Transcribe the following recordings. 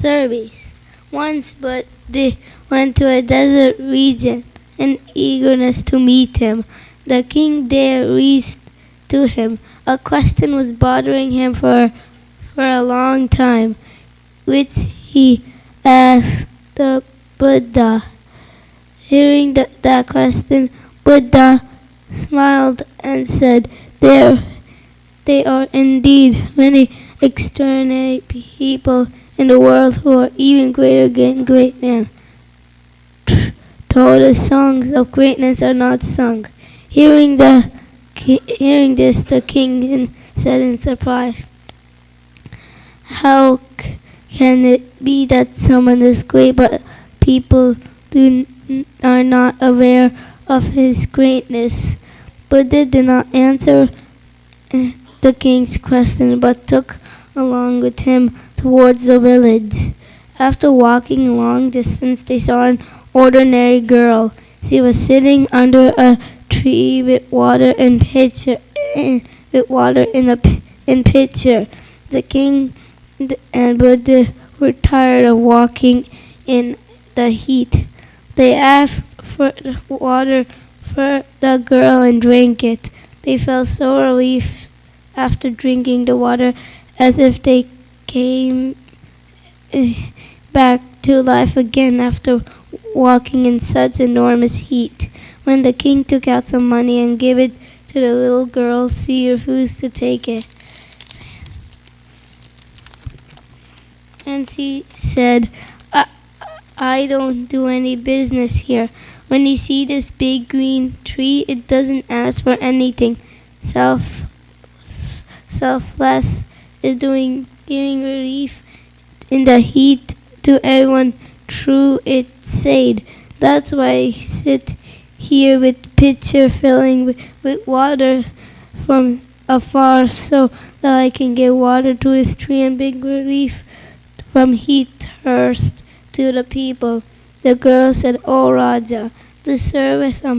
service. Once, but they went to a desert region in eagerness to meet him. The king there reached to him. A question was bothering him for a long time, which he asked the Buddha. Hearing that question, Buddha smiled and said, There are indeed many extraordinary people in the world who are even greater than great men. Though the songs of greatness are not sung. Hearing this, the king said in surprise, How can it be that someone is great but people are not aware of his greatness? Buddha did not answer the king's question but took along with him towards the village. After walking a long distance, they saw an ordinary girl. She was sitting under a tree with water in pitcher. The king and Buddha were tired of walking in the heat. They asked for water for the girl and drank it. They felt so relieved after drinking the water, as if they came back to life again after walking in such enormous heat. When the king took out some money and gave it to the little girl, she refused to take it. And she said, I don't do any business here. When you see this big green tree, it doesn't ask for anything. Selfless is giving relief in the heat to everyone through its shade. That's why I sit here with pitcher filling with water from afar, so that I can get water to this tree and bring relief from heat thirst to the people. The girl said, Oh Raja, the service of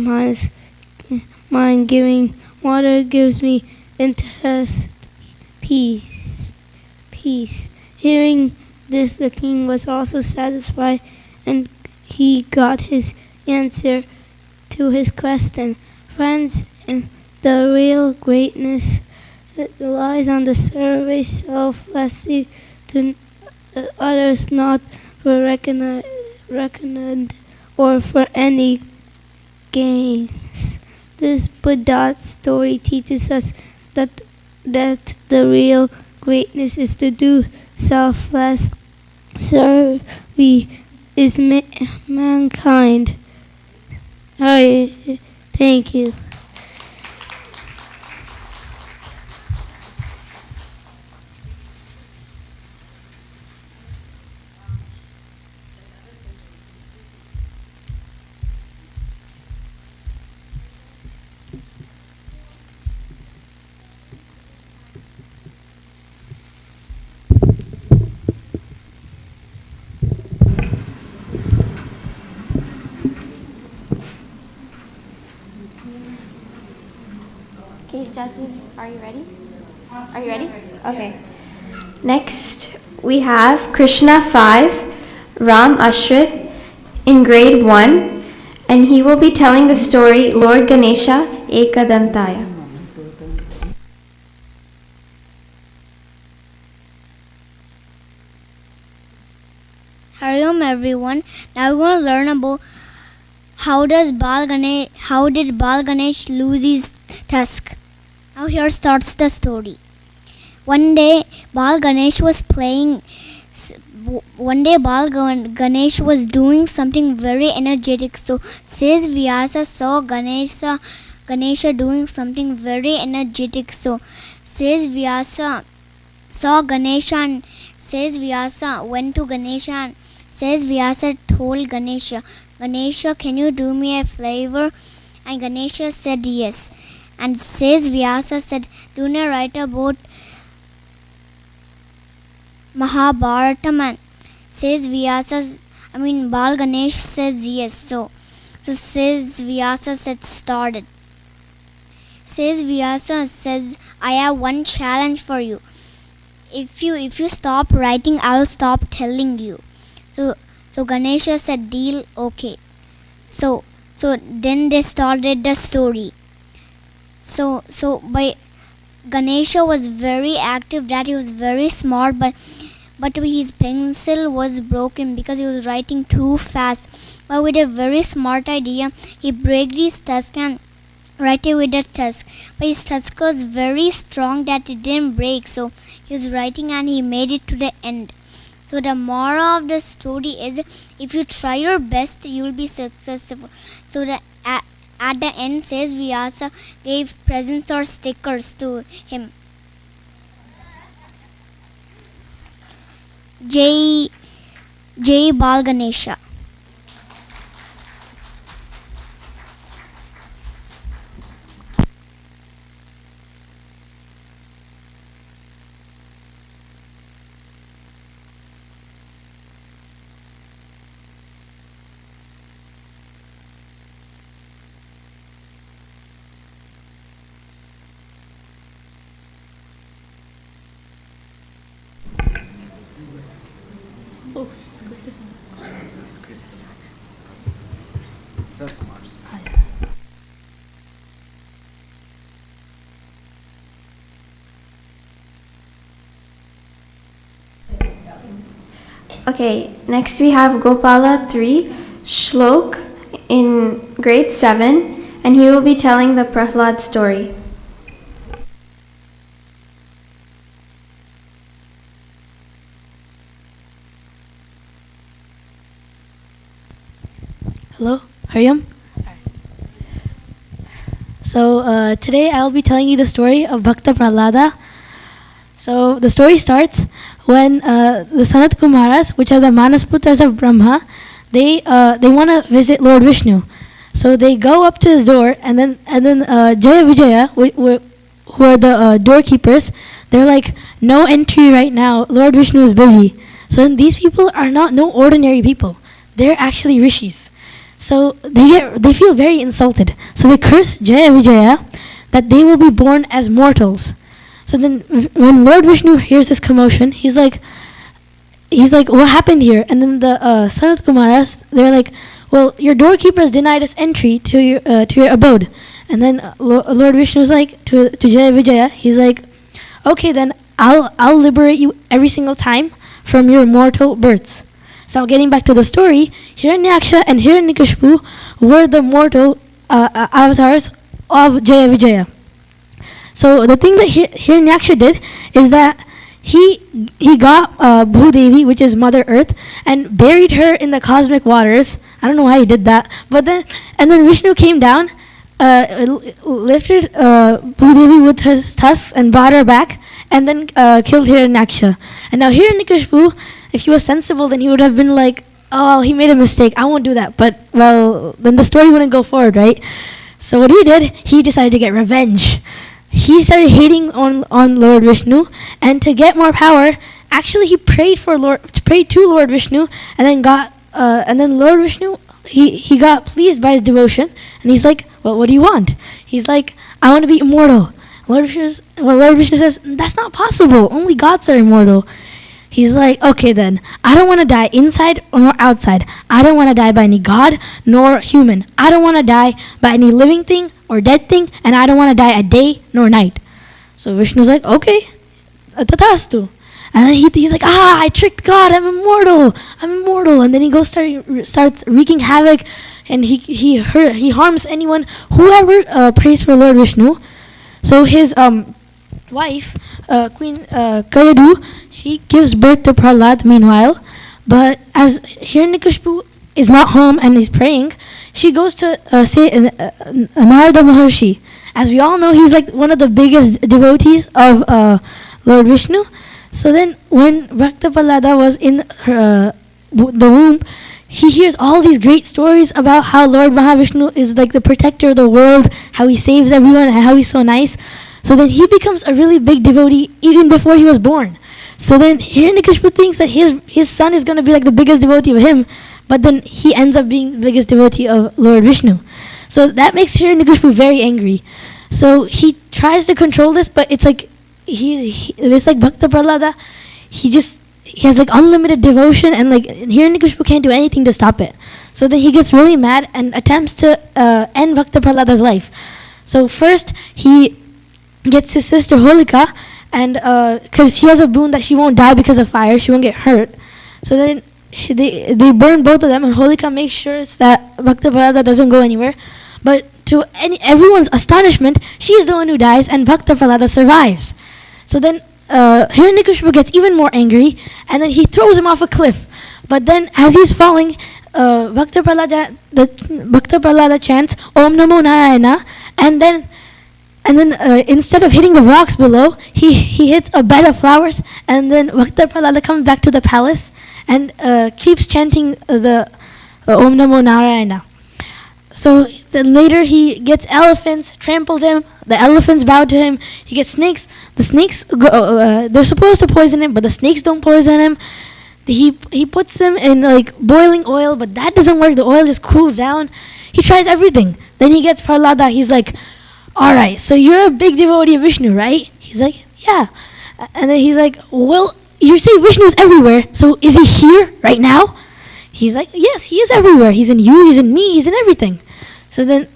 mine giving water gives me intense peace. Hearing this, the king was also satisfied, and he got his answer to his question. Friends, the real greatness lies on the service selflessly to others, not for reckoned or for any gains. This Buddha story teaches us that the real greatness is to do selfless service is mankind. Thank you. Okay, judges, are you ready? Are you ready? Okay. Next, we have Krishna 5, Ram Ashrit in grade 1, and he will be telling the story Lord Ganesha Ekadantaya. Hello everyone. Now we're going to learn about how did Bal Ganesh lose his tusk. Now here starts the story. One day Bal Ganesh was doing something very energetic. So says Vyasa saw Ganesha doing something very energetic. So says Vyasa saw Ganesha, and says Vyasa went to Ganesha, and says Vyasa told Ganesha, can you do me a favor? And Ganesha said yes. And says Vyasa said, do not write about Mahabharata, man. Says Bal Ganesh says yes. So says Vyasa said started. Says Vyasa says, I have one challenge for you. if you stop writing, I'll stop telling you. So Ganesha said, deal, okay. So then they started the story. So by Ganesha was very active, that he was very smart, but his pencil was broken because he was writing too fast. But with a very smart idea, he broke his tusk and write it with the tusk. But his tusk was very strong that it didn't break. So he was writing and he made it to the end. So the moral of the story is, if you try your best, you will be successful. So at the end says Vyasa gave presents or stickers to him. Jai Bal Ganesha. Okay, next we have Gopala 3, Shlok in grade 7, and he will be telling the Prahlad story. Hello, Hariam. So today I'll be telling you the story of Bhakta Prahlada. So the story starts when the Sanat Kumaras, which are the Manasputras of Brahma, they want to visit Lord Vishnu. So they go up to his door, and then Jaya Vijaya, who are the doorkeepers, they're like, no entry right now. Lord Vishnu is busy. So then these people are not no ordinary people. They're actually rishis. So they feel very insulted. So they curse Jaya Vijaya that they will be born as mortals. So then when Lord Vishnu hears this commotion, he's like, what happened here? And then the Sanat Kumaras, they're like, well, your doorkeepers denied us entry to your abode. And then Lord Vishnu is like to Jaya Vijaya, he's like, okay, then I'll liberate you every single time from your mortal births. So getting back to the story, Hiranyaksha and Hiranyakashipu were the mortal avatars of Jaya Vijaya. So the thing that Hiranyaksha did is that he got Bhudevi, which is Mother Earth, and buried her in the cosmic waters. I don't know why he did that, but then Vishnu came down, lifted Bhudevi with his tusks and brought her back, and then killed Hiranyaksha. And now Hiranyakashipu, if he was sensible, then he would have been like, oh, he made a mistake, I won't do that. But, well, then the story wouldn't go forward, right? So what he did, he decided to get revenge. He started hating on Lord Vishnu, and to get more power, actually he prayed to Lord Vishnu, and then Lord Vishnu, he got pleased by his devotion, and he's like, well, what do you want? He's like, I want to be immortal. Lord Vishnu says, that's not possible. Only gods are immortal. He's like, okay then, I don't want to die inside nor outside. I don't want to die by any god nor human. I don't want to die by any living thing or dead thing, and I don't want to die at day nor night. So Vishnu's like, okay, tatastu. And then he's like, I tricked God, I'm immortal. And then he starts wreaking havoc, and he harms anyone, whoever prays for Lord Vishnu. So his wife, Queen Kayadu, she gives birth to Prahlad meanwhile, but as Hiranyakashipu is not home and is praying, she goes to Narada Maharshi. As we all know, he's like one of the biggest devotees of Lord Vishnu. So then when Bhakta Prahlada was in the womb, he hears all these great stories about how Lord Mahavishnu is like the protector of the world, how he saves everyone, and how he's so nice. So then he becomes a really big devotee even before he was born. So then Hiranyakashipu thinks that his son is going to be like the biggest devotee of him, but then he ends up being the biggest devotee of Lord Vishnu. So that makes Hiranyakashipu very angry. So he tries to control this, but it's like it's like Bhakta Prahlada. He has like unlimited devotion, and like Hiranyakashipu can't do anything to stop it. So then he gets really mad and attempts to end Bhakta Prahlada's life. So first he gets his sister Holika, and because she has a boon that she won't die because of fire, she won't get hurt. So then they burn both of them, and Holika makes sure that Bhakta Prahlada doesn't go anywhere. But to everyone's astonishment, she's the one who dies, and Bhakta Prahlada survives. So then Hiranyakashipu gets even more angry, and then he throws him off a cliff. But then as he's falling, Bhakta Prahlada chants Om Namo Narayana, and then instead of hitting the rocks below, he hits a bed of flowers, and then Bhakta Prahlada comes back to the palace and keeps chanting the Om Namo Narayana. So then later he gets elephants, tramples him, the elephants bow to him, he gets snakes, the snakes, they're supposed to poison him, but the snakes don't poison him. He puts them in like boiling oil, but that doesn't work, the oil just cools down. He tries everything. Then he gets Prahlada, he's like, alright, so you're a big devotee of Vishnu, right? He's like, yeah. And then he's like, well, you say Vishnu's everywhere, so is he here right now? He's like, yes, he is everywhere. He's in you, he's in me, he's in everything. So then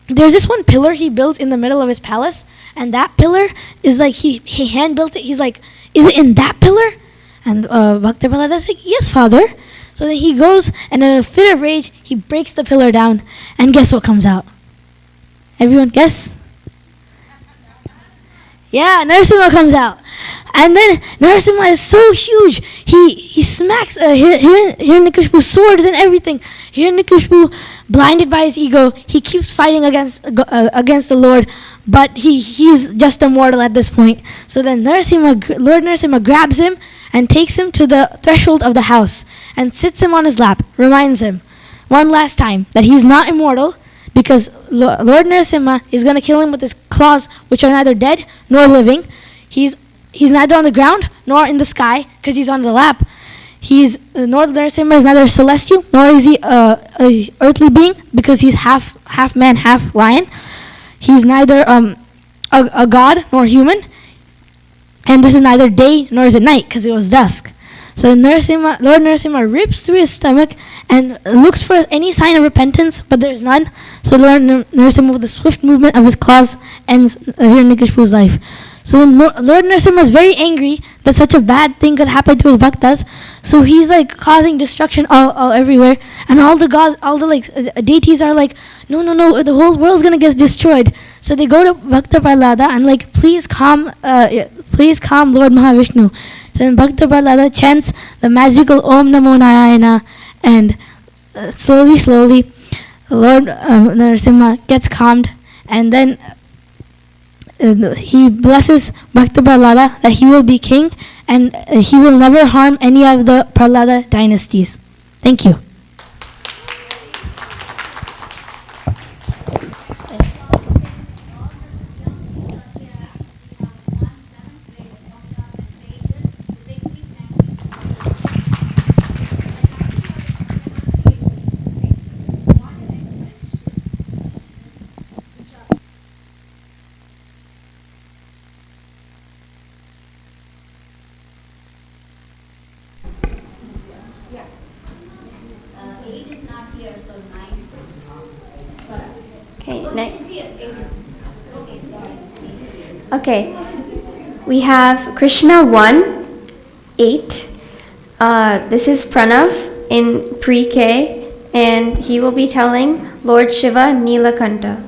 there's this one pillar he built in the middle of his palace, and that pillar is like, he hand built it. He's like, is it in that pillar? And Bhakta Prahlada's like, yes, father. So then he goes, and in a fit of rage, he breaks the pillar down, and guess what comes out? Everyone guess? Yeah, Narasimha comes out. And then Narasimha is so huge. He smacks Hiranyakashipu's swords and everything. Hiranyakashipu, blinded by his ego, he keeps fighting against the Lord, but he's just a mortal at this point. So then Lord Narasimha grabs him and takes him to the threshold of the house and sits him on his lap, reminds him one last time that he's not immortal, because Lord Narasimha is going to kill him with his claws, which are neither dead nor living. He's neither on the ground nor in the sky, because he's on the lap. Lord Narasimha is neither celestial nor is he a earthly being, because he's half man, half lion. He's neither a god nor human, and this is neither day nor is it night, because it was dusk. So Lord Narasimha rips through his stomach and looks for any sign of repentance, but there's none. So Lord Narasimha, with a swift movement of his claws, ends Hiranyakashipu's life. So then Lord Narasimha is very angry that such a bad thing could happen to his bhaktas. So he's like causing destruction all everywhere, and all the gods, all the deities are like, no, the whole world's gonna get destroyed. So they go to Bhakta Prahlada and like, please calm Lord Mahavishnu. So then Bhakta Prahlada chants the magical Om Namo Narayana, and slowly Lord Narasimha gets calmed, and then he blesses Bhakta Prahlada that he will be king, and he will never harm any of the Prahlada dynasties. Thank you. Okay, we have Krishna 1, 8. This is Pranav in pre-K, and he will be telling Lord Shiva Neelakantha.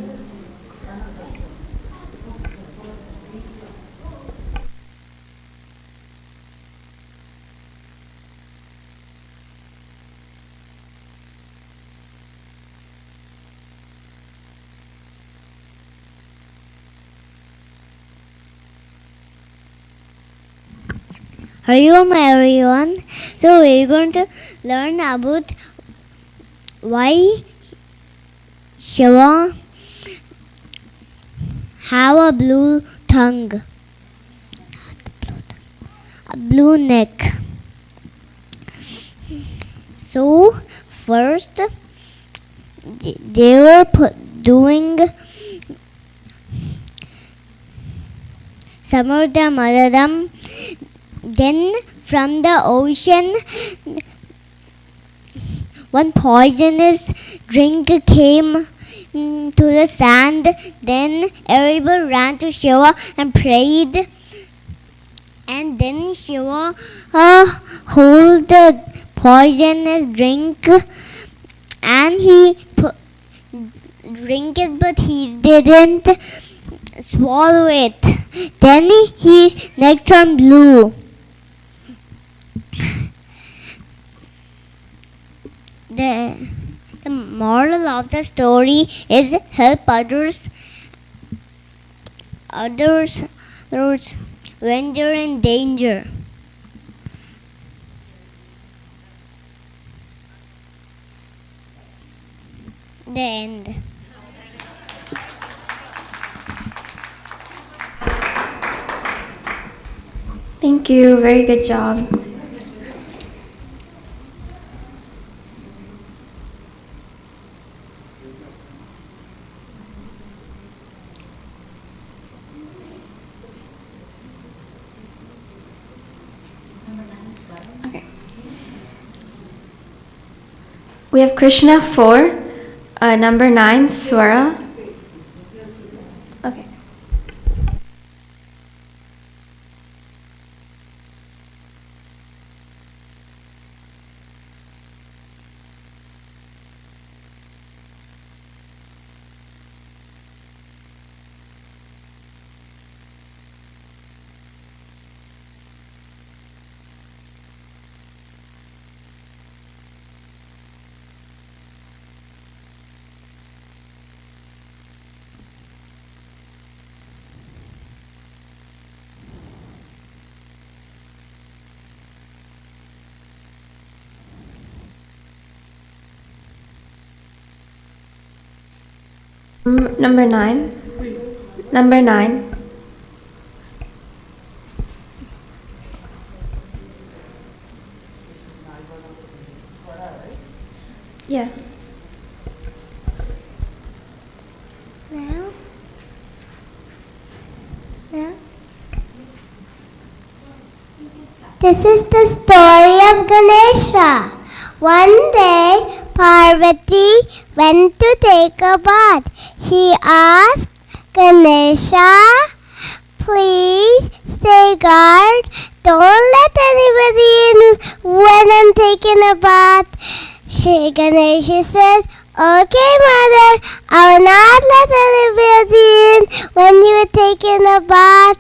Hari Om everyone. So we're going to learn about why Shiva have a blue tongue, a blue neck. So first they were doing Samudra Madaram. Then from the ocean, one poisonous drink came to the sand. Then everyone ran to Shiva and prayed. And then Shiva hold the poisonous drink and he drink it, but he didn't swallow it. Then his neck turned blue. The moral of the story is help others when you're in danger. The end. Thank you. Very good job. Okay. We have Krishna 4, number 9, Swara. Okay. Number 9. Number 9. Yeah. Now? This is the story of Ganesha. One day, Parvati went to take a bath. She asked Ganesha, please stay guard. Don't let anybody in when I'm taking a bath. Ganesha says, okay, mother, I will not let anybody in when you are taking a bath.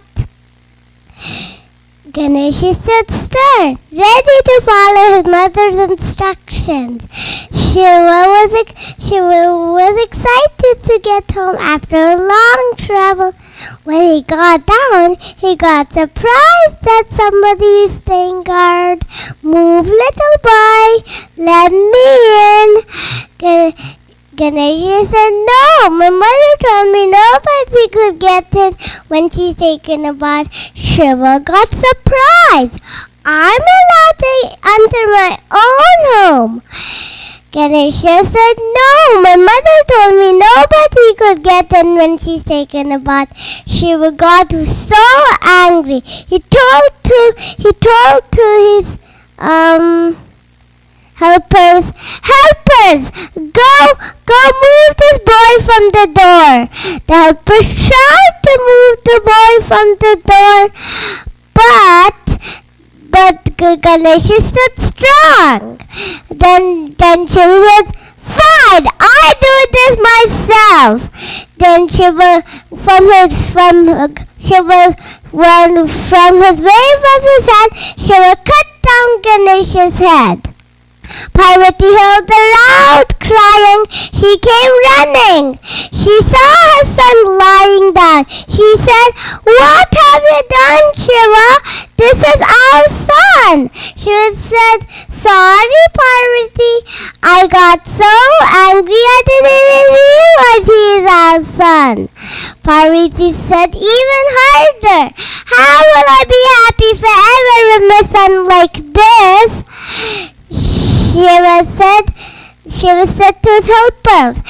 Ganesha stood stern, ready to follow his mother's instructions. Shiva was excited to get home after a long travel. When he got down, he got surprised that somebody was staying guard. Move, little boy, let me in. Ganesha said, no, my mother told me nobody could get in when she's taking a bath. Shiva got surprised. I'm allowed to enter my own home. Ganesha said, no, my mother told me nobody could get in when she's taking a bath. Shiva got so angry. He told to his helpers, go move this boy from the door. The helpers tried to move the boy from the door, but Ganesha stood strong. Then Shiva said, fine, I do this myself. Then Shiva, from his wave of his hand, Shiva cut down Ganesha's head. Parvati heard the loud crying. She came running. She saw her son lying down. She said, what have you done, Shiva? This is our son. Shiva said, sorry, Parvati. I got so angry I didn't even realize he is our son. Parvati said even harder, how will I be happy forever with my son like this? Shiva said to his helpers,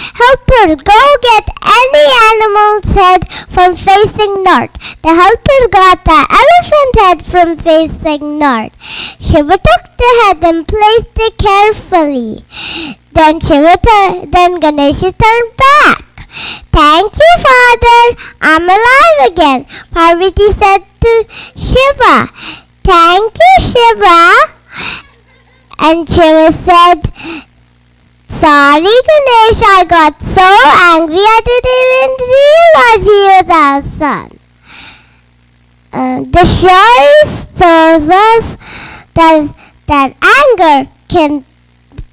go get any animal's head from facing north. The helpers got the elephant head from facing north. Shiva took the head and placed it carefully. Then Ganesha turned back. Thank you, Father. I'm alive again. Parvati said to Shiva. Thank you, Shiva. And Shiva said, sorry, Ganesha, I got so angry I didn't even realize he was our son. The story shows us that anger can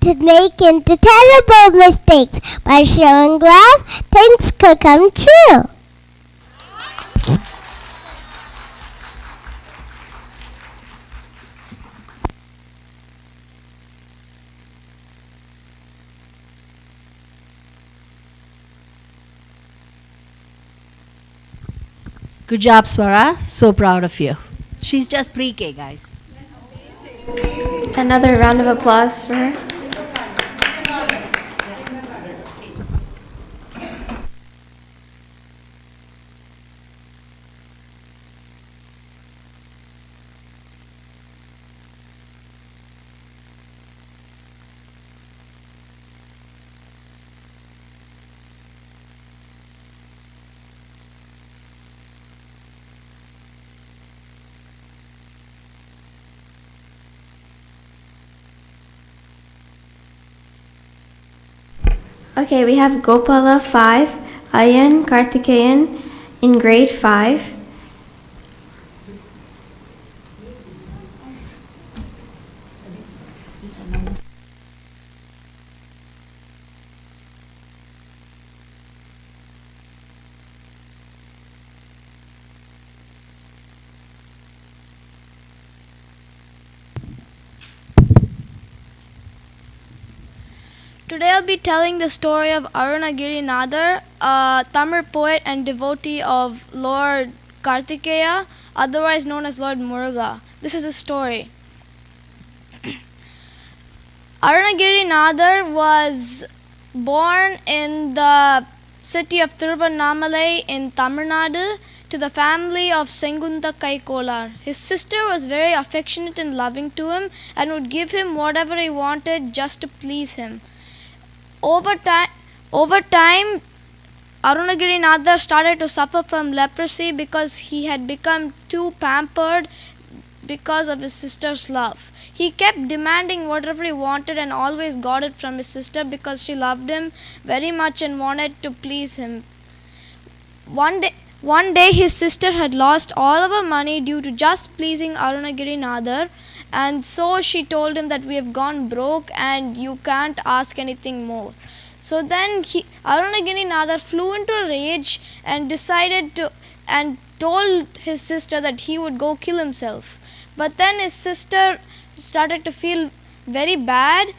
make into terrible mistakes. By showing love, things could come true. Good job, Swara. So proud of you. She's just pre-K, guys. Another round of applause for her. Okay, we have Gopala 5, Ayan Kartikeyan in grade 5. Today I'll be telling the story of Arunagiri Nadar, a Tamil poet and devotee of Lord Kartikeya, otherwise known as Lord Muruga. This is a story. Arunagiri Nadar was born in the city of Tiruvannamalai in Tamil Nadu to the family of Sengunda Kolar. His sister was very affectionate and loving to him and would give him whatever he wanted just to please him. Over time, Arunagiri Nadar started to suffer from leprosy because he had become too pampered because of his sister's love. He kept demanding whatever he wanted and always got it from his sister because she loved him very much and wanted to please him. One day his sister had lost all of her money due to just pleasing Arunagiri Nadar, and so she told him that we have gone broke and you can't ask anything more. So then Arunagiri Nadar flew into a rage and told his sister that he would go kill himself. But then his sister started to feel very bad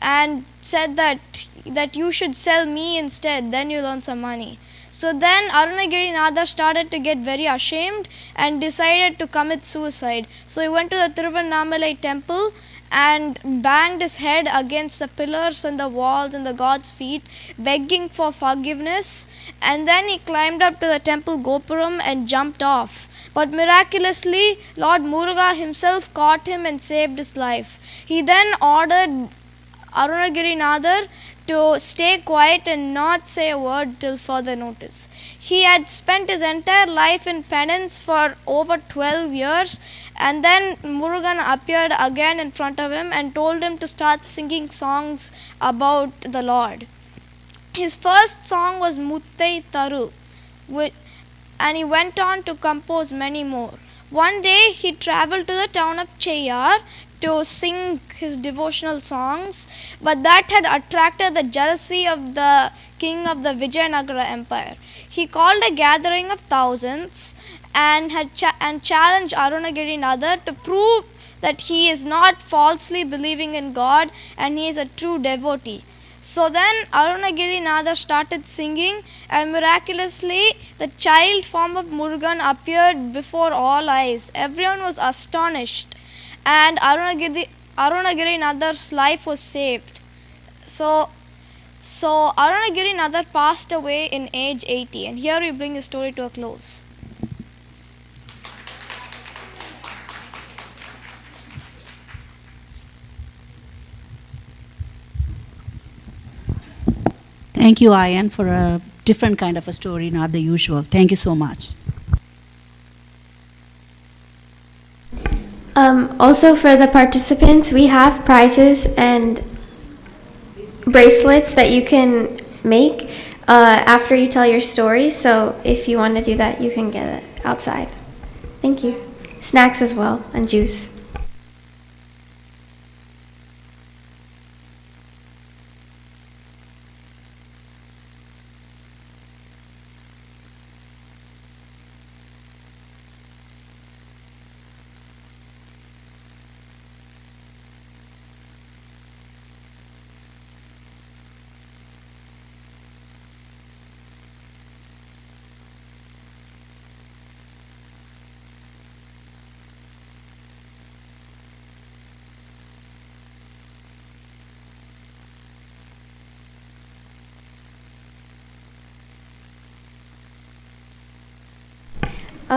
and said that you should sell me instead, then you'll earn some money. So then Arunagiri Nadar started to get very ashamed and decided to commit suicide. So he went to the Tiruvannamalai temple and banged his head against the pillars and the walls and the god's feet, begging for forgiveness. And then he climbed up to the temple Gopuram and jumped off. But miraculously, Lord Muruga himself caught him and saved his life. He then ordered Arunagiri Nadar to stay quiet and not say a word till further notice. He had spent his entire life in penance for over 12 years, and then Murugan appeared again in front of him and told him to start singing songs about the Lord. His first song was Muttai Taru, and he went on to compose many more. One day he traveled to the town of Cheyyar to sing his devotional songs, but that had attracted the jealousy of the king of the Vijayanagara Empire. He called a gathering of thousands and challenged Arunagiri Nadar to prove that he is not falsely believing in God and he is a true devotee. So then Arunagiri Nadar started singing, and miraculously the child form of Murugan appeared before all eyes. Everyone was astonished, and Arunagiri Nadar's life was saved. So So Arunagiri Nadar passed away in age 80, and here we bring his story to a close. Thank you, Ayan, for a different kind of a story, not the usual. Thank you so much. Also, for the participants, we have prizes and bracelets that you can make after you tell your story. So if you want to do that, you can get it outside. Thank you. Snacks as well, and juice.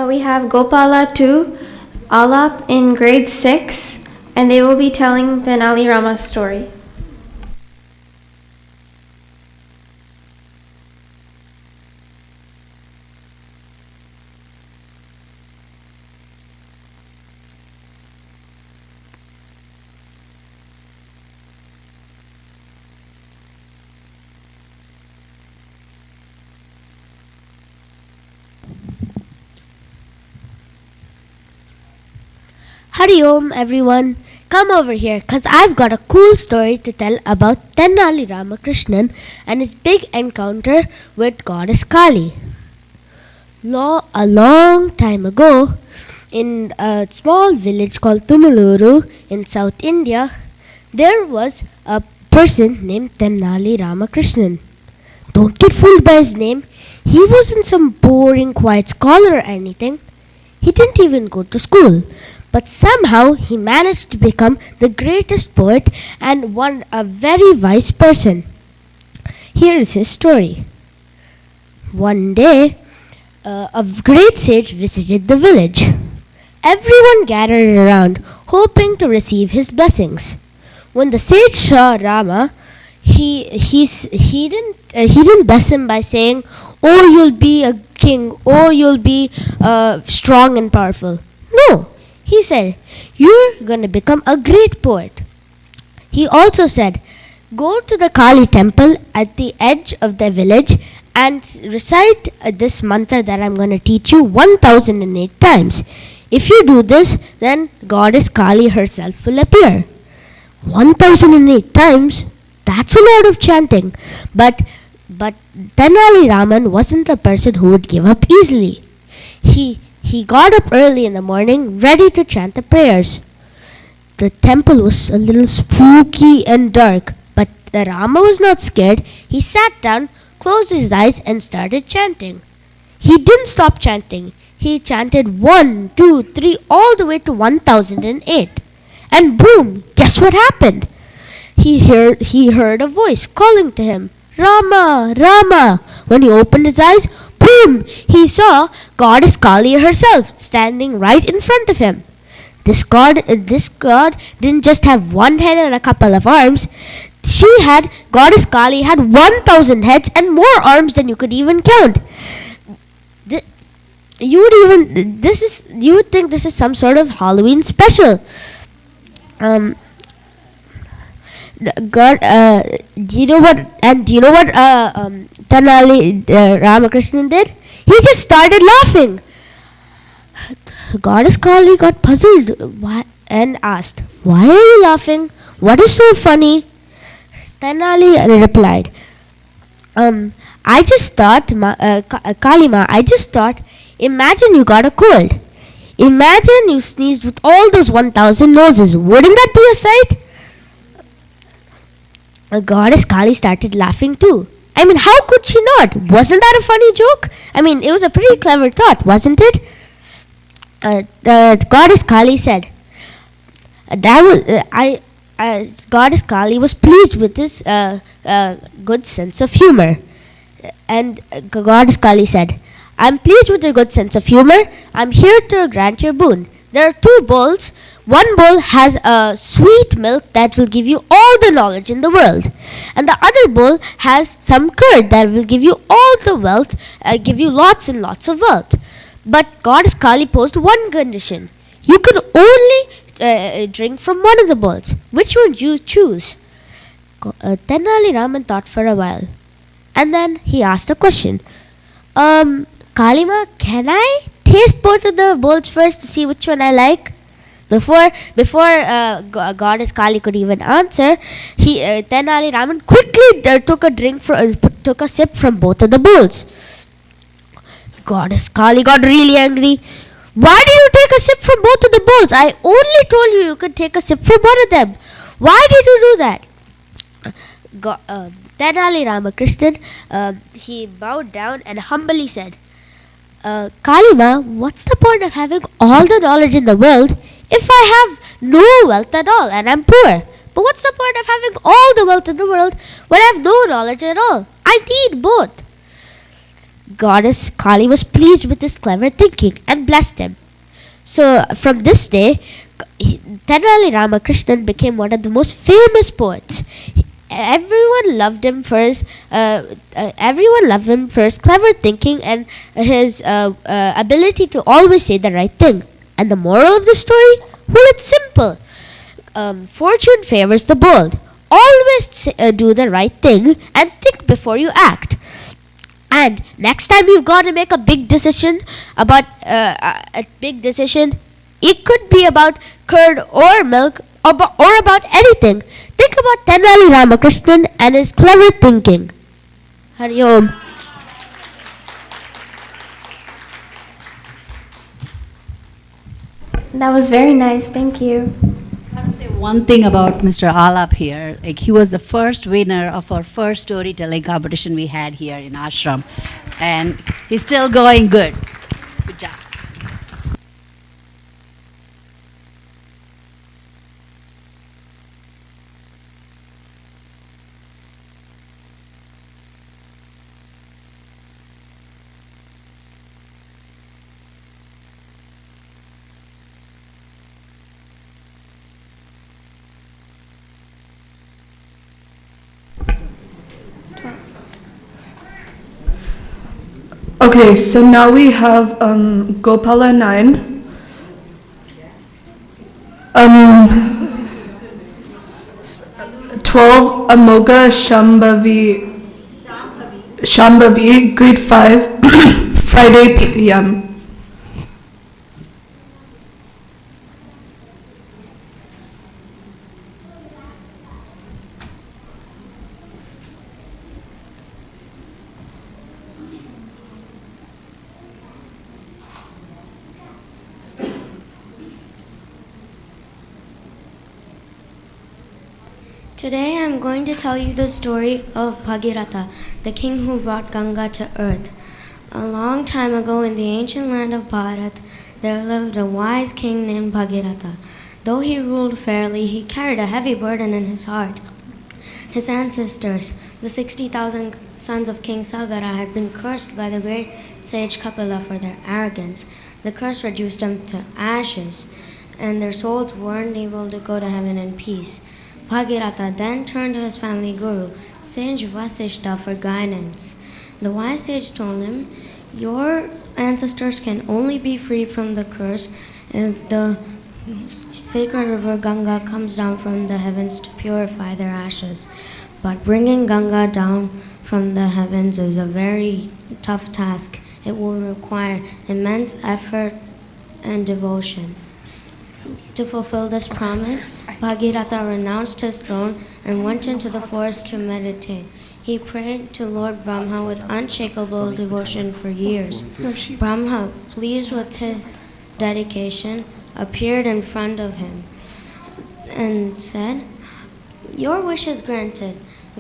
We have Gopala 2, Alap in grade 6, and they will be telling the Tenali Rama story. Hari Om everyone, come over here cause I've got a cool story to tell about Tenali Ramakrishnan and his big encounter with goddess Kali. A long time ago, in a small village called Tumaluru in South India, there was a person named Tenali Ramakrishnan. Don't get fooled by his name. He wasn't some boring, quiet scholar or anything. He didn't even go to school. But somehow he managed to become the greatest poet and a very wise person. Here is his story. One day, a great sage visited the village. Everyone gathered around, hoping to receive his blessings. When the sage saw Rama, he didn't bless him by saying, "Oh, you'll be a king. Oh, you'll be strong and powerful." No. He said, "You're going to become a great poet." He also said, "Go to the Kali temple at the edge of the village and recite this mantra that I'm going to teach you 1008 times. If you do this, then goddess Kali herself will appear." 1008 times? That's a lot of chanting. But Tenali Raman wasn't the person who would give up easily. He got up early in the morning, ready to chant the prayers. The temple was a little spooky and dark, but Rama was not scared. He sat down, closed his eyes, and started chanting. He didn't stop chanting. He chanted 1, 2, 3, all the way to 1008. And boom, guess what happened? He heard a voice calling to him, "Rama, Rama." When he opened his eyes, boom! He saw goddess Kali herself standing right in front of him. This god didn't just have one head and a couple of arms. Goddess Kali had 1000 heads and more arms than you could even count. You would think this is some sort of Halloween special. Do you know what Tenali Ramakrishnan did? He just started laughing. Goddess Kali got puzzled and asked, "Why are you laughing? What is so funny?" Tenali replied, "I just thought, Kalima, imagine you got a cold. Imagine you sneezed with all those 1000 noses. Wouldn't that be a sight?" Goddess Kali started laughing too. I mean, how could she not? Wasn't that a funny joke? I mean, it was a pretty clever thought, wasn't it? The Goddess Kali said, Goddess Kali was pleased with his good sense of humor. And Goddess Kali said, I'm pleased with your good sense of humor. I'm here to grant your boon. There are 2 bowls. One bowl has a sweet milk that will give you all the knowledge in the world. And the other bowl has some curd that will give you all the wealth, give you lots and lots of wealth. But Goddess Kali posed one condition. You could only drink from one of the bowls. Which would you choose? Tenali Raman thought for a while. And then he asked a question. Kalima, can I taste both of the bowls first to see which one I like? Before Goddess Kali could even answer, Tenali Raman quickly took a sip from both of the bowls. Goddess Kali got really angry. Why did you take a sip from both of the bowls? I only told you you could take a sip from one of them. Why did you do that? Tenali Ramakrishna, he bowed down and humbly said, Kalima, what's the point of having all the knowledge in the world if I have no wealth at all and I'm poor? But what's the point of having all the wealth in the world when I have no knowledge at all? I need both. Goddess Kali was pleased with his clever thinking and blessed him. So from this day, Tenali Ramakrishna became one of the most famous poets. Everyone loved him for his clever thinking and his ability to always say the right thing. And the moral of the story? Well, it's simple. Fortune favors the bold. Always do the right thing and think before you act. And next time you've got to make a big decision about it could be about curd or milk or about anything. Think about Tenali Ramakrishnan and his clever thinking. Hari Om. That was very nice. Thank you. I want to say one thing about Mr. Alap here. Like, he was the first winner of our first storytelling competition we had here in Ashram. And he's still going good. Good job. Okay, so now we have Gopala 9. 12 Amoga Shambhavi, grade 5, Friday p.m. Today I'm going to tell you the story of Bhagiratha, the king who brought Ganga to earth. A long time ago in the ancient land of Bharat, there lived a wise king named Bhagiratha. Though he ruled fairly, he carried a heavy burden in his heart. His ancestors, the 60,000 sons of King Sagara, had been cursed by the great sage Kapila for their arrogance. The curse reduced them to ashes, and their souls weren't able to go to heaven in peace. Bhagiratha then turned to his family guru, Sage Vasishta, for guidance. The wise sage told him, your ancestors can only be freed from the curse if the sacred river Ganga comes down from the heavens to purify their ashes. But bringing Ganga down from the heavens is a very tough task. It will require immense effort and devotion. To fulfill this promise, Bhagiratha renounced his throne and went into the forest to meditate. He prayed to Lord Brahma with unshakable devotion for years. Brahma, pleased with his dedication, appeared in front of him and said, your wish is granted.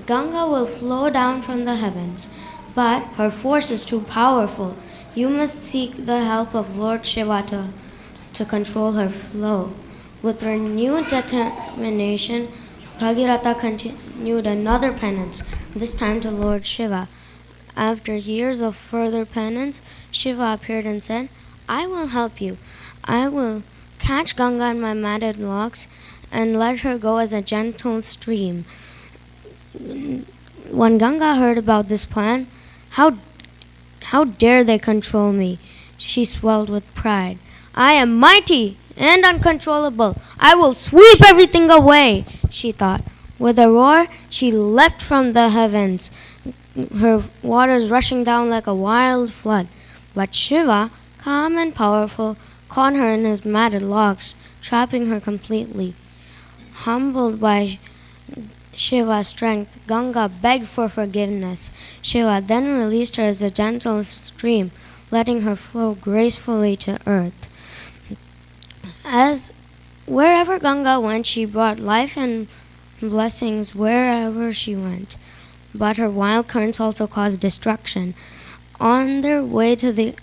Ganga will flow down from the heavens, but her force is too powerful. You must seek the help of Lord Shiva to control her flow. With renewed determination, Bhagiratha continued another penance, this time to Lord Shiva. After years of further penance, Shiva appeared and said, I will help you. I will catch Ganga in my matted locks and let her go as a gentle stream. When Ganga heard about this plan, how dare they control me? She swelled with pride. I am mighty and uncontrollable. I will sweep everything away, she thought. With a roar, she leapt from the heavens, her waters rushing down like a wild flood. But Shiva, calm and powerful, caught her in his matted locks, trapping her completely. Humbled by Shiva's strength, Ganga begged for forgiveness. Shiva then released her as a gentle stream, letting her flow gracefully to earth. As wherever Ganga went, she brought life and blessings wherever she went. But her wild currents also caused destruction. On their way to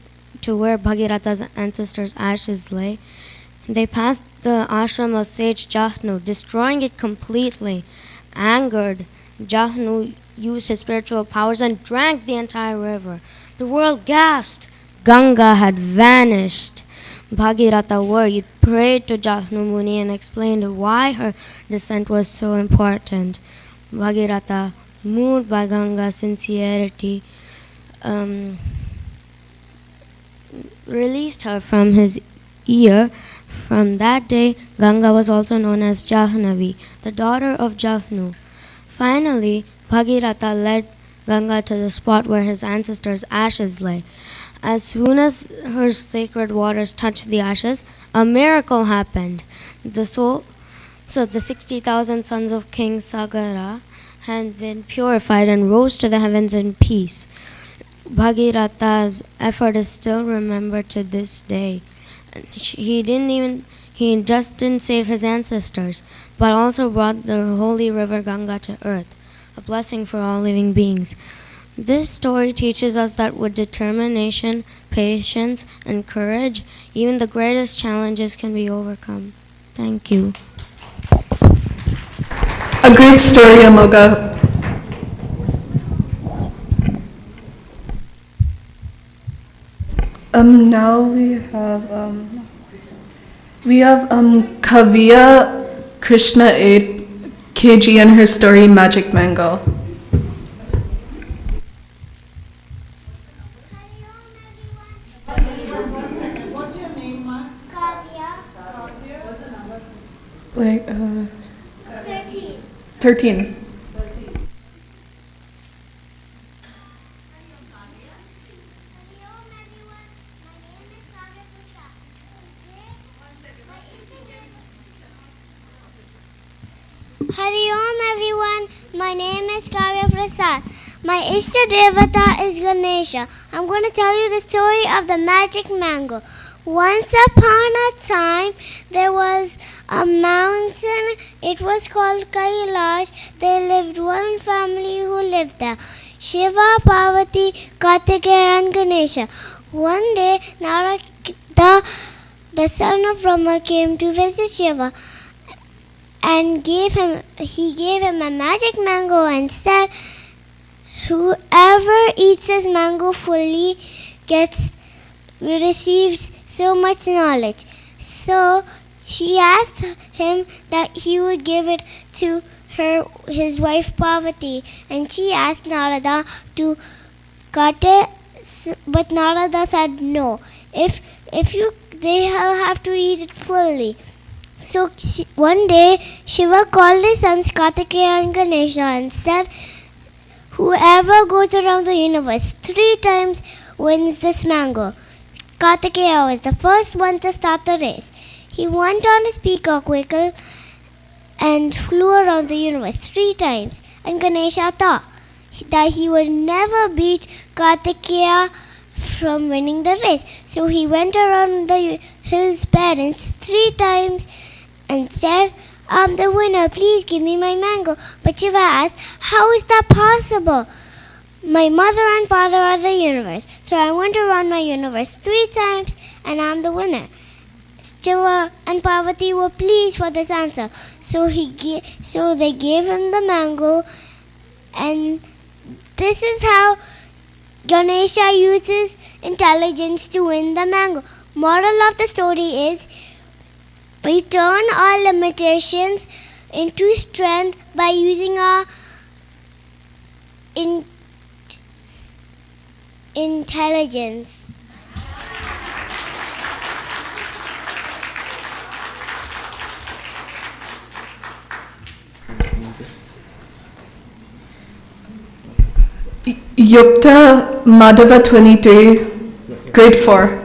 where Bhagiratha's ancestors' ashes lay, they passed the ashram of sage Jahnu, destroying it completely. Angered, Jahnu used his spiritual powers and drank the entire river. The world gasped. Ganga had vanished. Bhagiratha, worried, prayed to Jahnu Muni and explained why her descent was so important. Bhagiratha, moved by Ganga's sincerity, released her from his ear. From that day, Ganga was also known as Jahnavi, the daughter of Jahnu. Finally, Bhagiratha led Ganga to the spot where his ancestors' ashes lay. As soon as her sacred waters touched the ashes, a miracle happened. The 60,000 sons of King Sagara had been purified and rose to the heavens in peace. Bhagiratha's effort is still remembered to this day. He just didn't save his ancestors, but also brought the holy river Ganga to earth, a blessing for all living beings. This story teaches us that with determination, patience, and courage, even the greatest challenges can be overcome. Thank you. A great story, Amoga. Now we have Kaviya Krishna 8 KG and her story Magic Mango. What's your name, Ma? Kavya. What's the number? Like 13. 13. Hari Om everyone, my name is Kavya Prasad. My Ishta Devata is Ganesha. I'm going to tell you the story of the magic mango. Once upon a time, there was a mountain. It was called Kailash. There lived one family who lived there. Shiva, Parvati, Kartikeya and Ganesha. One day, Narada, the son of Brahma, came to visit Shiva and he gave him a magic mango and said, whoever eats this mango fully receives so much knowledge. So she asked him that he would give it to his wife Parvati, and she asked Narada to cut it, but Narada said no. They'll have to eat it fully. So one day, Shiva called his sons Kartikeya and Ganesha and said, whoever goes around the universe 3 times wins this mango. Kartikeya was the first one to start the race. He went on his peacock vehicle and flew around the universe 3 times. And Ganesha thought that he would never beat Kartikeya from winning the race. So he went around his parents 3 times and said, I'm the winner, please give me my mango. But Shiva asked, how is that possible? My mother and father are the universe. So I went around my universe 3 times and I'm the winner. Shiva and Parvati were pleased for this answer. So they gave him the mango, and this is how Ganesha uses intelligence to win the mango. Moral of the story is we turn our limitations into strength by using our intelligence. Yukta Madhava 23, grade 4.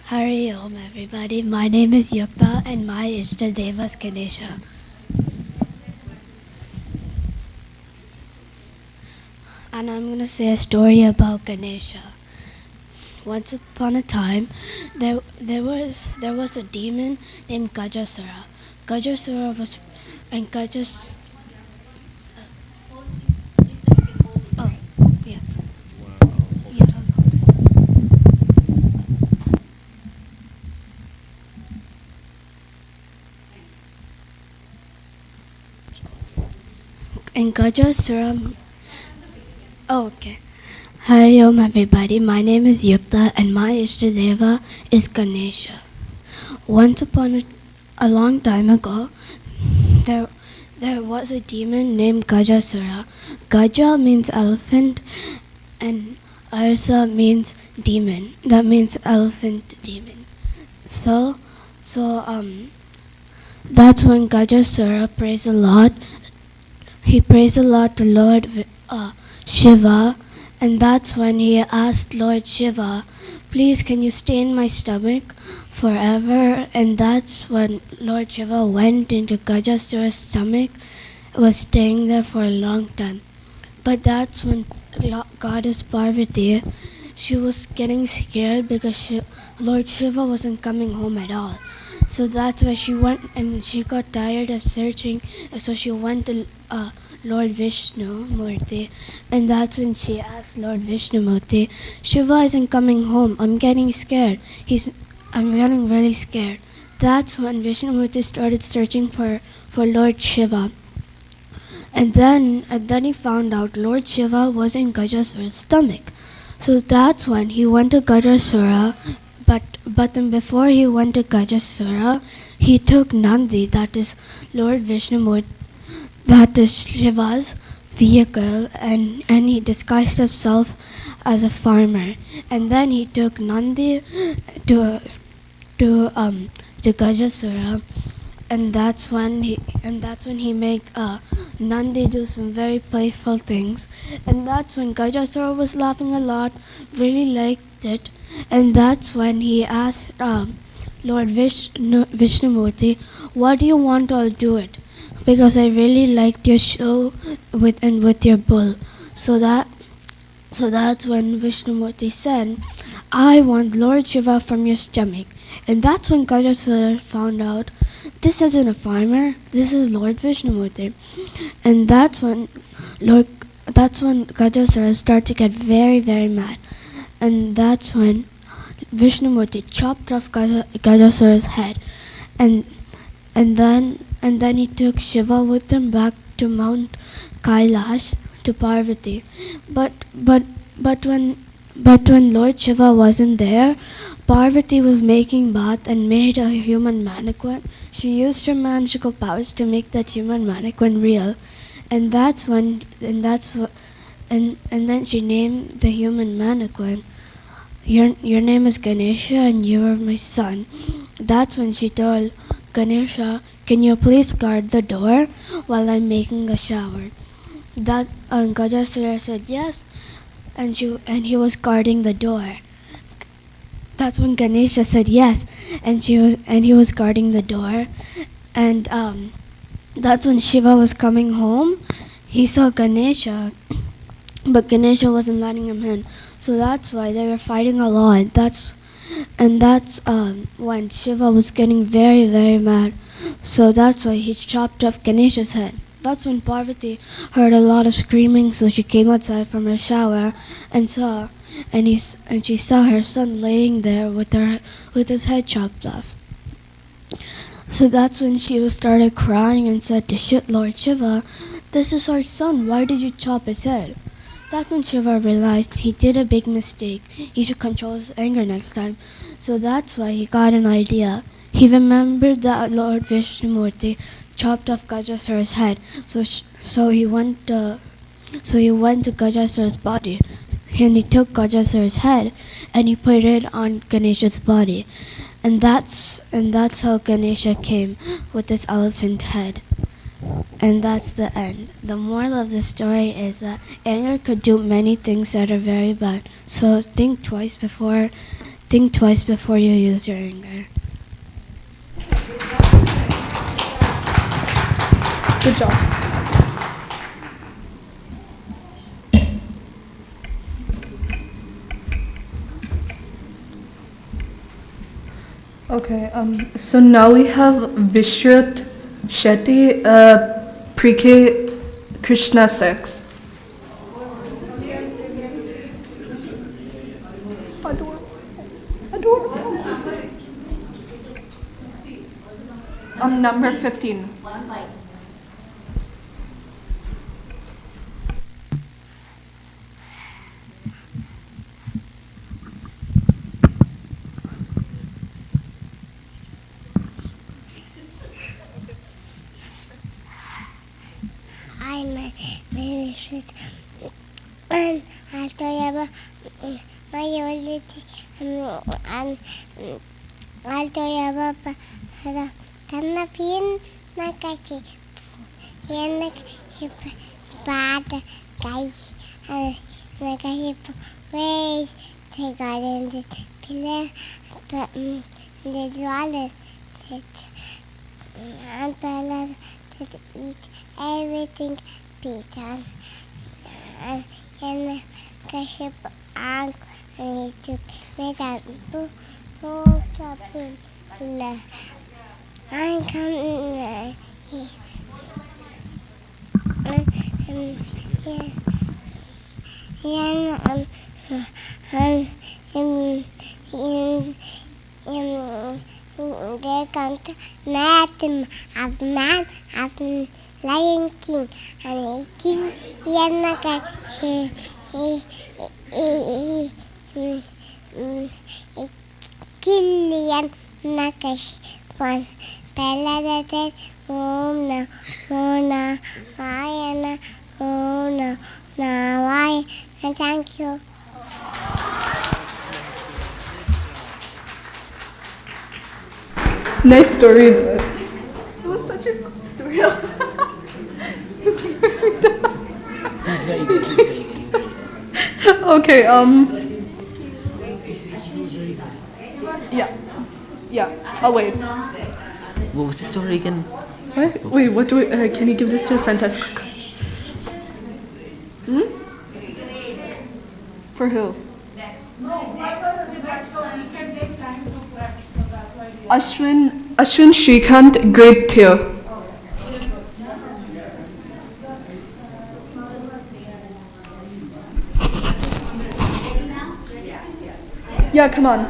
Hari Om everybody, my name is Yukta and my Ishtadeva is Ganesha. And I'm going to say a story about Ganesha. Once upon a time, there was a demon named Gajasura. Gajasura was, and Gajas. Oh, yeah. Yeah. And Gajasura. Oh, okay. Hari Om everybody, my name is Yukta and my Ishtadeva is Ganesha. Once upon a long time ago, there was a demon named Gajasura. Gaja means elephant and Arsa means demon. That means elephant demon. So that's when Gajasura prays a lot. He prays a lot to Lord Shiva. And that's when he asked Lord Shiva, please can you stay in my stomach forever? And that's when Lord Shiva went into Gajasura's stomach, was staying there for a long time. But that's when Goddess Parvati, she was getting scared because Lord Shiva wasn't coming home at all. So that's why she went, and she got tired of searching, so she went to Lord Vishnu Murti, and that's when she asked Lord Vishnu Murti, Shiva isn't coming home, I'm getting scared, I'm getting really scared. That's when Vishnu Murti started searching for Lord Shiva. And then he found out Lord Shiva was in Gajasura's stomach. So that's when he went to Gajasura, but then before he went to Gajasura, he took Nandi, that is Lord Vishnu Murti, that is Shiva's vehicle, and he disguised himself as a farmer. And then he took Nandi to Gajasura, and that's when he made Nandi do some very playful things. And that's when Gajasura was laughing a lot, really liked it. And that's when he asked Lord Vishnumurti, what do you want, I'll do it, because I really liked your show with your bull. So that's when Vishnumurti said, I want Lord Shiva from your stomach. And that's when Gajasura found out, this isn't a farmer, this is Lord Vishnumurti. And that's when Gajasura started to get very, very mad. And that's when Vishnumurti chopped off Gajasura's head. And then he took Shiva with him back to Mount Kailash, to Parvati. But when Lord Shiva wasn't there, Parvati was making bath and made a human mannequin. She used her magical powers to make that human mannequin real. And then she named the human mannequin, your name is Ganesha and you are my son. That's when she told Ganesha, can you please guard the door while I'm making a shower? That Gajasura said yes, and he was guarding the door. That's when Ganesha said yes, and he was guarding the door. And that's when Shiva was coming home. He saw Ganesha, but Ganesha wasn't letting him in. So that's why they were fighting a lot. That's when Shiva was getting very, very mad. So that's why he chopped off Ganesha's head. That's when Parvati heard a lot of screaming, so she came outside from her shower and she saw her son laying there with his head chopped off. So that's when she started crying and said to Lord Shiva, "This is our son. Why did you chop his head?" That's when Shiva realized he did a big mistake. He should control his anger next time. So that's why he got an idea. He remembered that Lord Vishnumurti chopped off Gajasura's head. So he went to Gajasura's body, and he took Gajasura's head and he put it on Ganesha's body. And that's how Ganesha came with this elephant head. And that's the end. The moral of the story is that anger could do many things that are very bad. So think twice before you use your anger. Good job. Okay, so now we have Vishrat Shetty, pre-K Krishna 6. Number 15. Hi, my name is Sita, and I'll tell you about my ability, and I'll tell you about the Kanapin Nakashi, Yanakashi, bad guys, and Nakashi ways they got in the pillar, but the dwelling, and Prahlada to eat everything pizza, and Yanakashi and he took me down to the I'm coming here. There comes Mahadev of man of Lion King, and he killed Yanakashi. He killed Yanakashi. One. Prahlada said, Om Nammalvar, Ramayana, Om Nammalvar, and thank you. Nice story. It was such a cool story. Okay, yeah, I'll wait. What was the story again? What? Wait, what do we, can you give this to a friend? For who? Ashwin Shrikant, grade 2. Yeah, come on.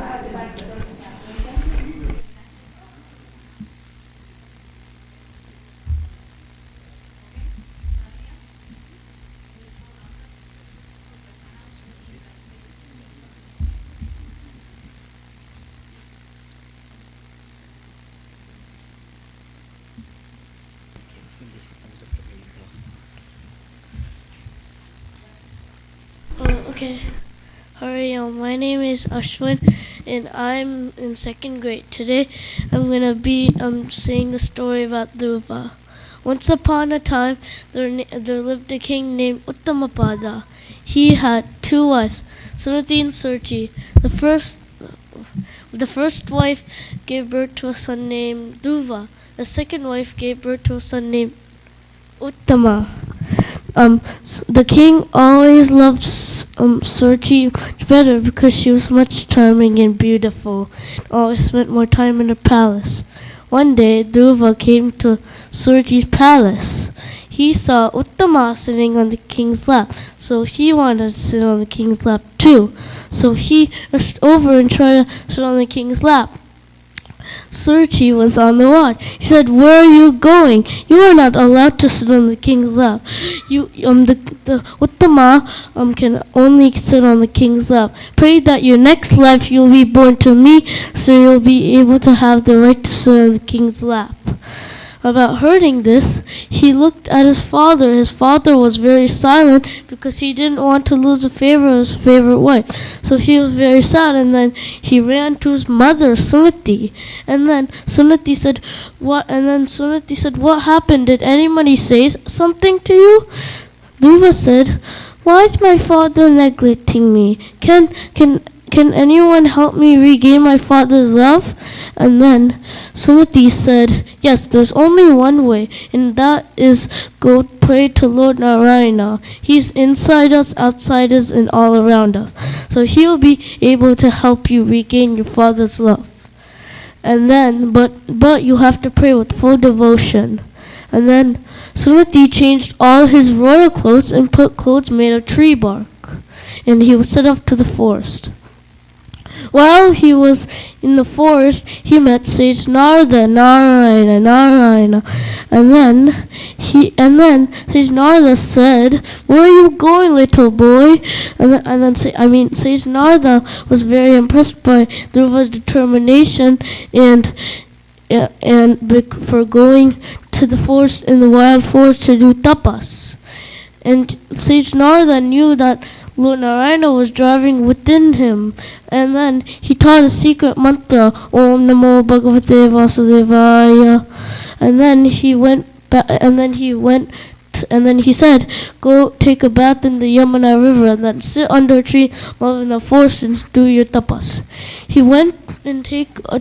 Okay. Hi, my name is Ashwin, and I'm in 2nd grade. Today, I'm gonna be saying the story about Dhruva. Once upon a time, there lived a king named Uttamapada. He had 2 wives, Sunati and Surchi. The first wife gave birth to a son named Dhruva. The second wife gave birth to a son named Uttama. The king always loved Surchi better because she was much charming and beautiful, and always spent more time in the palace. One day, Dhruva came to Surchi's palace. he saw Uttama sitting on the king's lap. So he wanted to sit on the king's lap too. So he rushed over and tried to sit on the king's lap. Surchi was on the watch. He said, "Where are you going? You are not allowed to sit on the king's lap. The Uttama can only sit on the king's lap. Pray that your next life you'll be born to me, so you'll be able to have the right to sit on the king's lap." About hearing this, he looked at his father. His father was very silent because he didn't want to lose the favor of his favorite wife. So he was very sad, and then he ran to his mother, Sunati. And then Sunati said, "What?" And then Sunati said, "What happened? Did anybody say something to you?" Dhruva said, "Why is my father neglecting me? Can anyone help me regain my father's love?" And then Sunati said, "Yes, there's only one way, and that is go pray to Lord Narayana. He's inside us, outside us, and all around us. So he'll be able to help you regain your father's love. And then, but you have to pray with full devotion." And then Sunati changed all his royal clothes and put clothes made of tree bark. And he was set off to the forest. While he was in the forest, he met Sage Narada, Narayana. And then Sage Narada said, "Where are you going, little boy?" Sage Narada was very impressed by Dhruva's determination and for going to the forest, in the wild forest, to do tapas. And Sage Narada knew that Lord Narayana was driving within him, and then he taught a secret mantra, Om Namo Bhagavate Vasudevaya. And then he went back, and then he said, "Go take a bath in the Yamuna River, and then sit under a tree while in the forest and do your tapas." He went and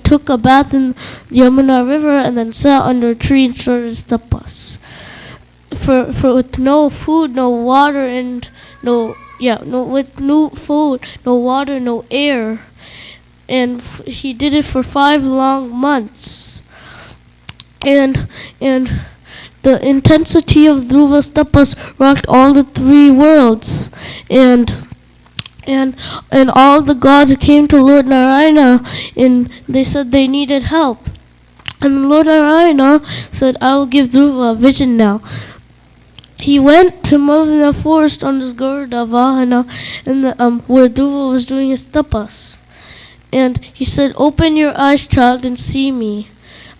took a bath in the Yamuna River, and then sat under a tree and started his tapas. For with no food, no water, and with no food, no water, no air. And he did it for 5 long months. And the intensity of Dhruva's tapas rocked all the 3 worlds. And all the gods came to Lord Narayana, and they said they needed help. And Lord Narayana said, "I will give Dhruva a vision now." He went to Vamana forest on his Garuda Vahana, where Dhruva was doing his tapas. And he said, "Open your eyes, child, and see me."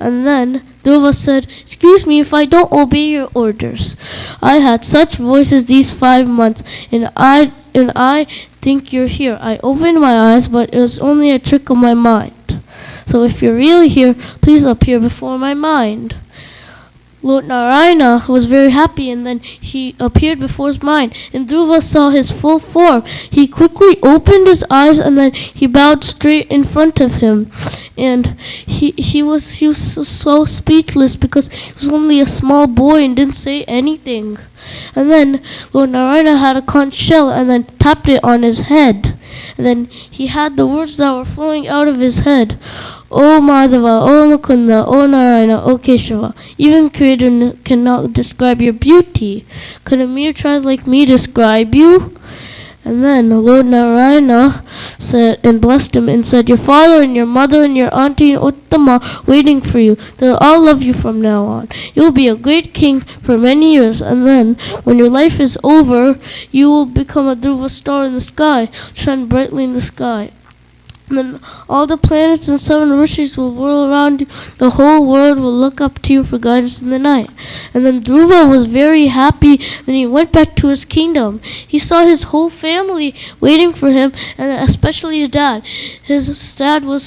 And then Dhruva said, "Excuse me if I don't obey your orders. I had such voices these 5 months, and I think you're here. I opened my eyes, but it was only a trick of my mind. So if you're really here, please appear before my mind." Lord Narayana was very happy, and then he appeared before his mind, and Dhruva saw his full form. He quickly opened his eyes, and then he bowed straight in front of him. And he was so speechless because he was only a small boy and didn't say anything. And then Lord Narayana had a conch shell and then tapped it on his head. And then he had the words that were flowing out of his head. "O Madhava, O Mukunda, O Narayana, O Keshava. Even Creator cannot describe your beauty. Could a mere child like me describe you?" And then Lord Narayana said and blessed him and said, "Your father and your mother and your auntie Uttama are waiting for you. They'll all love you from now on. You'll be a great king for many years, and then when your life is over, you will become a Dhruva star in the sky, shine brightly in the sky. And then all the planets and 7 rishis will whirl around you. The whole world will look up to you for guidance in the night." And then Dhruva was very happy, and he went back to his kingdom. He saw his whole family waiting for him, and especially his dad. His dad was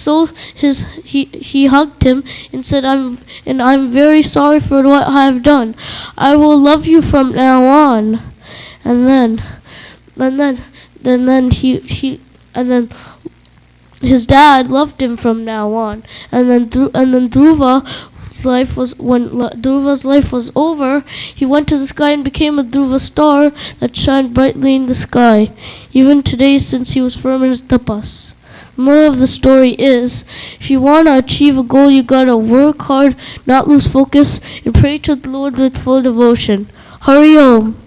he hugged him and said, I'm very sorry for what I have done. I will love you from now on." And then his dad loved him from now on. And then Dhruva's life was over, he went to the sky and became a Dhruva star that shined brightly in the sky, even today, since he was firm in his tapas. The moral of the story is, if you want to achieve a goal, you gotta work hard, not lose focus, and pray to the Lord with full devotion. Hurry home.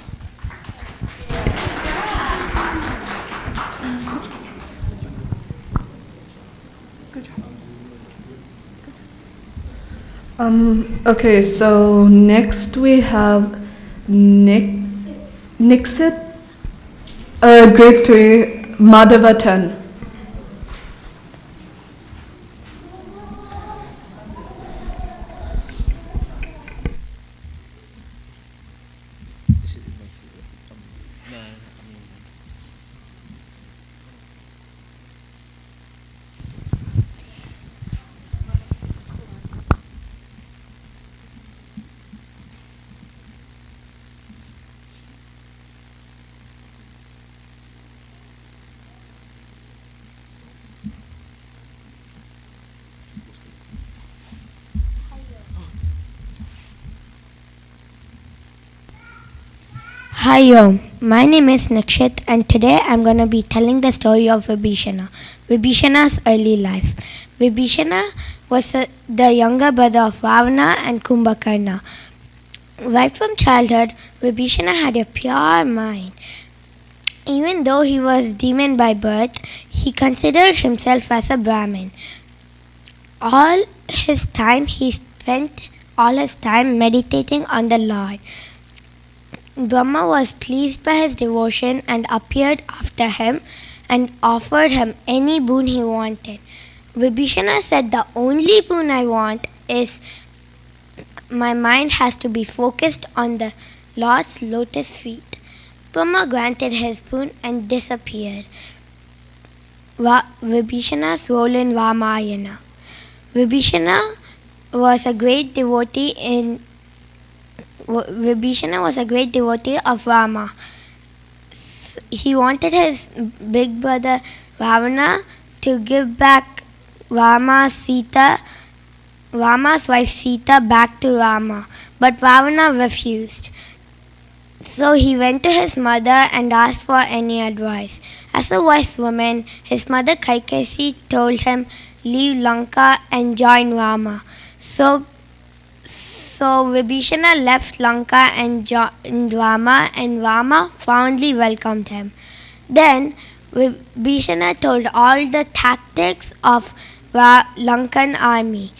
Okay, so next we have Nixit, grade 3, Madhava 10. Hi, my name is Nikshit, and today I'm going to be telling the story of Vibishana. Vibishana's early life. Vibishana was the younger brother of Ravana and Kumbhakarna. Right from childhood, Vibishana had a pure mind. Even though he was demon by birth, he considered himself as a Brahmin. He spent all his time meditating on the Lord. Brahma was pleased by his devotion and appeared after him and offered him any boon he wanted. Vibishana said, "The only boon I want is my mind has to be focused on the Lord's lotus feet." Brahma granted his boon and disappeared. Vibhishana's role in Ramayana. Vibhishana was a great devotee of Rama. He wanted his big brother Ravana to give back Rama's wife Sita back to Rama, but Ravana refused. So he went to his mother and asked for any advice. As a wise woman, his mother Kaikeyi told him, "Leave Lanka and join Rama." So Vibhishana left Lanka and joined Rama, and Rama fondly welcomed him. Then Vibhishana told all the tactics of Lankan army,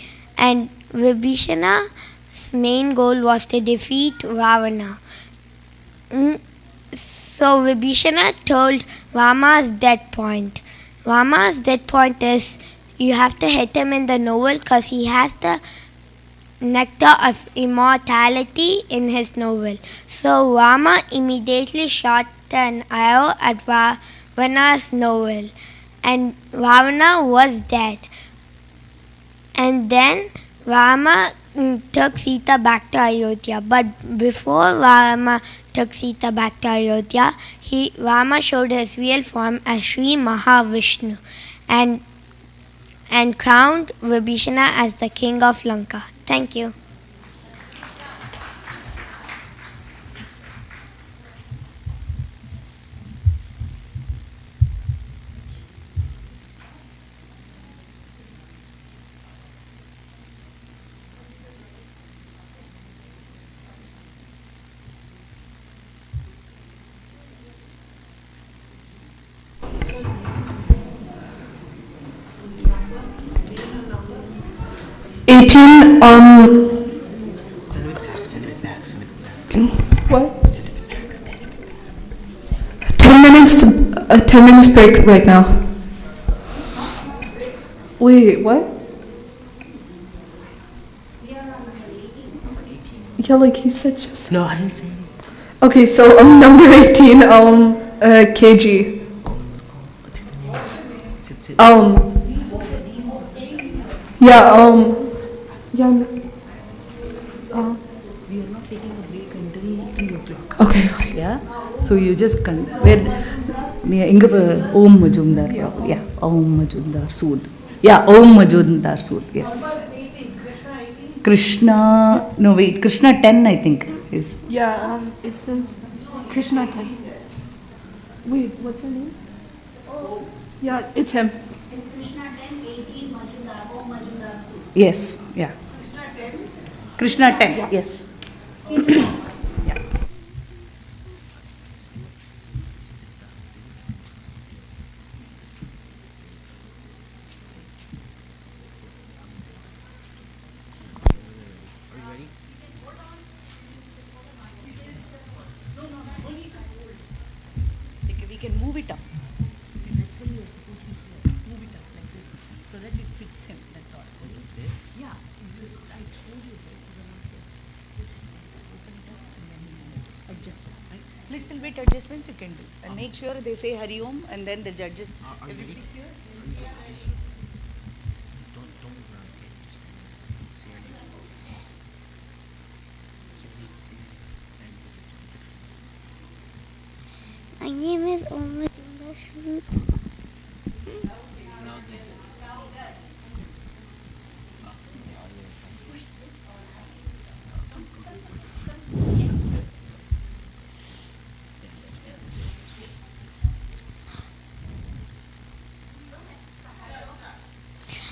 and Vibhishana's main goal was to defeat Ravana. So Vibhishana told Rama's dead point. Rama's dead point is you have to hit him in the navel because he has the nectar of immortality in his navel. So Rama immediately shot an arrow at Ravana's navel, and Ravana was dead. And then Rama took Sita back to Ayodhya. But before Rama took Sita back to Ayodhya, Rama showed his real form as Sri Mahavishnu and crowned Vibhishana as the king of Lanka. Thank you. What? 10 minutes break right now. Wait, what? Yeah, like he said just. No, I didn't say. Okay, so number 18, KG. Yeah, we are not taking a break until 3 o'clock. Okay. Yeah. So you just where Om Majumdar. Yeah. Om Majumdar Sood. Yeah. Om Majumdar Sood. Yes. Krishna. No wait. Krishna 10 I think is. Yeah. It says Krishna 10. Wait. What's her name? Yeah. It's him. Is Krishna 10, 18, Majumdar, Om Majumdar Sood? Yes. Yeah. Krishna 10. Yes. Yeah. little bit adjustments you can do. And make sure they say Hari Om and then the judges. Everybody here? My name is Omar.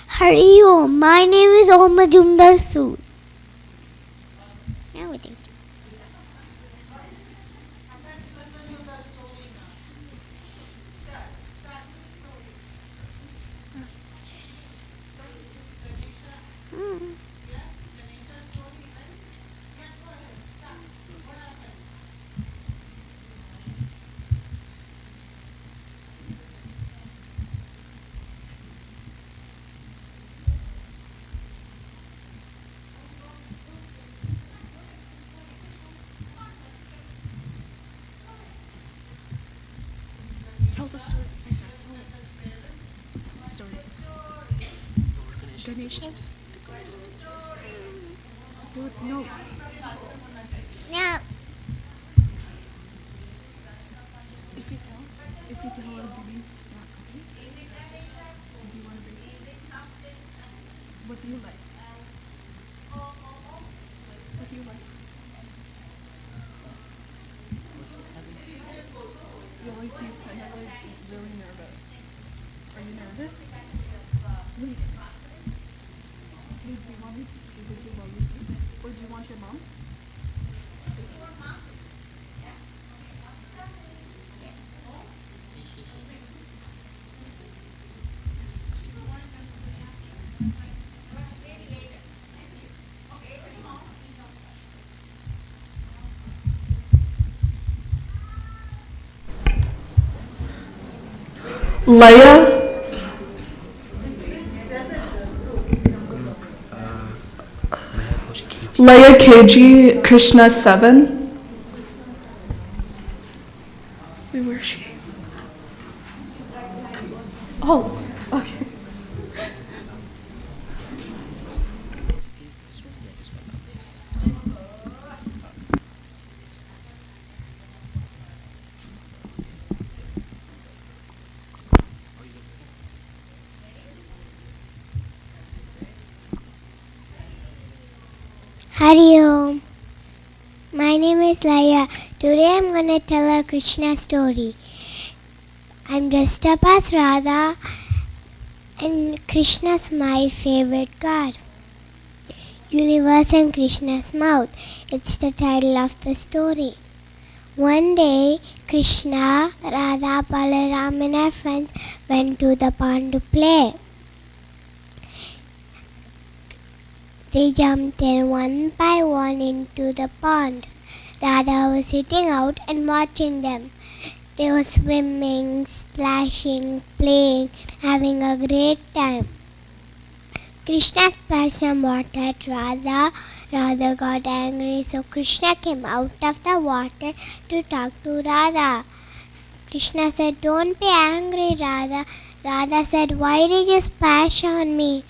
Hari Om. My name is Om Majumdar Sood. Now we think. Tell the story. Tell the story. Ganesha's? Do it. No. No. If you tell our Ganesh not coming, do you want to base it? What do you like? What do you like? You always feel kind of like really nervous. Are you nervous? Wait. Wait, do you want me to sleep with you while you sleep? Or do you want your mom? Leia. Leia KG, Krishna 7. Wait, where is she? Oh, okay. Hari Om. My name is Laya. Today I'm gonna tell a Krishna story. I'm dressed up as Radha and Krishna's my favorite god. Universe and Krishna's mouth. It's the title of the story. One day, Krishna, Radha, Balaram and our friends went to the pond to play. They jumped in one by one into the pond. Radha was sitting out and watching them. They were swimming, splashing, playing, having a great time. Krishna splashed some water at Radha. Radha got angry, so Krishna came out of the water to talk to Radha. Krishna said, "Don't be angry, Radha." Radha said, "Why did you splash on me?"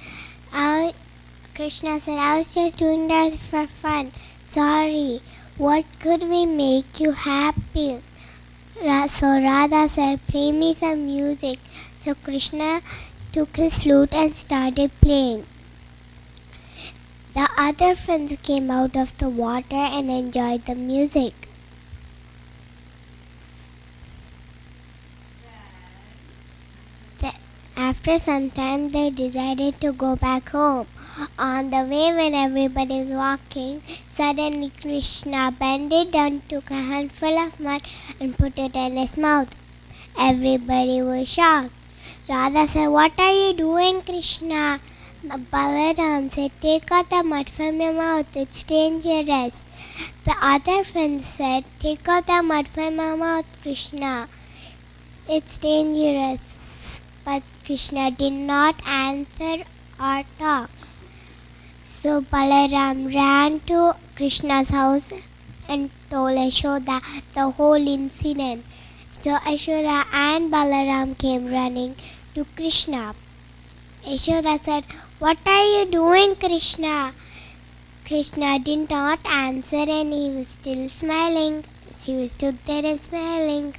Krishna said, "I was just doing that for fun. Sorry. What could we make you happy?" So Radha said, "Play me some music." So Krishna took his flute and started playing. The other friends came out of the water and enjoyed the music. After some time, they decided to go back home. On the way, when everybody is walking, suddenly Krishna bended down, took a handful of mud and put it in his mouth. Everybody was shocked. Radha said, "What are you doing, Krishna?" Balaram said, "Take out the mud from your mouth, it's dangerous." The other friends said, "Take out the mud from your mouth, Krishna, it's dangerous." But Krishna did not answer or talk. So Balaram ran to Krishna's house and told Yashoda the whole incident. So Yashoda and Balaram came running to Krishna. Yashoda said, "What are you doing, Krishna?" Krishna did not answer and he was still smiling. She stood there and smiling.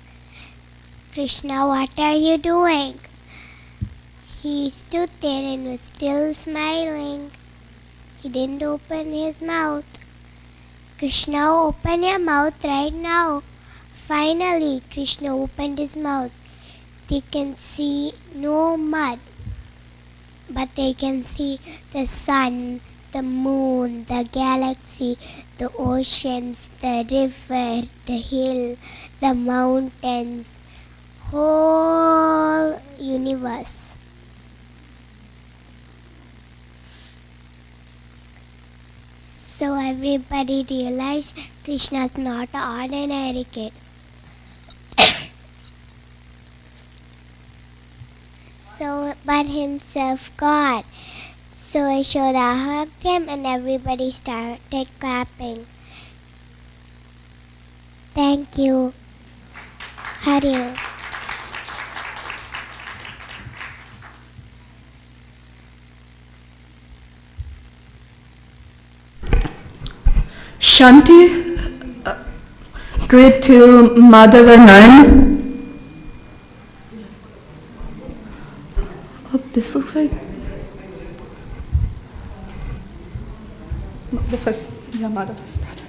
"Krishna, what are you doing?" He stood there and was still smiling. He didn't open his mouth. "Krishna, open your mouth right now." Finally, Krishna opened his mouth. They can see no mud, but they can see the sun, the moon, the galaxy, the oceans, the river, the hill, the mountains, whole universe. So everybody realized Krishna is not an ordinary kid. But himself God. So Yashoda hugged him and everybody started clapping. Thank you. Hari Om. Shanti, grade 2, Madhava 9. Oh, this looks like the first, yeah, Madhava's brother.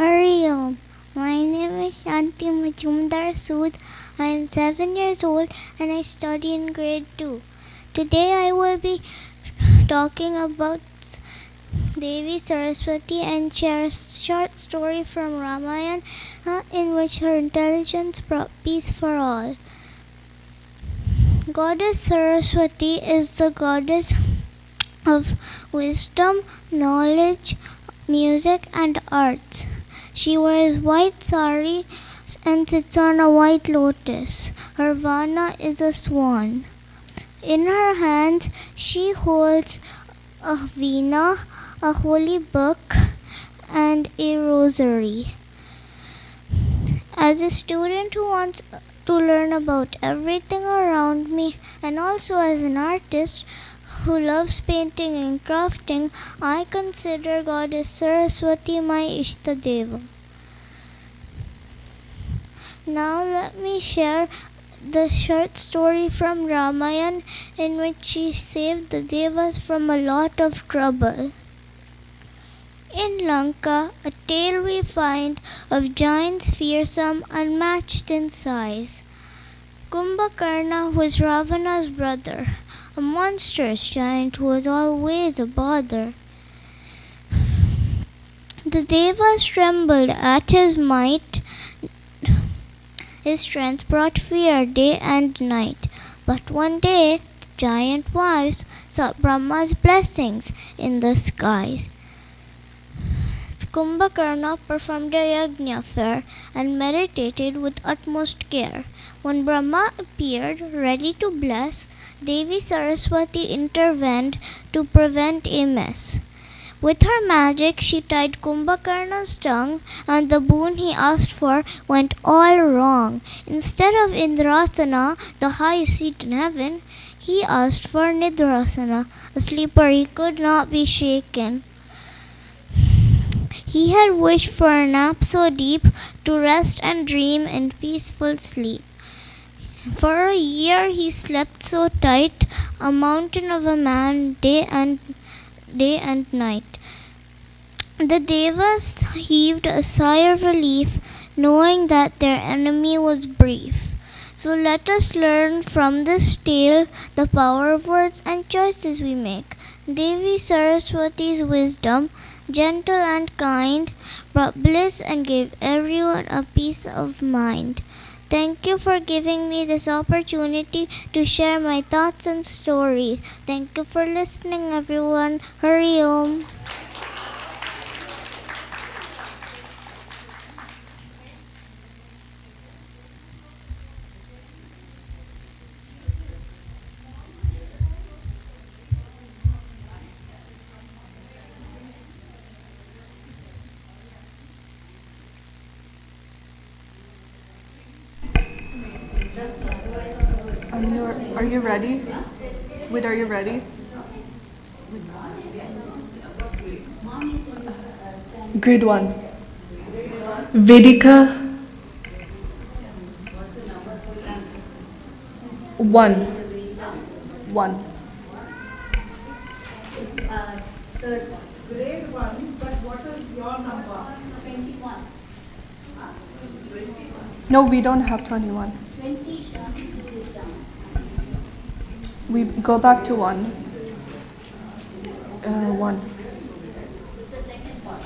Hari Om. My name is Shanti Majumdar Sood. I am 7 years old and I study in grade 2. Today I will be talking about Devi Saraswati and share a short story from Ramayana in which her intelligence brought peace for all. Goddess Saraswati is the goddess of wisdom, knowledge, music and arts. She wears white sari and sits on a white lotus. Her vana is a swan. In her hands she holds a veena, a holy book and a rosary. As a student who wants to learn about everything around me and also as an artist who loves painting and crafting, I consider Goddess Saraswati my Ishtadeva. Now let me share the short story from Ramayana in which she saved the Devas from a lot of trouble. In Lanka, a tale we find of giants fearsome, unmatched in size. Kumbhakarna was Ravana's brother, a monstrous giant who was always a bother. The Devas trembled at his might. His strength brought fear day and night. But one day, the giant wives sought Brahma's blessings in the skies. Kumbhakarna performed a yajna fair and meditated with utmost care. When Brahma appeared, ready to bless, Devi Saraswati intervened to prevent a mess. With her magic, she tied Kumbhakarna's tongue, and the boon he asked for went all wrong. Instead of Indrasana, the highest seat in heaven, he asked for Nidrasana, a sleeper he could not be shaken. He had wished for a nap so deep to rest and dream in peaceful sleep. For a year he slept so tight, a mountain of a man, day and night. The Devas heaved a sigh of relief, knowing that their enemy was brief. So let us learn from this tale the power of words and choices we make. Devi Saraswati's wisdom, gentle and kind, brought bliss and gave everyone a peace of mind. Thank you for giving me this opportunity to share my thoughts and stories. Thank you for listening, everyone. Hari Om. Are you ready? Wait, are you ready? Grade 1. Vedika 1. 1. It's third grade 1, but what is your number? 21. No, we don't have 21. 20 Shanti is down. We go back to 1. 1. It's the second part.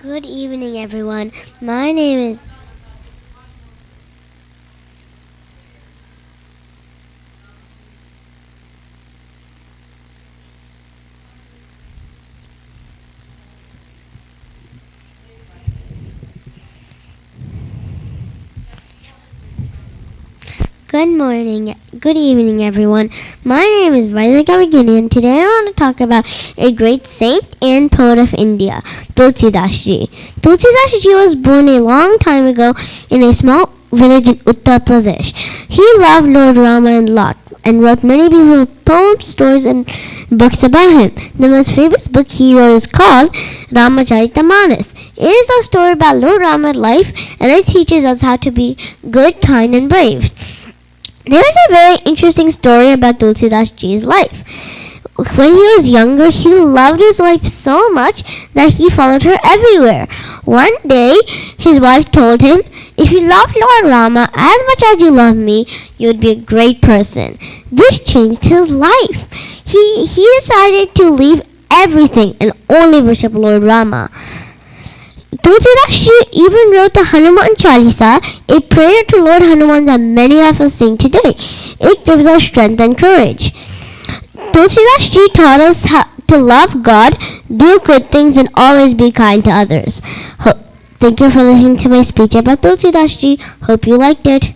Good evening, everyone. My name is... Good evening, everyone. My name is Valmiki, and today I want to talk about a great saint and poet of India, Tulsidas ji. Tulsidas ji was born a long time ago in a small village in Uttar Pradesh. He loved Lord Rama a lot and wrote many beautiful poems, stories, and books about him. The most famous book he wrote is called Ramacharita. It is a story about Lord Rama's life, and it teaches us how to be good, kind, and brave. There is a very interesting story about Tulsidas ji's life. When he was younger, he loved his wife so much that he followed her everywhere. One day, his wife told him, "If you loved Lord Rama as much as you love me, you would be a great person." This changed his life. He decided to leave everything and only worship Lord Rama. Tulsidas ji even wrote the Hanuman Chalisa, a prayer to Lord Hanuman that many of us sing today. It gives us strength and courage. Tulsidas ji taught us how to love God, do good things, and always be kind to others. Thank you for listening to my speech about Tulsidas ji. Hope you liked it.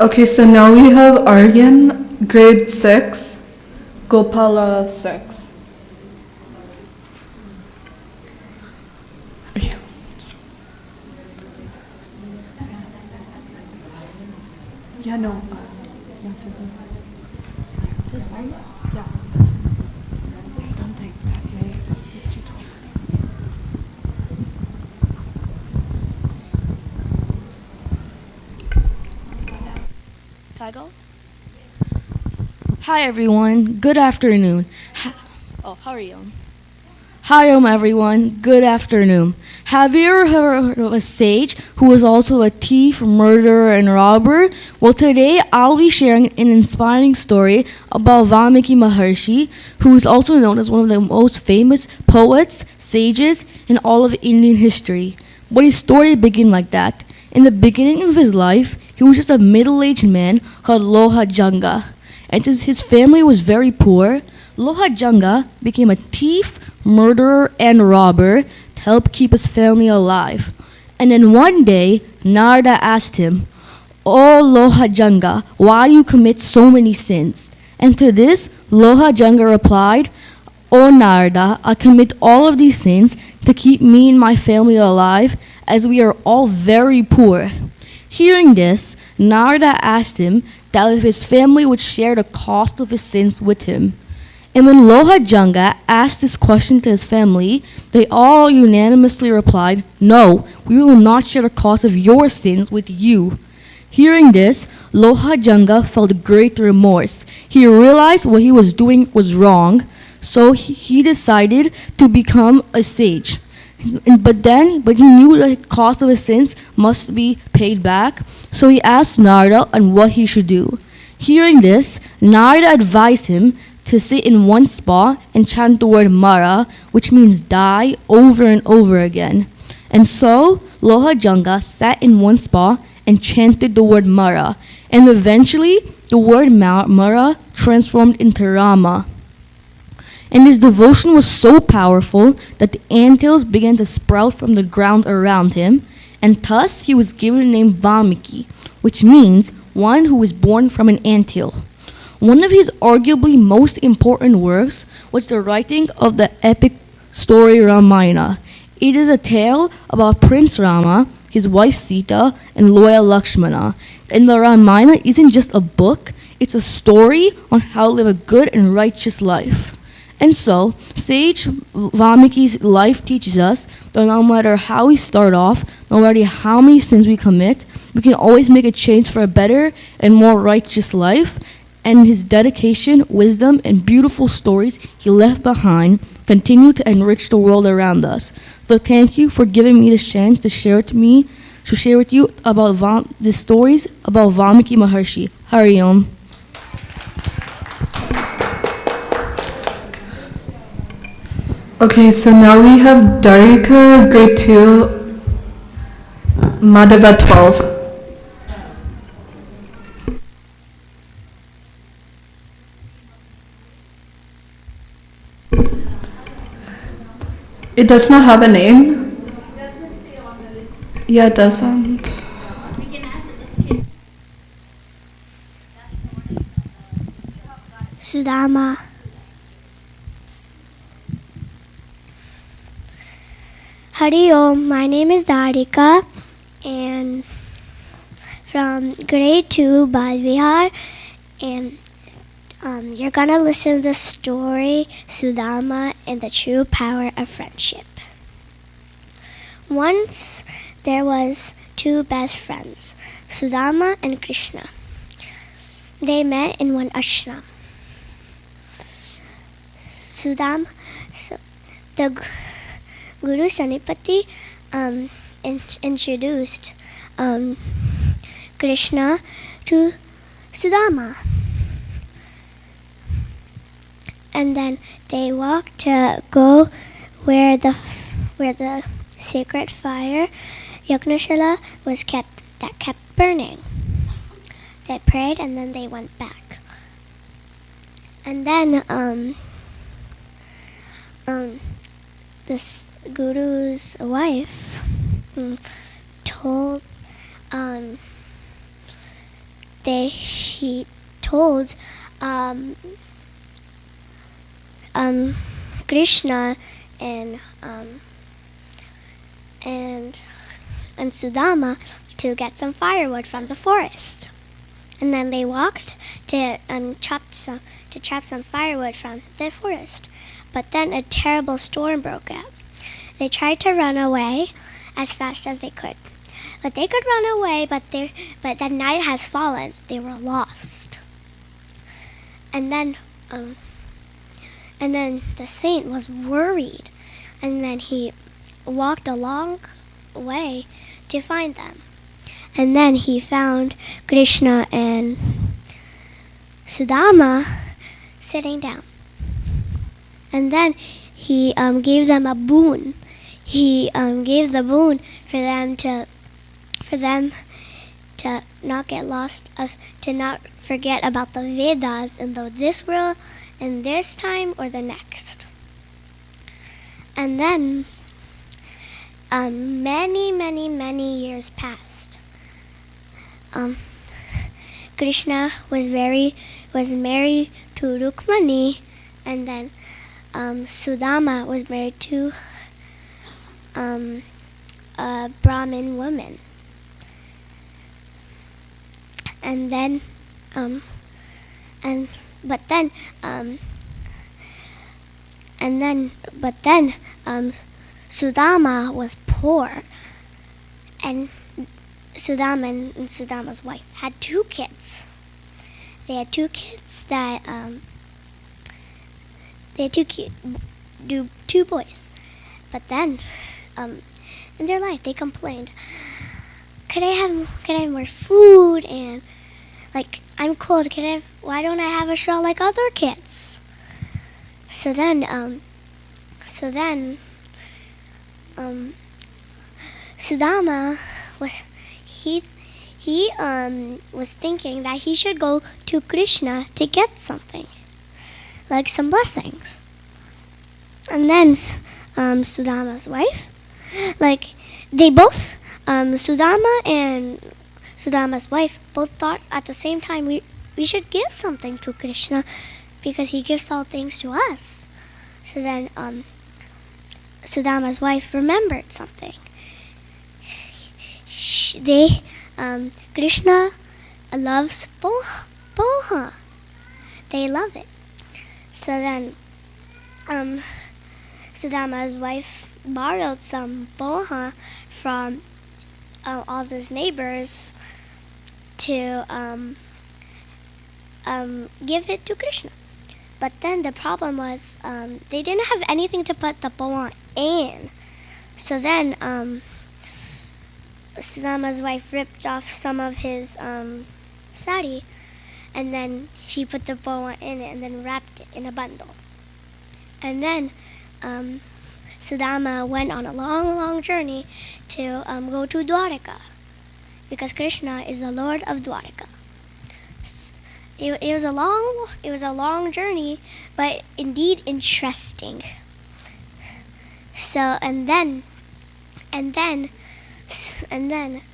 Okay, so now we have Aryan, grade 6, Gopala 6. Yeah, no. This one? Yeah. Don't think that way. It's too tall. Can I go? Hi everyone. Good afternoon. How are you? Hi, everyone. Good afternoon. Have you ever heard of a sage who was also a thief, murderer, and robber? Well, today I'll be sharing an inspiring story about Valmiki Maharshi, who is also known as one of the most famous poets, sages in all of Indian history. But his story began like that. In the beginning of his life, he was just a middle-aged man called Loha Janga. And since his family was very poor, Loha Janga became a thief, murderer, and robber to help keep his family alive. And then one day, Narada asked him, "Oh Loha Janga, why do you commit so many sins?" And to this, Loha Janga replied, "Oh Narada, I commit all of these sins to keep me and my family alive, as we are all very poor." Hearing this, Narada asked him that if his family would share the cost of his sins with him. And when Loha Janga asked this question to his family, they all unanimously replied, "No, we will not share the cost of your sins with you." Hearing this, Loha Janga felt great remorse. He realized what he was doing was wrong, so he decided to become a sage. But he knew the cost of his sins must be paid back, so he asked Narada on what he should do. Hearing this, Narada advised him to sit in one spot and chant the word Mara, which means die, over and over again. And so Loha Janga sat in one spot and chanted the word Mara, and eventually the word Mara transformed into Rama. And his devotion was so powerful that the anthills began to sprout from the ground around him, and thus he was given the name Valmiki, which means one who was born from an anthill. One of his arguably most important works was the writing of the epic story Ramayana. It is a tale about Prince Rama, his wife Sita, and loyal Lakshmana. And the Ramayana isn't just a book, it's a story on how to live a good and righteous life. And so, Sage Valmiki's life teaches us that no matter how we start off, no matter how many sins we commit, we can always make a change for a better and more righteous life. And his dedication, wisdom, and beautiful stories he left behind continue to enrich the world around us. So thank you for giving me this chance to share with you about the stories about Valmiki Maharshi. Hari Om. Okay, so now we have Darika, grade 2, Madhava 12. It does not have a name. Yeah, it doesn't. Sudama. Hari Om, my name is Darika and from grade 2 Bala Vihar, and you're gonna listen to the story Sudama and the true power of friendship. Once there was two best friends, Sudama and Krishna. They met in one ashram. The Guru Sanipati introduced Krishna to Sudama. And then they walked to go where the sacred fire Yagnashala was kept burning. They prayed and then they went back. And then this Guru's wife told Krishna and Sudama to get some firewood from the forest, and then they walked to chop some firewood from the forest. But then a terrible storm broke out. They tried to run away as fast as they could, but they could run away. But the night has fallen. They were lost, and then the saint was worried. And then he walked a long way to find them. And then he found Krishna and Sudama sitting down. And then he gave them a boon. He gave the boon for them to not get lost, to not forget about the Vedas in this world, in this time or the next. And then many years passed. Krishna was married to Rukmani, and then Sudama was married to a Brahmin woman. And then Sudama was poor, and Sudama and Sudama's wife had 2 kids. They had 2 kids that two boys. But then in their life they complained, could I have more food, and like, I'm cold, why don't I have a shawl like other kids? So then Sudama was thinking that he should go to Krishna to get something, like some blessings. And then Sudama's wife, like, they both, Sudama and Sudama's wife both thought at the same time, we should give something to Krishna because he gives all things to us. So then Sudama's wife remembered something. Krishna loves poha. They love it. So then Sudama's wife borrowed some poha from all his neighbors to give it to Krishna. But then the problem was they didn't have anything to put the poha in. So then Sudama's wife ripped off some of his sari, and then she put the poha in it and then wrapped it in a bundle. And then Sudama went on a long journey to go to Dwaraka, because Krishna is the Lord of Dwaraka. It was a long journey, but indeed interesting. So and then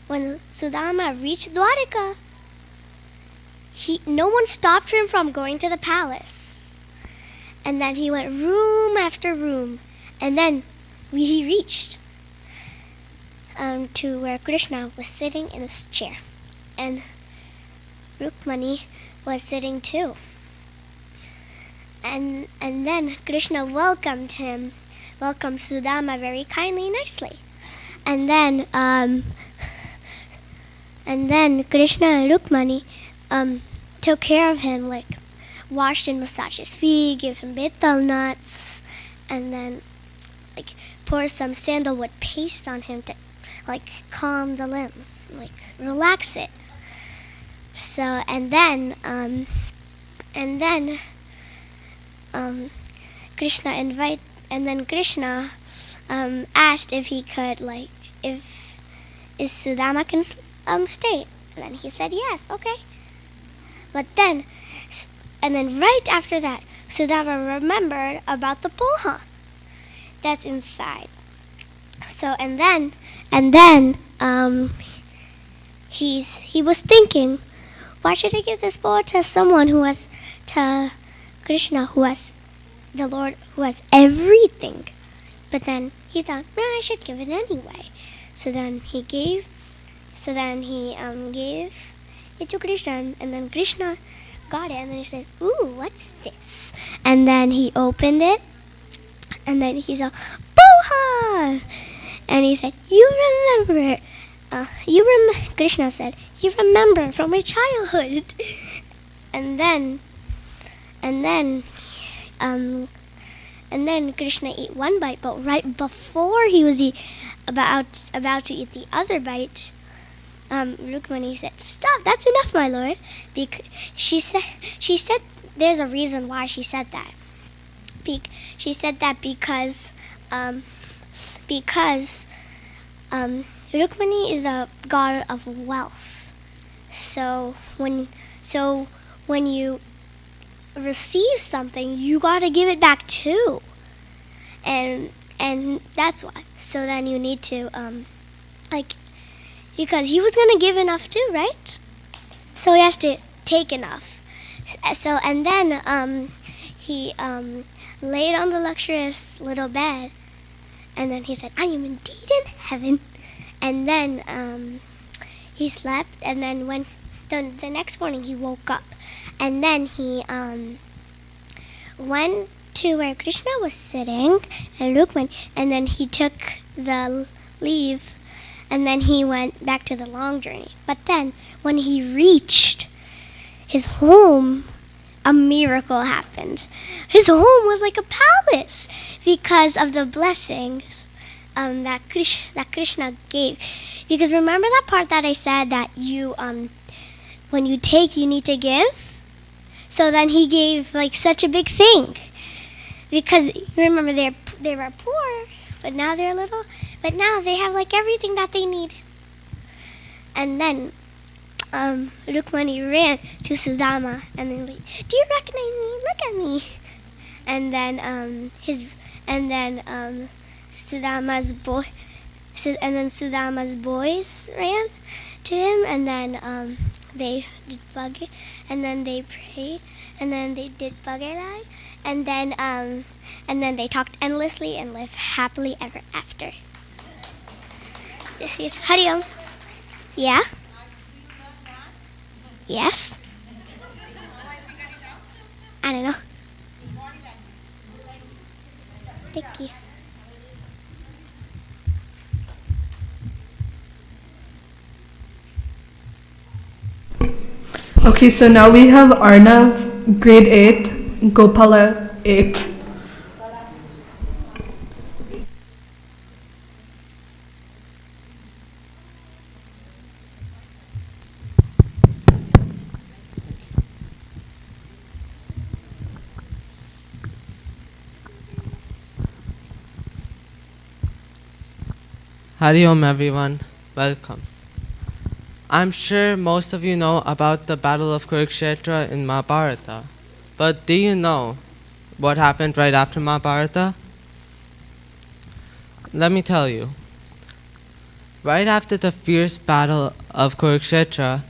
when Sudama reached Dwaraka, no one stopped him from going to the palace. And then he went room after room, and then he reached to where Krishna was sitting in his chair, and Rukmani was sitting too. And then Krishna welcomed Sudama very kindly, nicely. And then Krishna and Rukmani took care of him, like washed and massaged his feet, gave him betel nuts, and then like poured some sandalwood paste on him to like calm the limbs, like relax it. So and then Krishna asked if he could, like, if Sudama can stay, and then he said yes, okay. But then right after that, Sudama remembered about the poha that's inside. So and then he was thinking, why should I give this poha to someone to Krishna, who has the Lord, who has everything? But then he thought, no, I should give it anyway. So then he gave it to Krishna, and then Krishna got it, and then he said, ooh, what's this? And then he opened it, and then he saw poha, and he said, you remember? Krishna said, you remember from my childhood. And then And then Krishna ate one bite, but right before he was about to eat the other bite, Rukmani said, "Stop! That's enough, my lord." She said there's a reason why she said that. She said that because Rukmani is a god of wealth. So when you receive something, you gotta give it back too, and that's why. So then you need to because he was gonna give enough too, right? So he has to take enough. So and then he laid on the luxurious little bed, and then he said, "I am indeed in heaven." And then he slept, and then when the next morning he woke up, and then he went to where Krishna was sitting and Rukmani, and then he took the leave, and then he went back to the long journey. But then when he reached his home, a miracle happened. His home was like a palace because of the blessings that Krishna gave. Because remember that part that I said that you when you take, you need to give? So then he gave like such a big thing. Because remember they were poor, but now they're little, but now they have like everything that they need. And then Rukmani ran to Sudama and then like, "Do you recognize me? Look at me." And then Sudama's boys ran to him, and then they did bhagavad, and then they prayed, and then they did bhagavad, and then they talked endlessly and lived happily ever after. This is Hari Om. Yeah. Yes. I don't know. Thank you. Okay, so now we have Arnav, grade 8, Gopala, 8. Hari Om everyone, welcome. I'm sure most of you know about the Battle of Kurukshetra in Mahabharata, but do you know what happened right after Mahabharata? Let me tell you. Right after the fierce battle of Kurukshetra,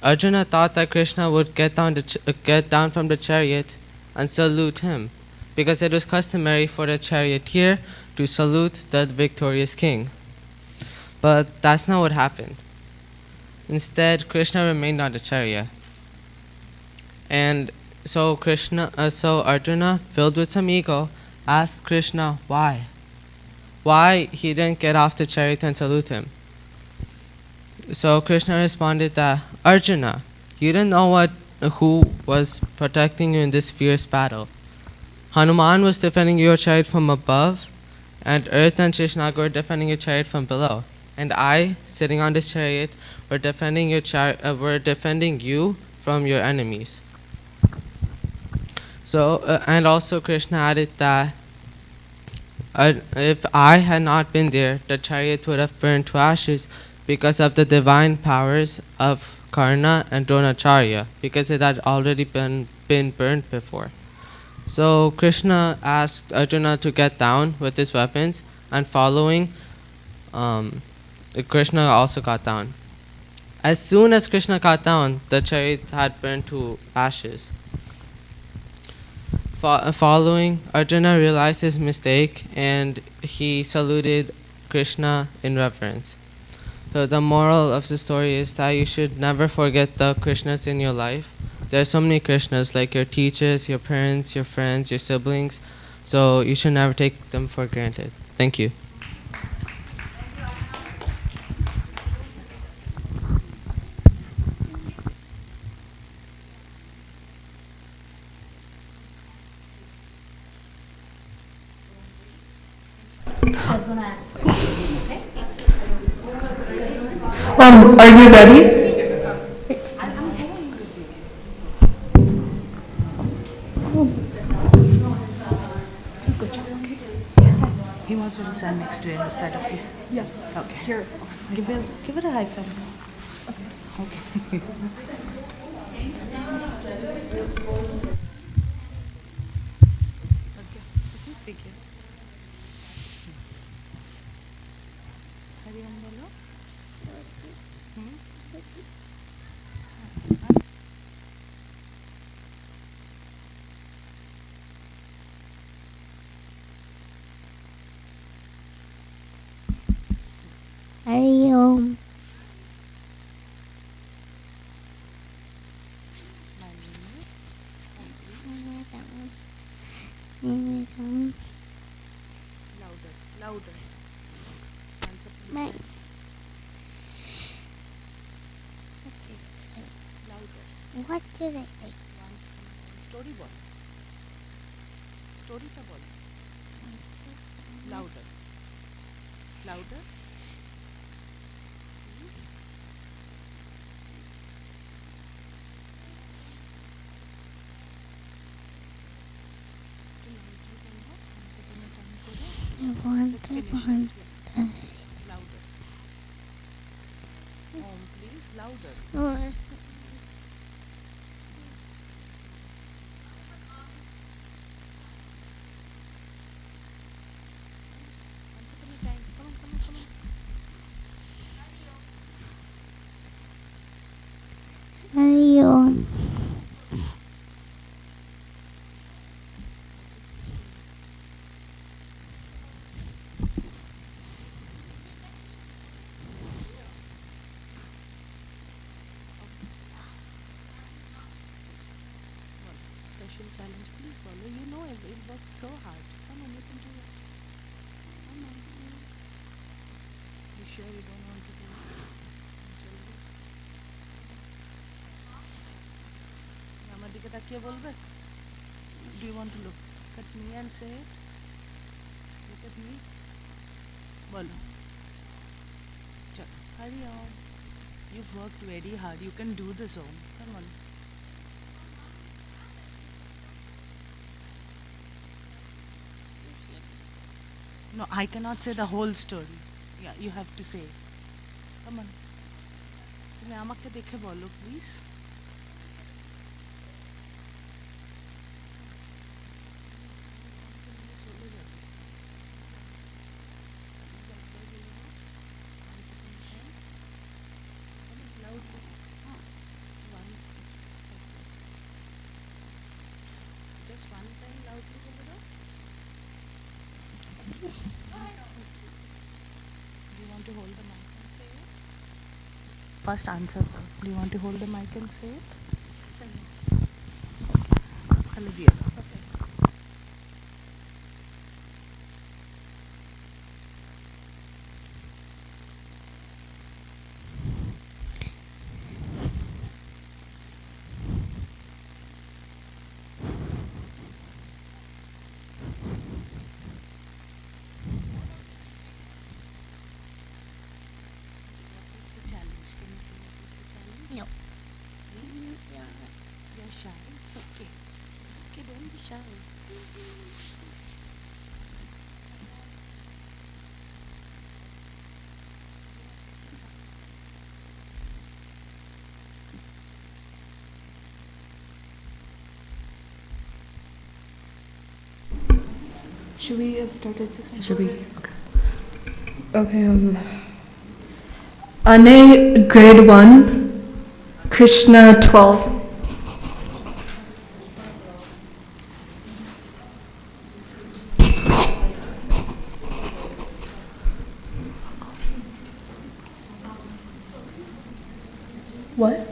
Arjuna thought that Krishna would get down from the chariot and salute him, because it was customary for the charioteer to salute the victorious king. But that's not what happened. Instead, Krishna remained on the chariot. And so Arjuna, filled with some ego, asked Krishna why he didn't get off the chariot and salute him. So Krishna responded that, "Arjuna, you didn't know who was protecting you in this fierce battle. Hanuman was defending your chariot from above, and Earth and Shishnaga were defending your chariot from below. And I, sitting on this chariot, were defending you from your enemies." So, and also Krishna added that if I had not been there, the chariot would have burned to ashes because of the divine powers of Karna and Dronacharya, because it had already been burned before. So Krishna asked Arjuna to get down with his weapons, and following, Krishna also got down. As soon as Krishna got down, the chariot had burned to ashes. Following, Arjuna realized his mistake and he saluted Krishna in reverence. So the moral of the story is that you should never forget the Krishnas in your life. There are so many Krishnas, like your teachers, your parents, your friends, your siblings. So you should never take them for granted. Thank you. Om, are you ready? He wants you to stand next to him. Is that okay? Yeah. Okay. Here. Give it a high five. Okay. Okay. Please begin. Hari Om bolo. Hari Om. Louder. My- What do they think? Story bol. Story ta bol. Louder. Louder. Please. I want to want. Louder. Om, please. Louder. Oh, Hari Om. Special challenge, please follow. You know it worked so hard. Come on, you can do it. Come on. You sure you don't want to do it? আমার দিকে তাকিয়ে বলবে? Do you want to look at me and say it? Look at me. বলো। চলো। Hurry on. You've worked very hard. You can do this, Om. Come on. No, I cannot say the whole story. Yeah, you have to say. Come on. তুমি আমাকে দেখে বলো, please. Just one time loudly বলে দাও. Do you want to hold the mic and say it? First answer. Do you want to hold the mic and say it? Say it. Okay. Kaliya. Okay. No. Please? You're shy? It's okay. It's okay, don't be shy. Should we have started 6? Should we? Okay. Okay, Ane, grade 1, Krishna 12. What?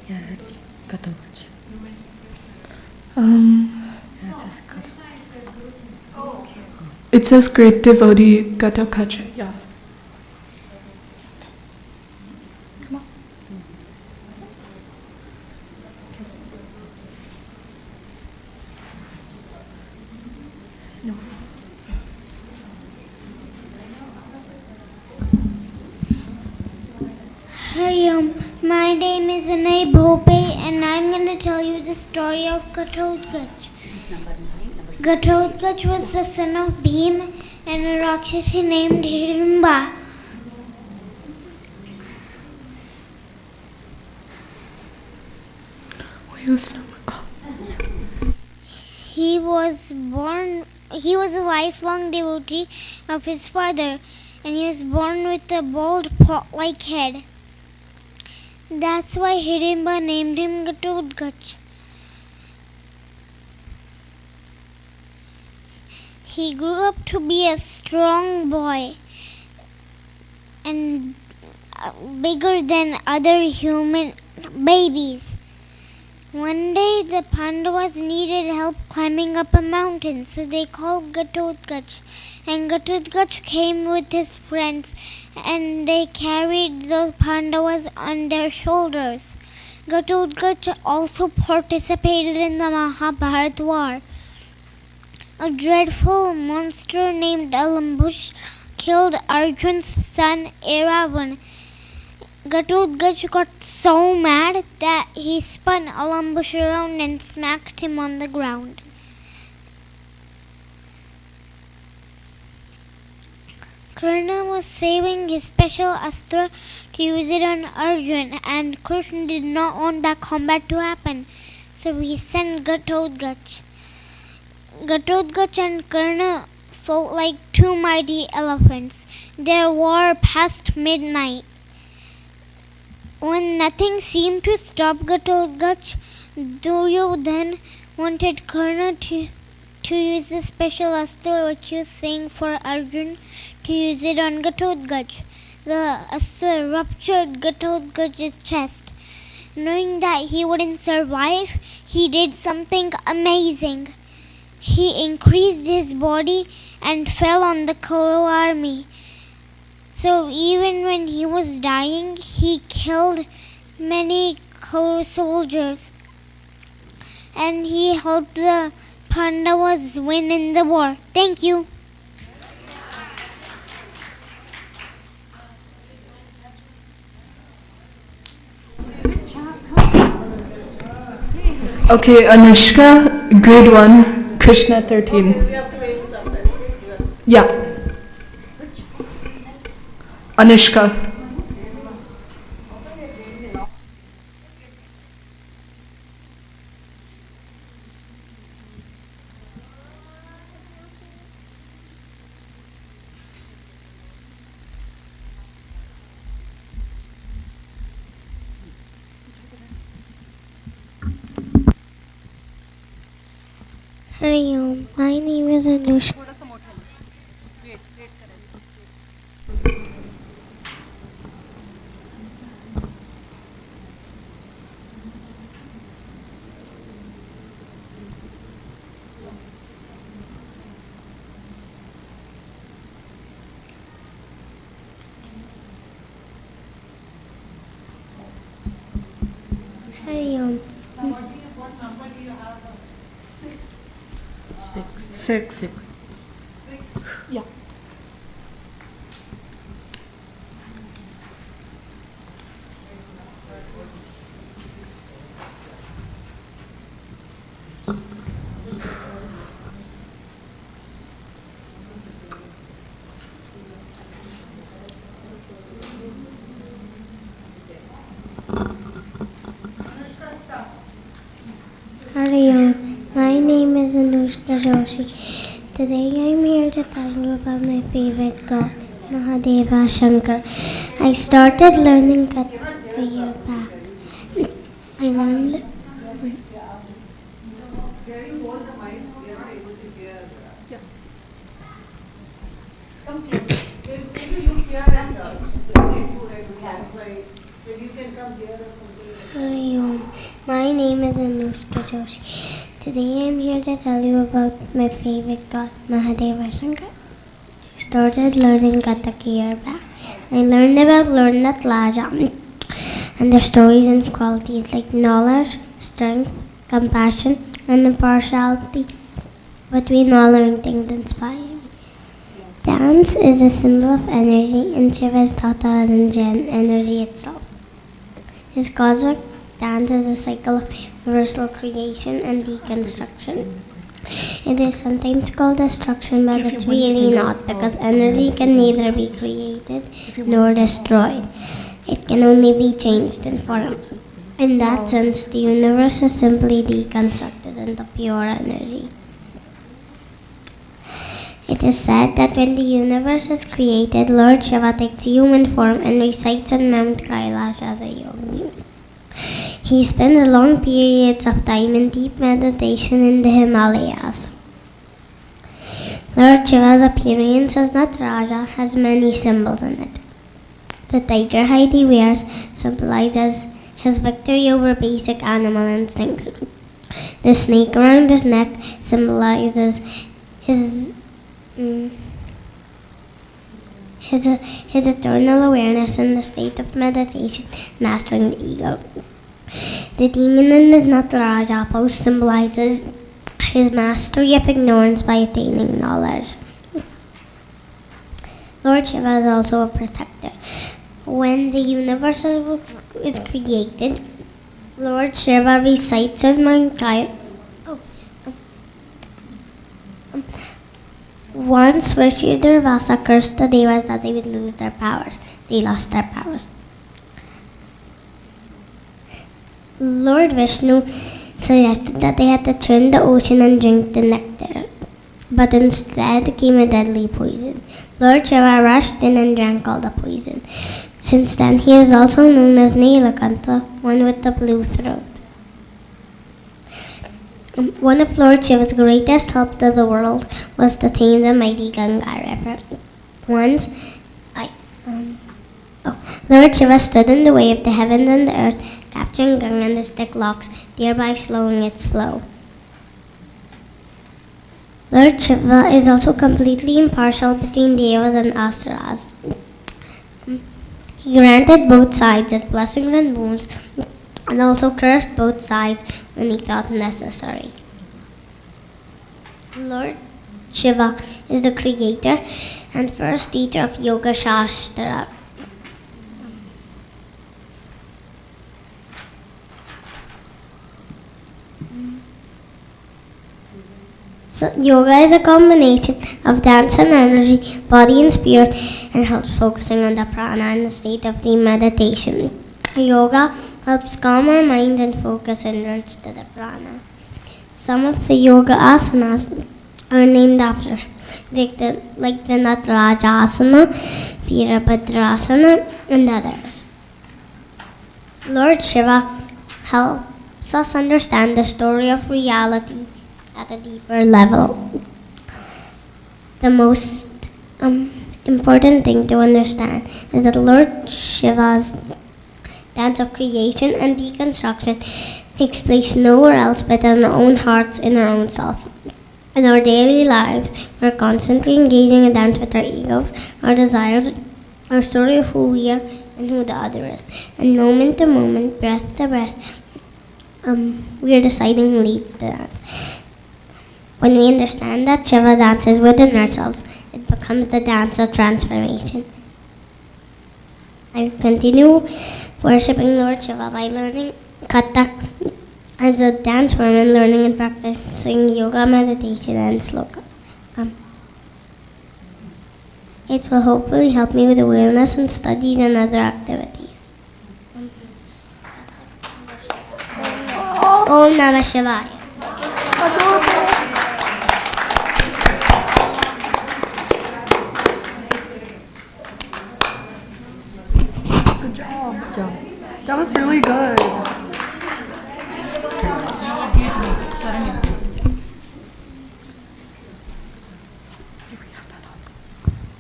Yeah, it's Ghatotkacha. Yeah, it says It says great devotee Ghatotkacha. Yeah. Come on. No. Hi, my name is Anay Bhope and I'm going to tell you the story of Ghatotkacha. Ghatotkacha was the son of Bhim and a Rakshasi named Hirimba. He was a lifelong devotee of his father, and he was born with a bald pot-like head. That's why Hirimba named him Ghatotkacha. He grew up to be a strong boy and bigger than other human babies. One day the Pandavas needed help climbing up a mountain, so they called Ghatotkacha. And Ghatotkacha came with his friends and they carried the Pandavas on their shoulders. Ghatotkacha also participated in the Mahabharata war. A dreadful monster named Alambush killed Arjun's son Eravan. Ghatotkacha got so mad that he spun Alambush around and smacked him on the ground. Karna was saving his special astra to use it on Arjun, and Krishna did not want that combat to happen, so he sent Ghatotkacha. Ghatotkacha and Karna fought like two mighty elephants. Their war passed midnight. When nothing seemed to stop Ghatotkacha, Duryodhana wanted Karna to use the special astra which he was saying for Arjun, to use it on Ghatotkacha. The astra ruptured Ghatotkacha's chest. Knowing that he wouldn't survive, he did something amazing. He increased his body and fell on the Kaurava army. So even when he was dying, he killed many Kaurava soldiers. And he helped the Pandavas win in the war. Thank you. Okay, Anushka, grade 1, Krishna 13. Yeah. Anushka. Hari Om. My name is Anushka. Hari Om. Six. Yeah. Hari Om. My name is Anushka Joshi. Today I'm here to tell you about my favorite god, Mahadeva Shankara. I started learning Kathak a year back. I learned Hari Om. My name is Anushka Joshi. Today I'm here to tell you about my favorite god, Mahadeva Shankara. I started learning Kathak a year back. I learned about Lord Natlaja and their stories and qualities like knowledge, strength, compassion, and impartiality between all living things that inspire me. Dance is a symbol of energy, and Shiva is thought of as energy itself. His cosmic dance is a cycle of universal creation and deconstruction. It is sometimes called destruction, but it's really not, because energy can neither be created nor destroyed. It can only be changed in form. In that sense, the universe is simply deconstructed into pure energy. It is said that when the universe is created, Lord Shiva takes human form and resides on Mount Kailash as a yogi. He spends long periods of time in deep meditation in the Himalayas. Lord Shiva's appearance as Nataraja has many symbols in it. The tiger hide he wears symbolizes his victory over basic animal instincts. The snake around his neck symbolizes his eternal awareness in the state of meditation, mastering the ego. The demon in his Nataraja pose symbolizes his mastery of ignorance by attaining knowledge. Lord Shiva is also a protector. When the universe is created, Lord Shiva resides on Mount Kailash. Once Rishi Durvasa cursed the Devas that they would lose their powers. They lost their powers. Lord Vishnu suggested that they had to churn the ocean and drink the nectar, but instead came a deadly poison. Lord Shiva rushed in and drank all the poison. Since then, he is also known as Neelakantha, one with the blue throat. One of Lord Shiva's greatest help to the world was to tame the mighty Ganga river. Once, Lord Shiva stood in the way of the heavens and the earth, capturing Ganga in his thick locks, thereby slowing its flow. Lord Shiva is also completely impartial between Devas and Asuras. He granted both sides with blessings and boons, and also cursed both sides when he thought necessary. Lord Shiva is the creator and first teacher of Yoga Shastra. So, yoga is a combination of dance and energy, body and spirit, and helps focusing on the prana and the state of the meditation. Yoga helps calm our mind and focus inwards to the prana. Some of the yoga asanas are named after, like the Nataraja asana, Virabhadrasana, and others. Lord Shiva helps us understand the story of reality at a deeper level. The most important thing to understand is that Lord Shiva's dance of creation and deconstruction takes place nowhere else but in our own hearts, in our own self. In our daily lives, we're constantly engaging in dance with our egos, our desires, our story of who we are and who the other is. And moment to moment, breath to breath, we are deciding who leads the dance. When we understand that Shiva dances within ourselves, it becomes the dance of transformation. I continue worshipping Lord Shiva by learning Kathak as a dance form and learning and practicing yoga, meditation, and sloka. It will hopefully help me with awareness and studies and other activities. Om Namah Shivaya. That was really good.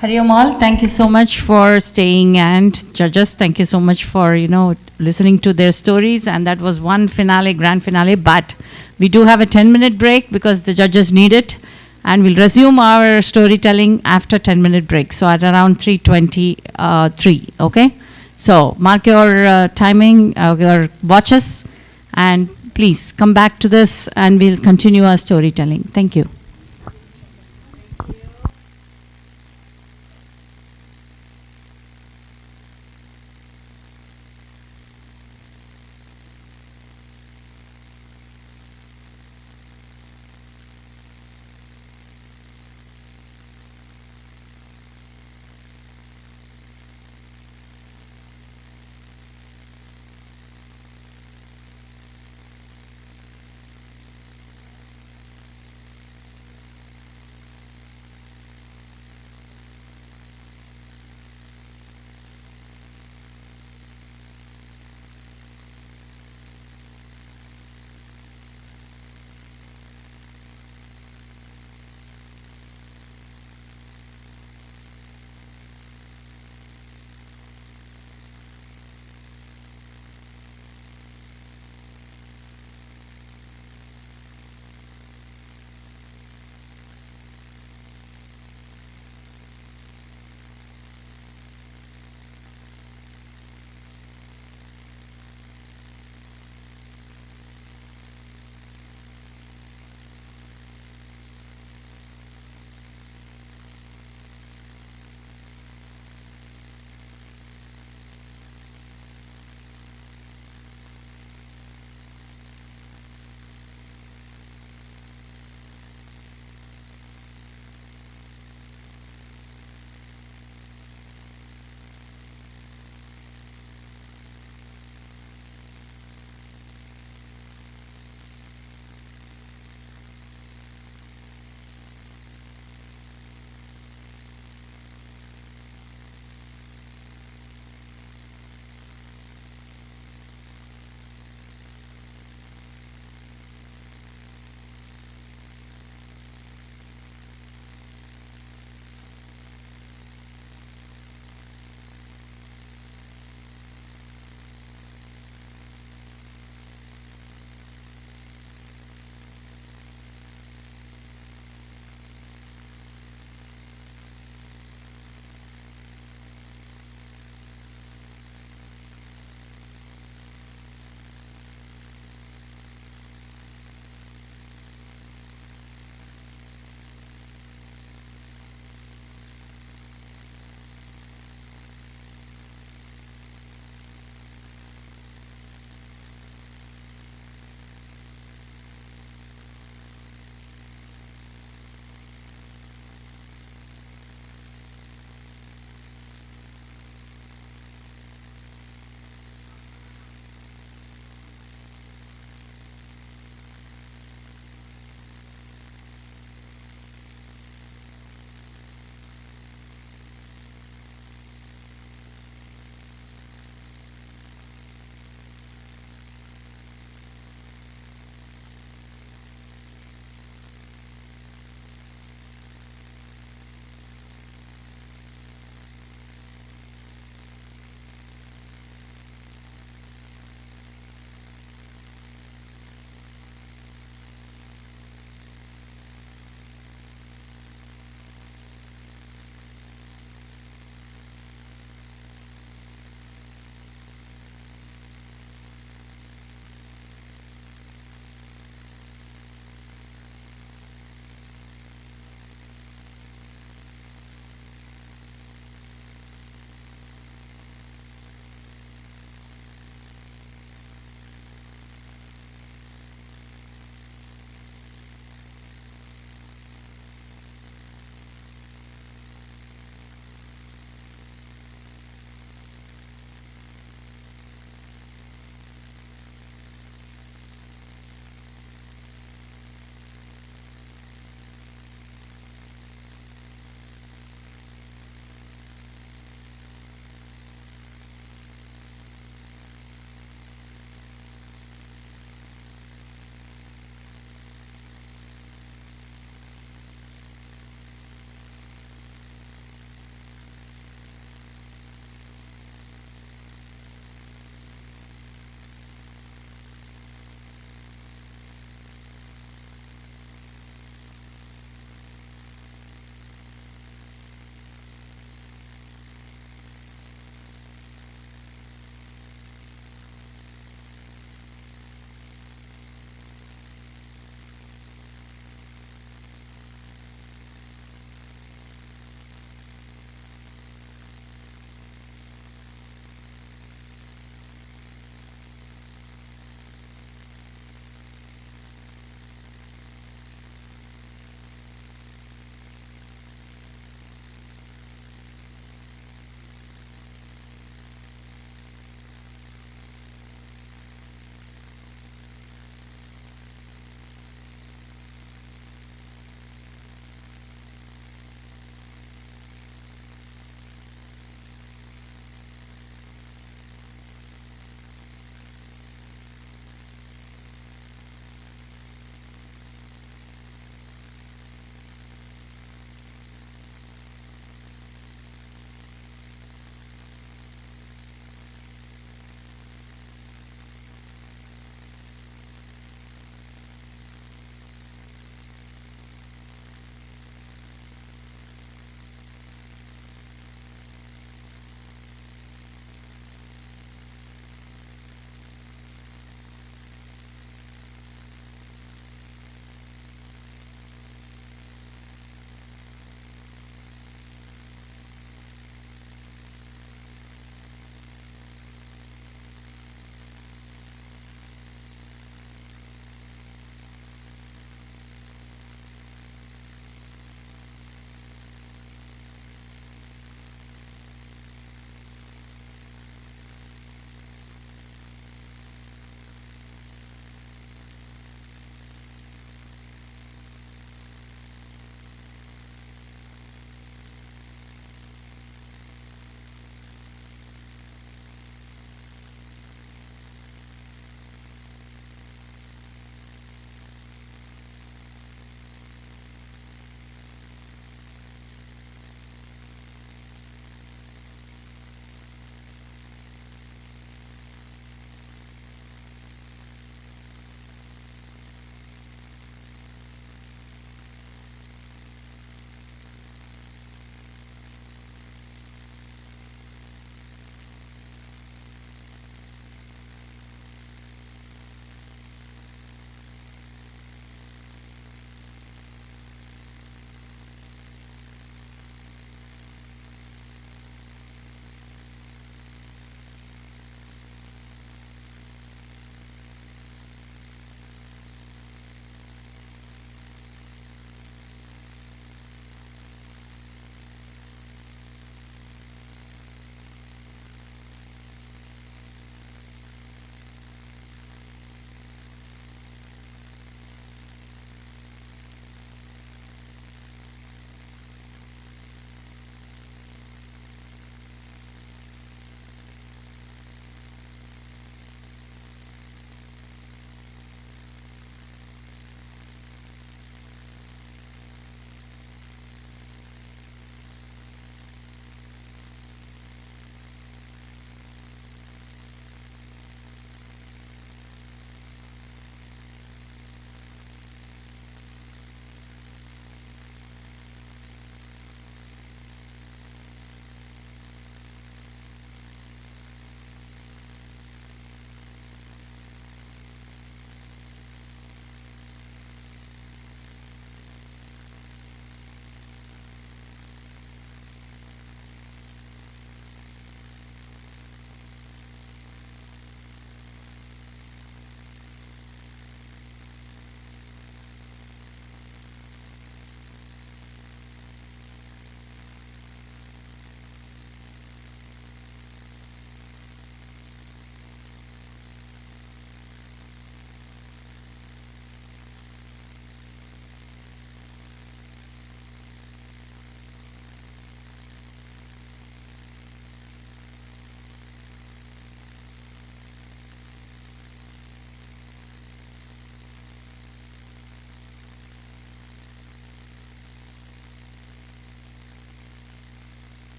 Hari Om all, thank you so much for staying, and judges, thank you so much for, listening to their stories. And that was one finale, grand finale, but we do have a 10-minute break because the judges need it, and we'll resume our storytelling after 10-minute break. So at around 3:23, okay? So mark your timing, your watches, and please come back to this and we'll continue our storytelling. Thank you.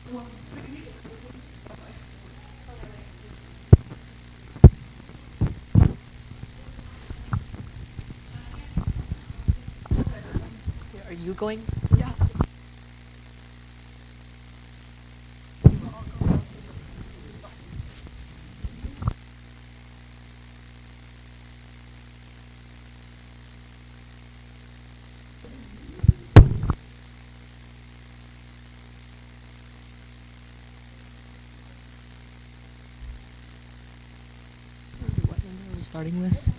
Are you going? Yeah. What number are we starting with?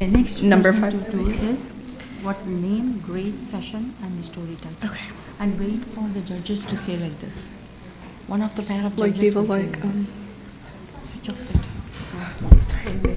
The next Number person 5 to do is what's the name, grade, session, and the story title. Okay. And wait for the judges to say like this. One of the pair of Like judges people will say like, this. Switch off that. Sorry.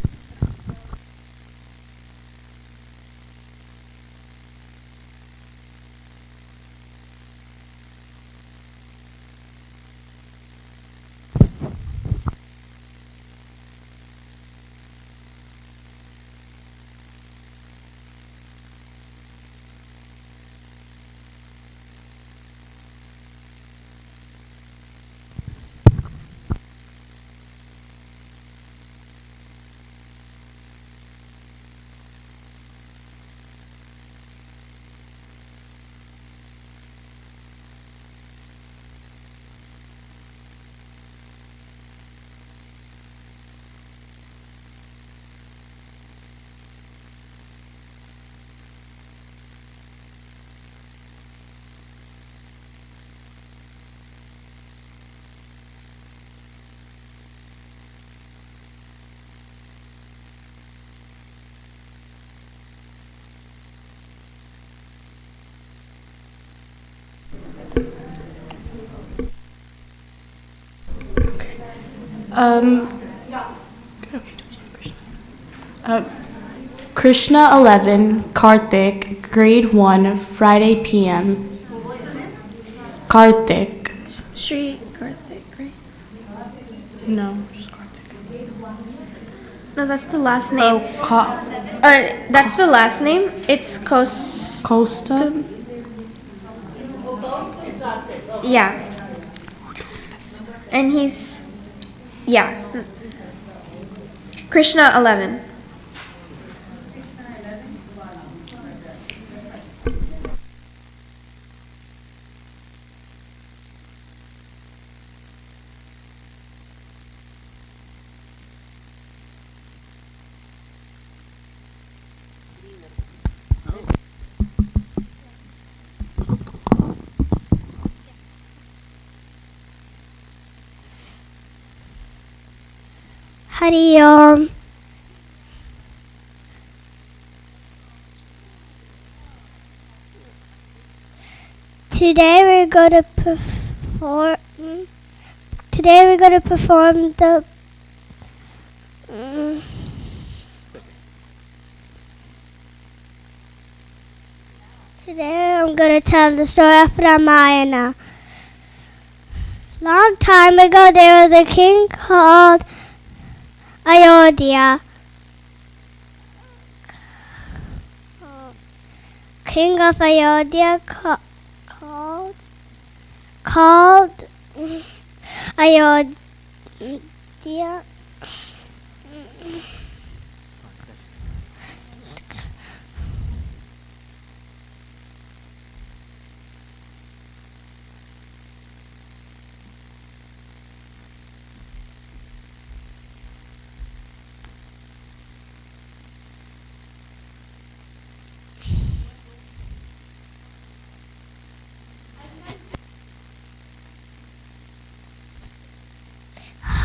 Krishna 11, Karthik, grade 1, Friday PM. Karthik. Shri Karthik, right? No, just Karthik. No, that's the last name. Oh, that's the last name. It's Costa. Yeah. And he's, yeah. Krishna 11. Hari Om. Today we're going to perform. Today we're going to perform the. Today I'm going to tell the story of Ramayana. Long time ago there was a king called Ayodhya. King of Ayodhya called Ayodhya.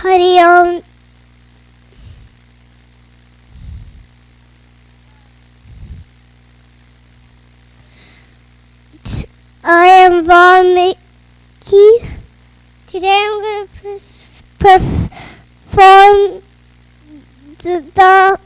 Hari Om. I am Valmiki. Today I'm going to perform the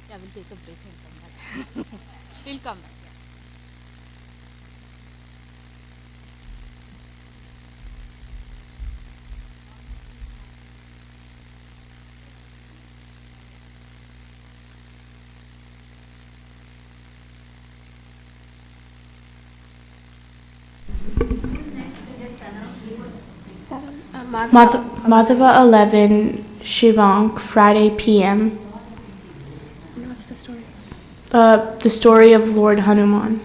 Yeah, we'll take a break and come back. We'll come back. Yeah. Madhava 11, Shivank, Friday PM. What's the story? The story of Lord Hanuman.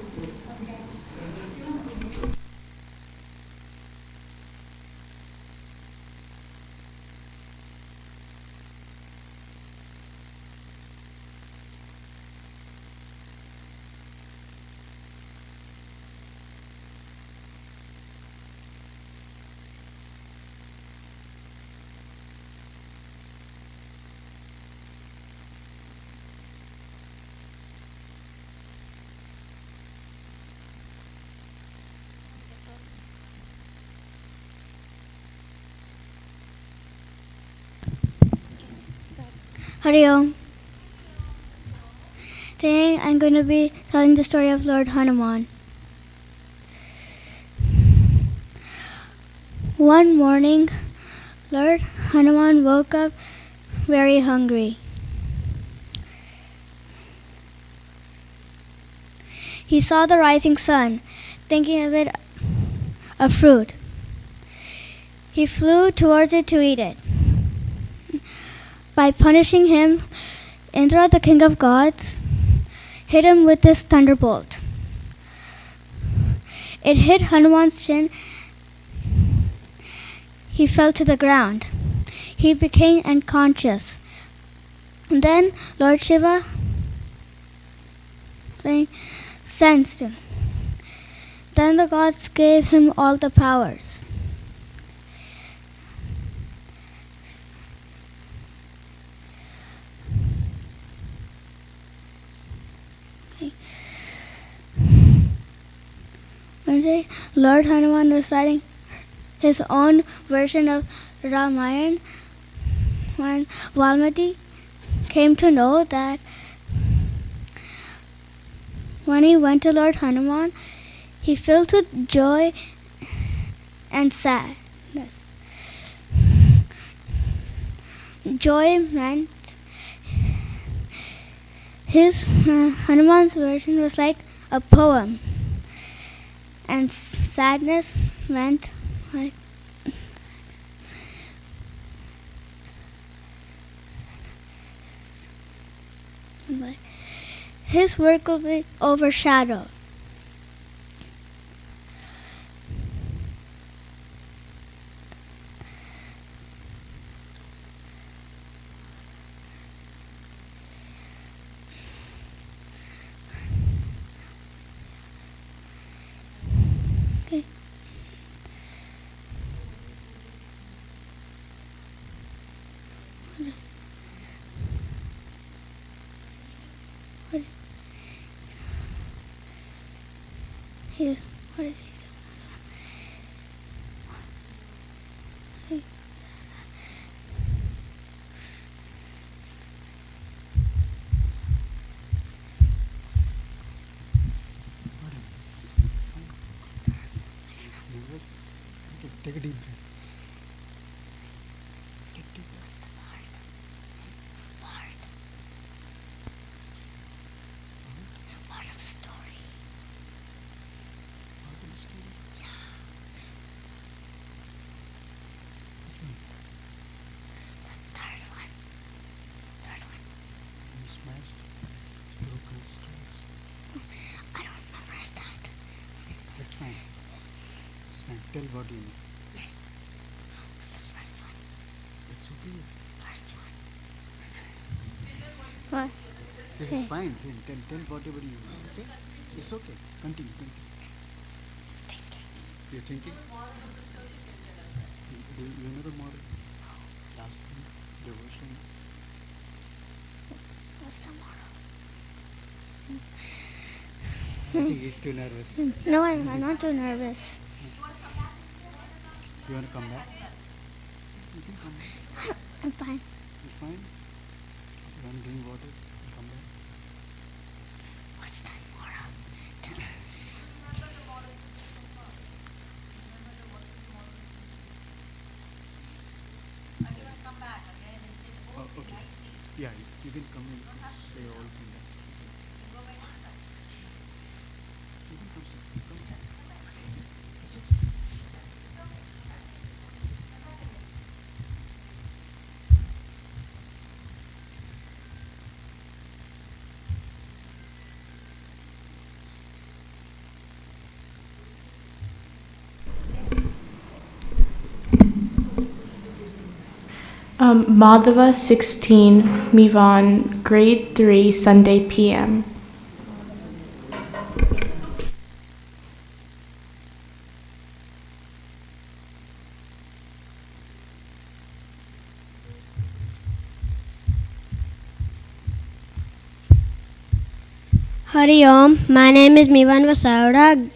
Hari Om. Today I'm going to be telling the story of Lord Hanuman. One morning, Lord Hanuman woke up very hungry. He saw the rising sun, thinking of it a fruit. He flew towards it to eat it. By punishing him, Indra, the king of gods, hit him with this thunderbolt. It hit Hanuman's chin. He fell to the ground. He became unconscious. Then Lord Shiva sensed him. Then the gods gave him all the powers. One day, Lord Hanuman was writing his own version of Ramayana when Valmiki came to know that when he went to Lord Hanuman, he filled with joy and sadness. Joy meant his Hanuman's version was like a poem. And sadness meant like his work will be overshadowed. Here, what is it? Nervous? Okay, take a deep breath. That's fine. That's fine. Tell what you know. It's okay. What? This is fine. Tell whatever you know. Okay? It's okay. Continue. You're thinking? You know the model? Last week, devotion. I think he's too nervous. No, I'm not too nervous. You want to come back? You can come back. I'm fine. You're fine? You want to drink water? Come back. What's that moral? Oh, okay. Yeah, you can come and say all things. You can come, sir. Come. It's okay. Madhava 16, Mivan, grade 3, Sunday PM. Hari Om, my name is Mivan Vasavda.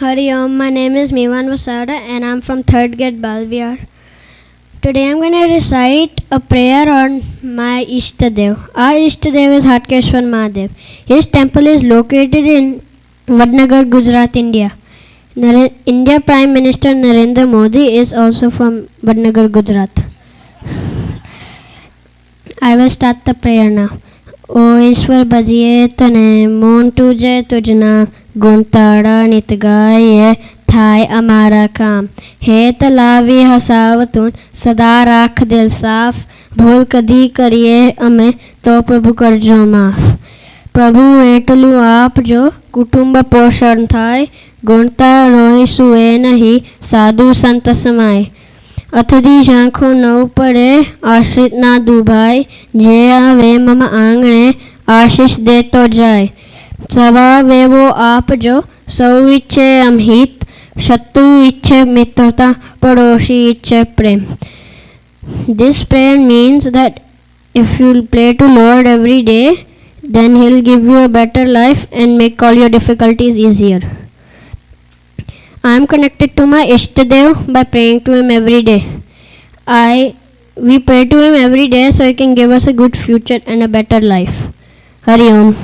Hari Om, my name is Mivan Vasavda and I'm from 3rd grade Bala Vihar. Today I'm going to recite a prayer on my Ishtadev. Our Ishtadev is Hatkeshwar Mahadev. His temple is located in Vadnagar, Gujarat, India. India Prime Minister Narendra Modi is also from Vadnagar, Gujarat. I will start the prayer now. O ईश्वर बजिए तने मोन तुझे तुझना गुण ताड़ा नित गाये थाय अमारा काम हे तलावी हसावतुन सदा राख दिल साफ भूल कदी करिए अमे तो प्रभु करजो माफ प्रभु एटलू आप जो कुटुंब पोषण थाय गुणता रोय सुए नहीं साधु संत समाय अथदी झांखो नव पड़े आश्रित ना दुभाई जे आवे मम आंगणे आशीष दे तो जाए सवा वे वो आप जो सौ इच्छे अमहित शत्रु इच्छे मित्रता पड़ोसी इच्छे प्रेम. This prayer means that if you pray to Lord every day, then He'll give you a better life and make all your difficulties easier. I am connected to my Ishtadev by praying to him every day. We pray to him every day so he can give us a good future and a better life. Hari Om.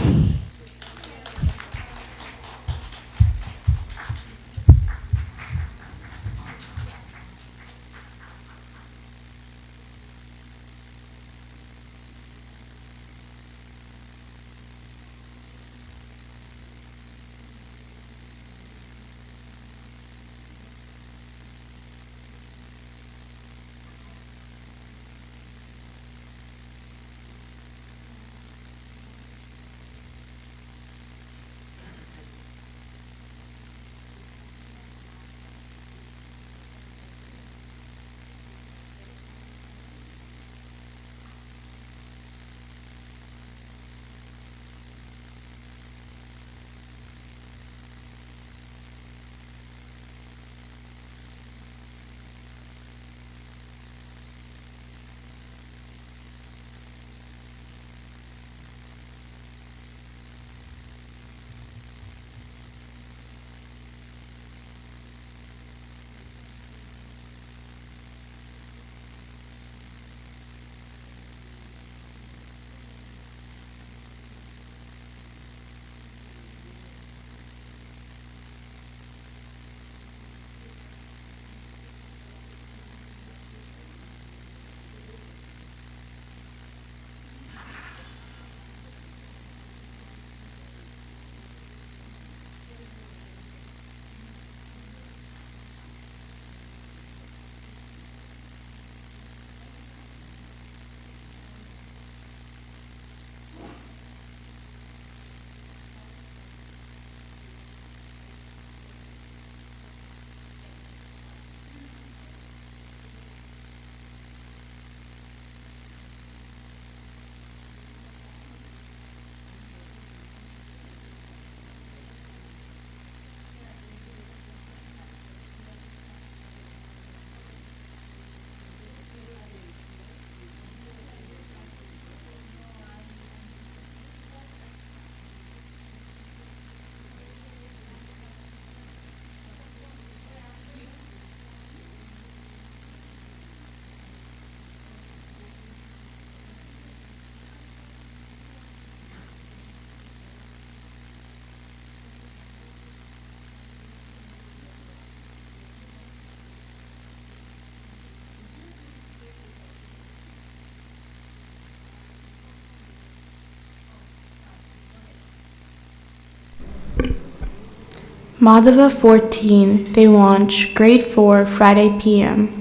Madhava 14, they launch, grade 4, Friday p.m.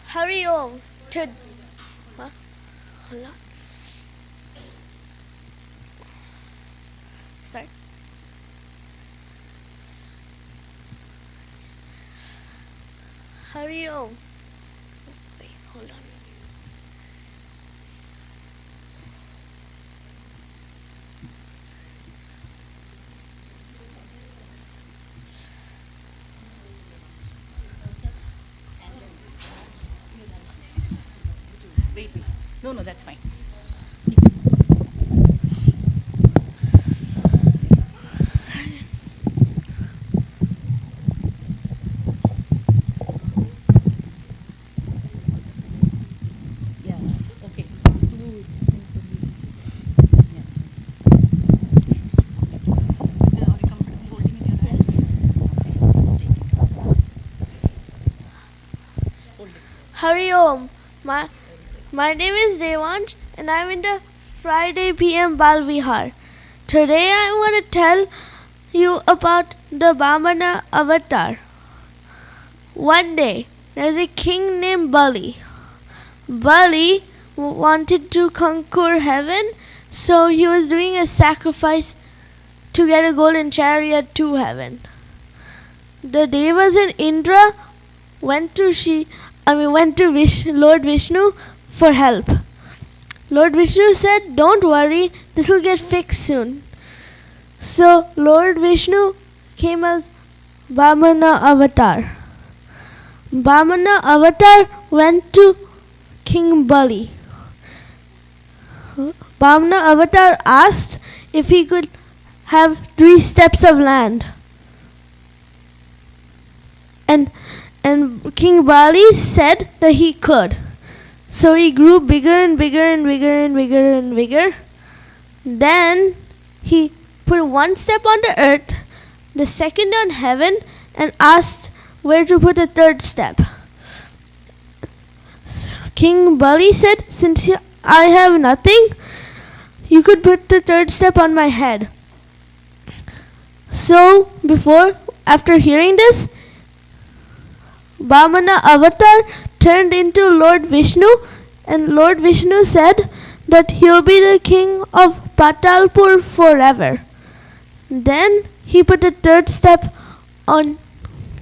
Hari Om. Huh? Hold on. Start. Hari Om. Wait, hold on. Wait. No, that's fine. Hari Om. My name is Devansh and I'm in the Friday PM Bala Vihar. Today I want to tell you about the Vamana Avatar. One day, there's a king named Bali. Bali wanted to conquer heaven, so he was doing a sacrifice to get a golden chariot to heaven. The Devas and Indra went to Lord Vishnu for help. Lord Vishnu said, "Don't worry, this will get fixed soon." So Lord Vishnu came as Vamana Avatar. Vamana Avatar went to King Bali. Vamana Avatar asked if he could have 3 steps of land. And King Bali said that he could. So he grew bigger and bigger and bigger and bigger and bigger. Then he put 1 step on the earth, the second on heaven, and asked where to put the 3rd step. King Bali said, "Since I have nothing, you could put the 3rd step on my head." So after hearing this, Vamana Avatar turned into Lord Vishnu, and Lord Vishnu said that he'll be the king of Patalpur forever. Then he put the 3rd step on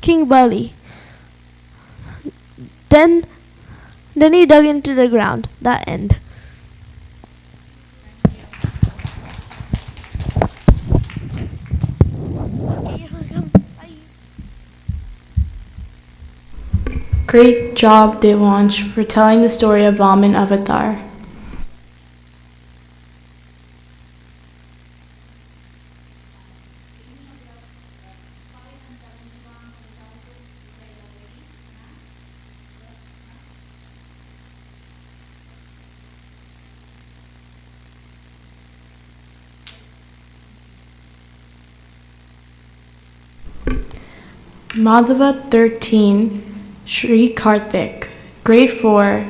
King Bali. Then he dug into the ground. That end. Great job, Devansh, for telling the story of Vamana Avatar. Madhava 13, Shri Karthik, grade 4.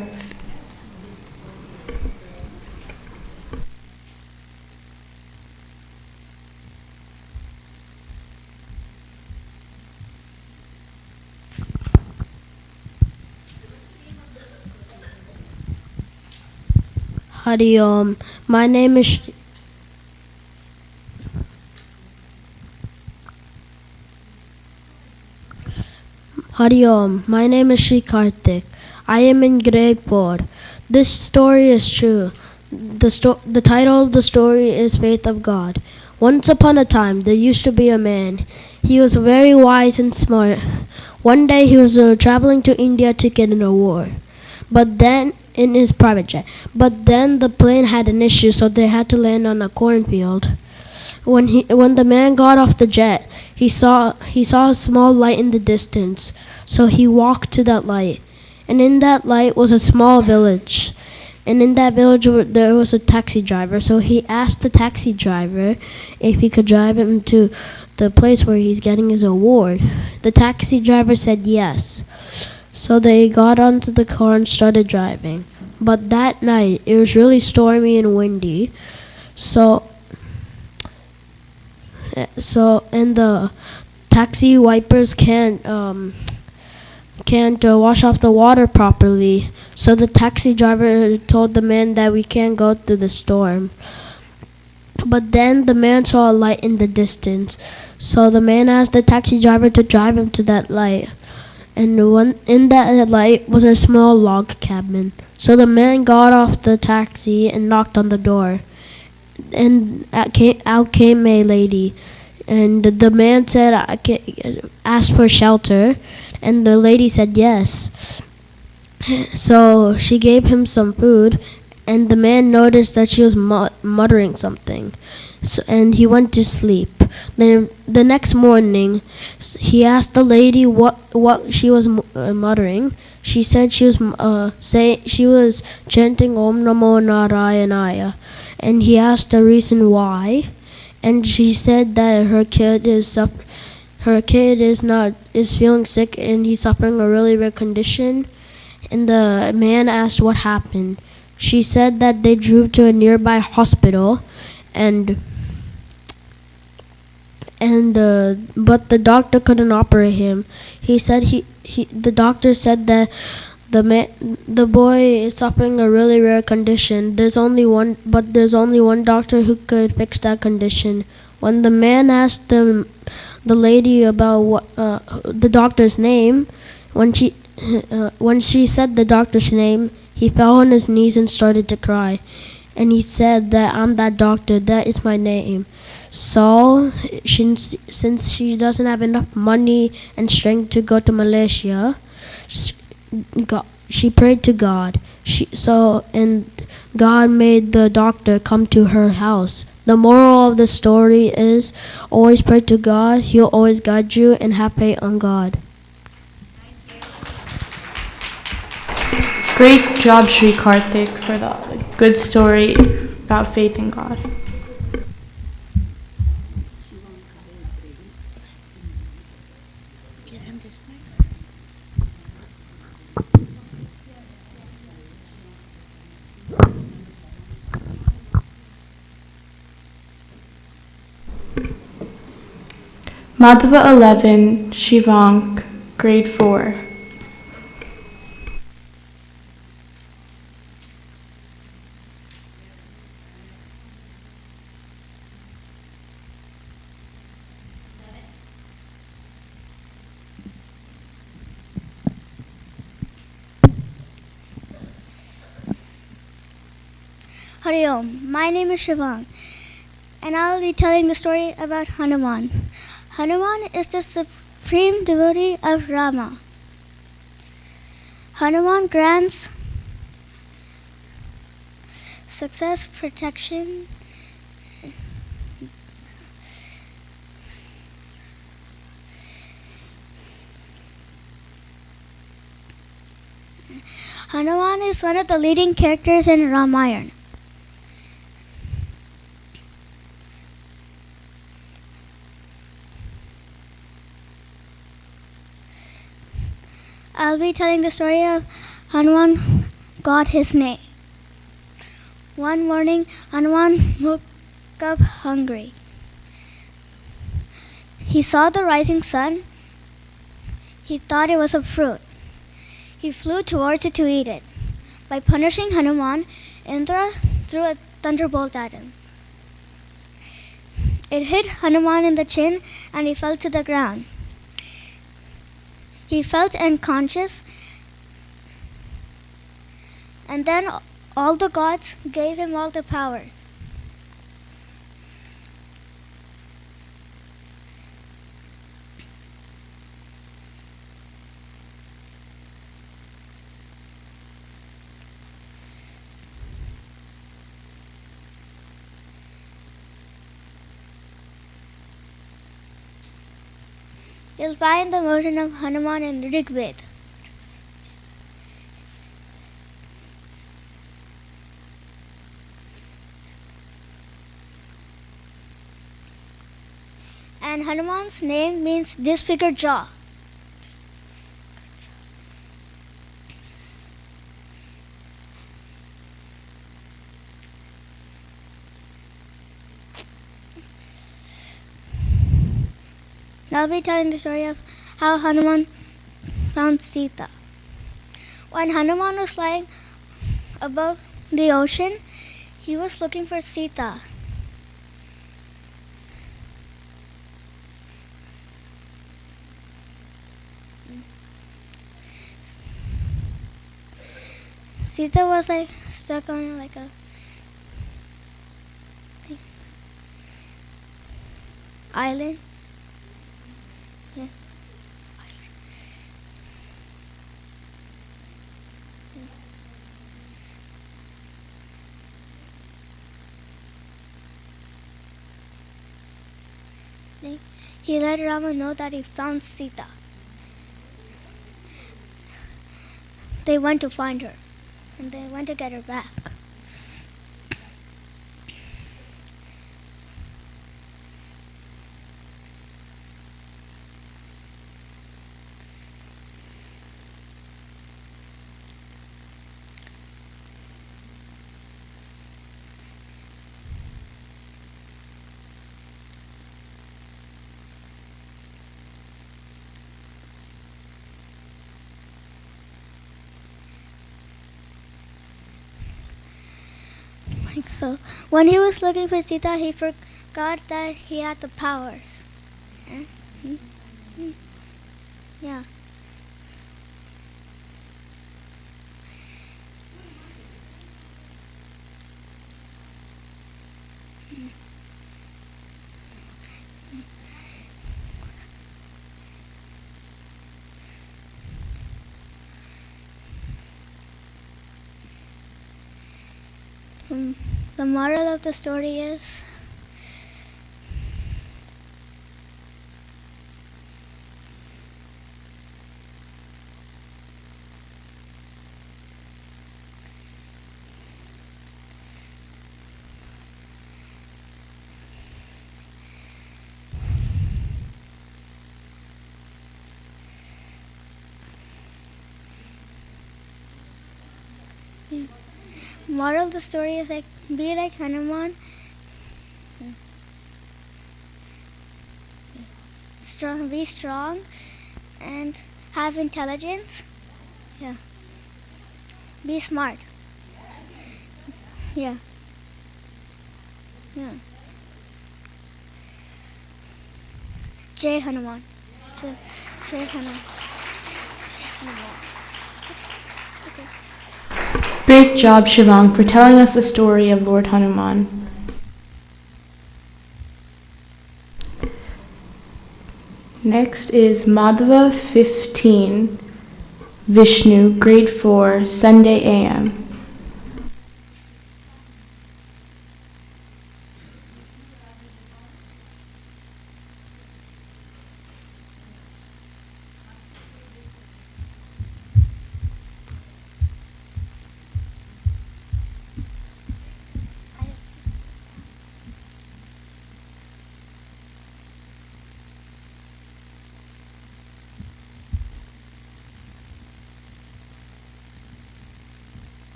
Hari Om. My name is Hari Om. My name is Shri Karthik. I am in grade 4. This story is true. The title of the story is Faith of God. Once upon a time, there used to be a man. He was very wise and smart. One day, he was traveling to India to get in a war. But then, in his private jet. But then the plane had an issue, so they had to land on a cornfield. When the man got off the jet, he saw a small light in the distance. So he walked to that light, and in that light was a small village. And in that village, there was a taxi driver. So he asked the taxi driver if he could drive him to the place where he's getting his award. The taxi driver said yes. So they got onto the car and started driving. But that night, it was really stormy and windy. So and the taxi wipers can't wash off the water properly. So the taxi driver told the man that we can't go through the storm. But then the man saw a light in the distance. So the man asked the taxi driver to drive him to that light. And in that light was a small log cabin. So the man got off the taxi and knocked on the door. And out came a lady. And the man said, asked for shelter. And the lady said yes. So she gave him some food. And the man noticed that she was muttering something. And he went to sleep. Then the next morning, he asked the lady what she was muttering. She said she was chanting Om Namo Narayanaya, and he asked the reason why, and she said that her kid is feeling sick and he's suffering a really rare condition. And the man asked what happened. She said that they drove to a nearby hospital, but the doctor couldn't operate him. He said the doctor said that the boy is suffering a really rare condition. There's only one doctor who could fix that condition. When the man asked the lady about the doctor's name, when she said the doctor's name, he fell on his knees and started to cry. And he said that I'm that doctor, that is my name. So, since she doesn't have enough money and strength to go to Malaysia, she prayed to God. And God made the doctor come to her house. The moral of the story is always pray to God, He'll always guide you, and have faith on God. Great job, Sri Karthik, for the good story about faith in God. Madhava 11, Shivank, grade 4. Hari Om. My name is Shivang, and I'll be telling the story about Hanuman. Hanuman is the supreme devotee of Rama. Hanuman grants success, protection, Hanuman is one of the leading characters in Ramayana. I'll be telling the story of Hanuman got his name. One morning, Hanuman woke up hungry. He saw the rising sun. He thought it was a fruit. He flew towards it to eat it. By punishing Hanuman, Indra threw a thunderbolt at him. It hit Hanuman in the chin and he fell to the ground. He felt unconscious, and then all the gods gave him all the powers. You'll find the version of Hanuman in Rig Veda. And Hanuman's name means disfigured jaw. Now I'll be telling the story of how Hanuman found Sita. When Hanuman was flying above the ocean, he was looking for Sita. Sita was like stuck on like a island. Yeah. He let Rama know that he found Sita. They went to find her, and they went to get her back. So when he was looking for Sita, he forgot that he had the powers. Yeah. The moral of the story is moral of the story is like be like Hanuman. Be strong and have intelligence. Yeah. Be smart. Yeah. Yeah. Jai Hanuman. Jai Hanuman. Okay. Great job, Shivang, for telling us the story of Lord Hanuman. Next is Madhava 15, Vishnu, grade 4, Sunday AM.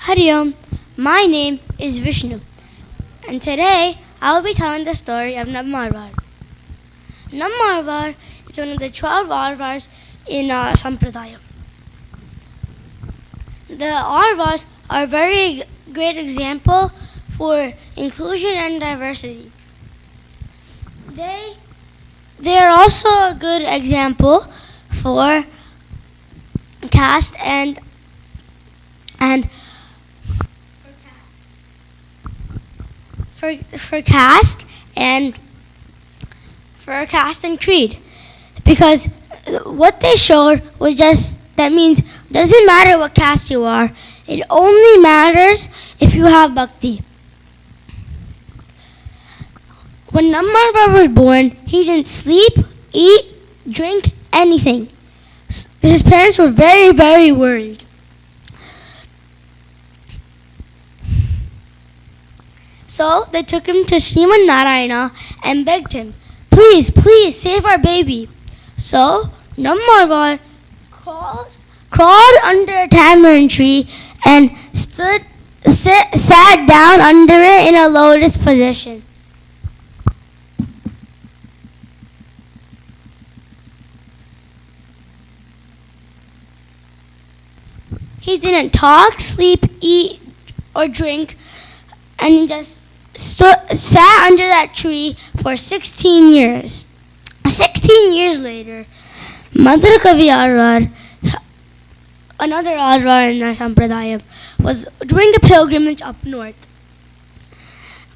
Hari Om, my name is Vishnu, and today I will be telling the story of Nammalvar. Nammalvar is one of the 12 Arvars in Sampradaya. The Arvars are a very great example for inclusion and diversity. They are also a good example for caste and for caste and creed, because what they showed was just that means doesn't matter what caste you are, it only matters if you have bhakti. When Nammalvar was born, he didn't sleep, eat, drink, anything. His parents were very, very worried. So they took him to Srimad Narayana and begged him, please, please save our baby. So Nammalvar crawled under a tamarind tree and sat down under it in a lotus position. He didn't talk, sleep, eat, or drink, and he just sat under that tree for 16 years. 16 years later, Madhur Kavi Arvar, another Arvar in our Sampradaya, was doing a pilgrimage up north.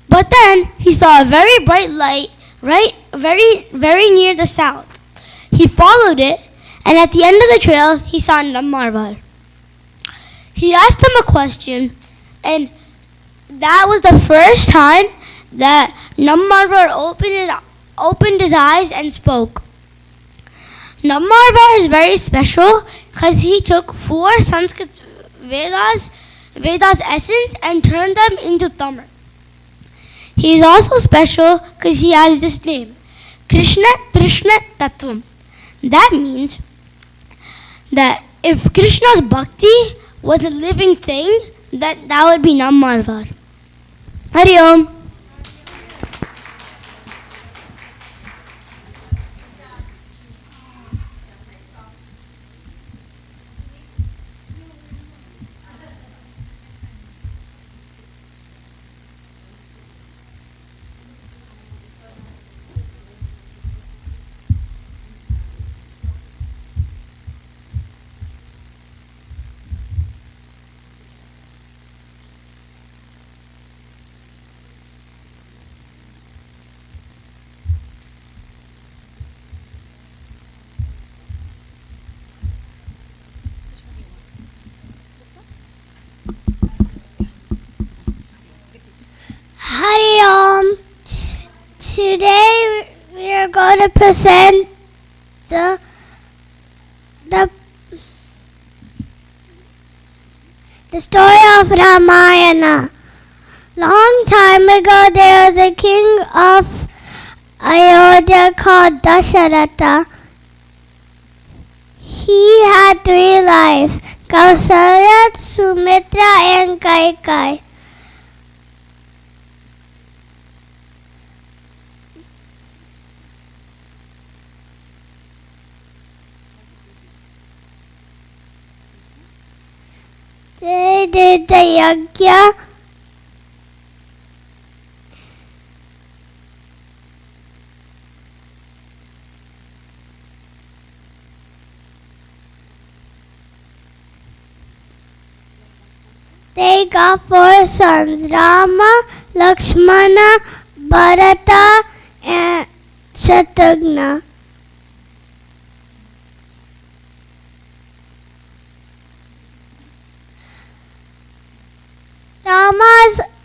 But then he saw a very bright light very near the south. He followed it, and at the end of the trail, he saw Nammalvar. He asked him a question, and that was the first time that Nammalvar opened his eyes and spoke. Nammalvar is very special because he took 4 Sanskrit Vedas essence and turned them into Tamil. He is also special because he has this name, Krishna Trishna Tattvam. That means that if Krishna's bhakti was a living thing, that would be Nammalvar. Hari Om. Hari Om. Today we are going to present the story of Ramayana. Long time ago, there was a king of Ayodhya called Dasharatha. He had 3 wives, Kausalya, Sumitra, and Kaikai. They did the yajna. They got 4 sons, Rama, Lakshmana, Bharatha, and Shatrughna.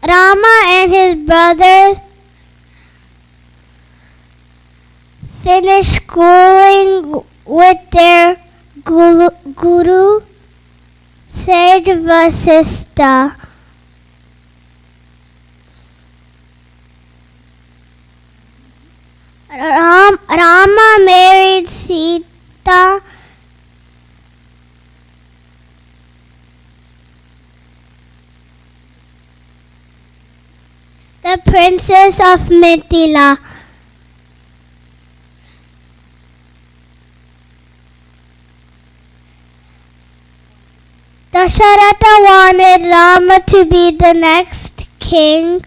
Rama and his brothers finished schooling with their guru, Sage Vasistha. Rama married Sita. The princess of Mithila. Dasharatha wanted Rama to be the next king.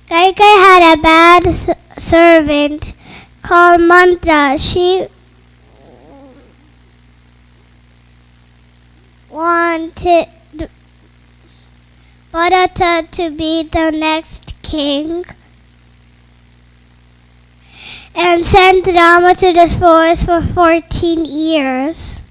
Kaikai had a bad servant called Mantra. She wanted Bharatha to be the next king and sent Rama to the forest for 14 years.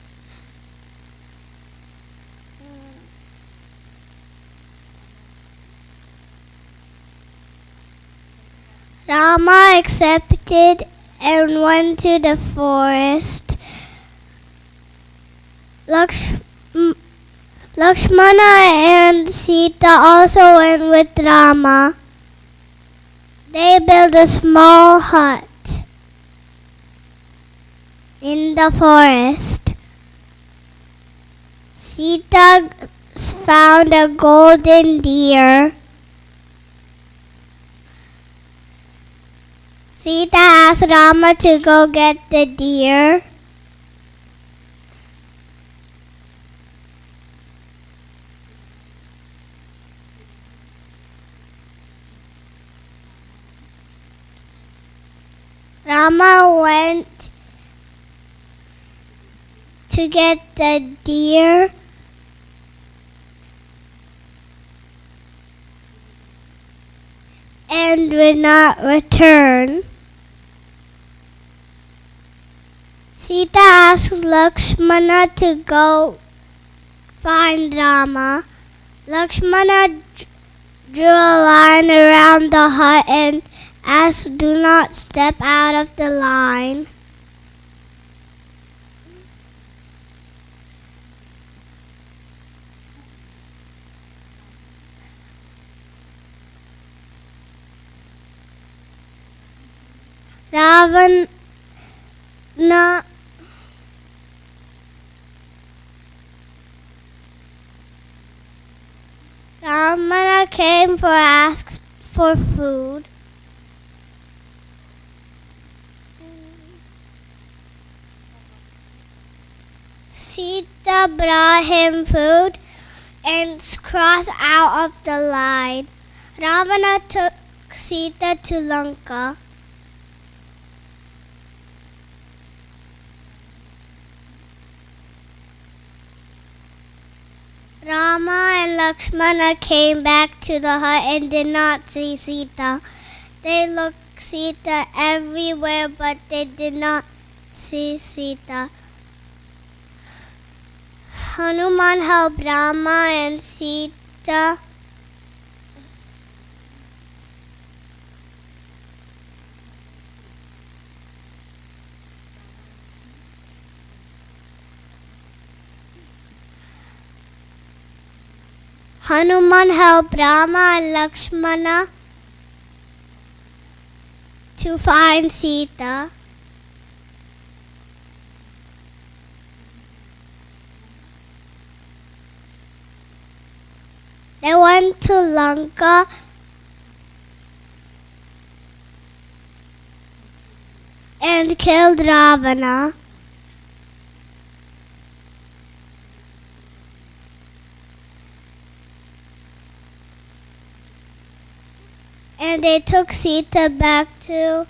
Rama accepted and went to the forest. Lakshmana and Sita also went with Rama. They built a small hut in the forest. Sita found a golden deer. Sita asked Rama to go get the deer. Rama went to get the deer and did not return. Sita asked Lakshmana to go find Rama. Lakshmana drew a line around the hut and asked, "Do not step out of the line." Ravana came for ask for food. Sita brought him food and crossed out of the line. Ravana took Sita to Lanka. Rama and Lakshmana came back to the hut and did not see Sita. They looked Sita everywhere, but they did not see Sita. Hanuman helped Rama and Sita. Hanuman helped Rama and Lakshmana to find Sita. They went to Lanka and killed Ravana. And they took Sita back to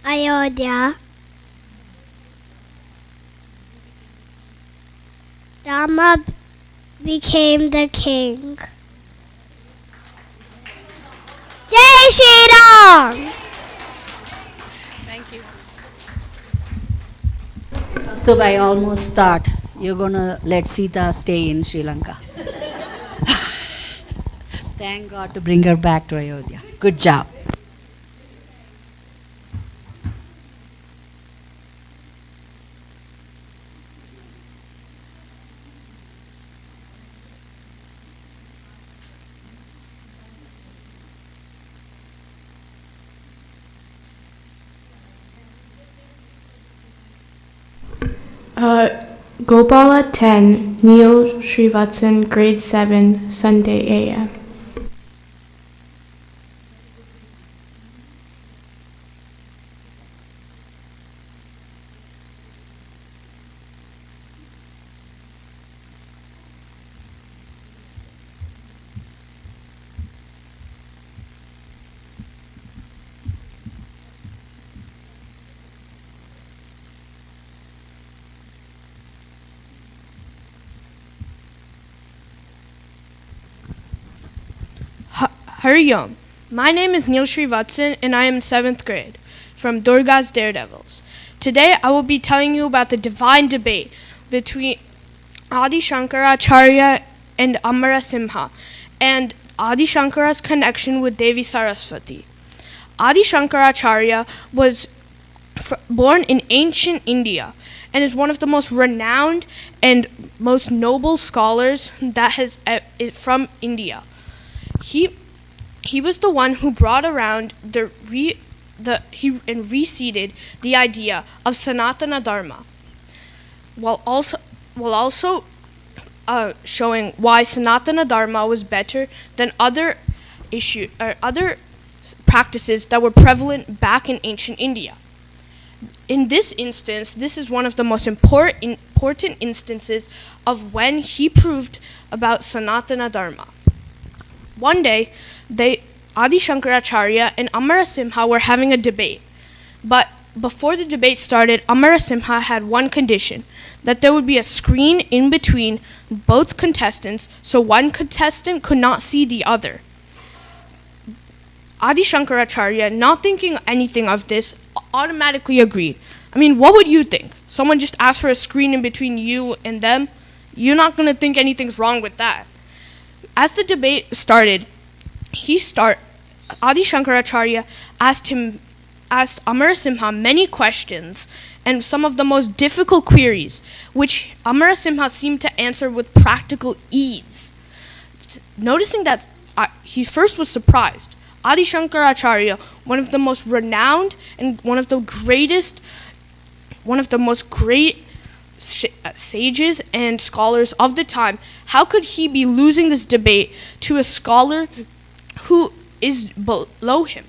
Ayodhya. Rama became the king. Jai Shri Ram! Thank you. Kaustubh, I almost thought you're going to let Sita stay in Sri Lanka. Thank God to bring her back to Ayodhya. Good job. Gopala 10, Neil Srivatsan, grade 7, Sunday AM. Hari Om. My name is Neil Srivatsan and I am 7th grade from Durga's Daredevils. Today I will be telling you about the divine debate between Adi Shankaracharya and Amara Simha and Adi Shankara's connection with Devi Saraswati. Adi Shankaracharya was born in ancient India and is one of the most renowned and most noble scholars that has from India. He was the one who brought around and reseeded the idea of Sanatana Dharma, while also showing why Sanatana Dharma was better than other practices that were prevalent back in ancient India. In this instance, this is one of the most important instances of when he proved about Sanatana Dharma. One day, Adi Shankaracharya and Amara Simha were having a debate. But before the debate started, Amara Simha had one condition, that there would be a screen in between both contestants so one contestant could not see the other. Adi Shankaracharya, not thinking anything of this, automatically agreed. I mean, what would you think? Someone just asked for a screen in between you and them? You're not going to think anything's wrong with that. As the debate started, Adi Shankaracharya asked Amara Simha many questions and some of the most difficult queries, which Amara Simha seemed to answer with practical ease. Noticing that, he first was surprised. Adi Shankaracharya, one of the most renowned and one of the most great sages and scholars of the time, how could he be losing this debate to a scholar who is below him?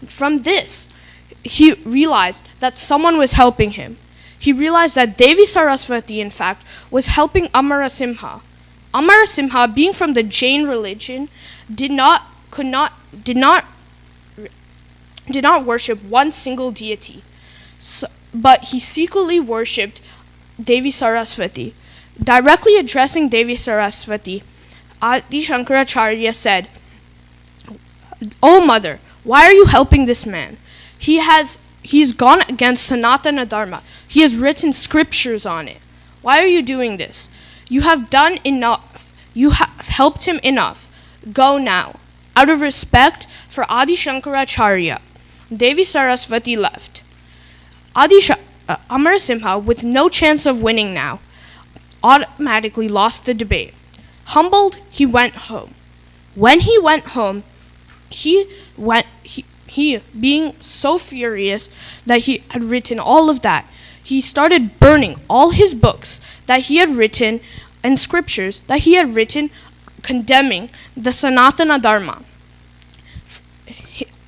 From this, he realized that someone was helping him. He realized that Devi Saraswati, in fact, was helping Amara Simha. Amara Simha, being from the Jain religion, did not worship one single deity, but he secretly worshipped Devi Saraswati. Directly addressing Devi Saraswati, Adi Shankaracharya said, "Oh mother, why are you helping this man? He's gone against Sanatana Dharma. He has written scriptures on it. Why are you doing this? You have done enough. You have helped him enough. Go now." Out of respect for Adi Shankaracharya, Devi Saraswati left. Amara Simha, with no chance of winning now, automatically lost the debate. Humbled, he went home. When he went home, he being so furious that he had written all of that, he started burning all his books that he had written and scriptures that he had written condemning the Sanatana Dharma.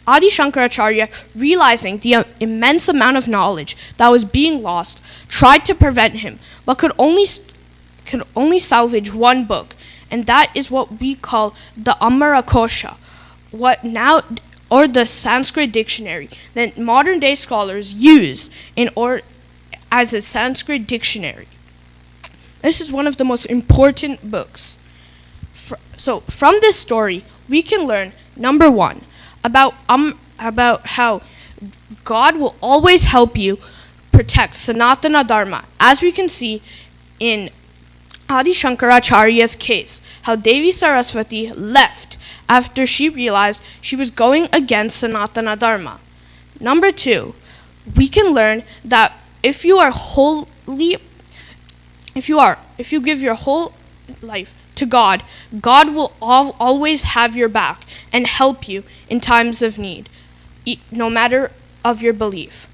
Adi Shankaracharya, realizing the immense amount of knowledge that was being lost, tried to prevent him, but could only salvage one book, and that is what we call the Amara Kosha, or the Sanskrit dictionary that modern day scholars use as a Sanskrit dictionary. This is one of the most important books. So from this story, we can learn, number one, about how God will always help you protect Sanatana Dharma, as we can see in Adi Shankaracharya's case, how Devi Saraswati left after she realized she was going against Sanatana Dharma. Number two, we can learn that if you give your whole life to God, God will always have your back and help you in times of need, no matter of your belief.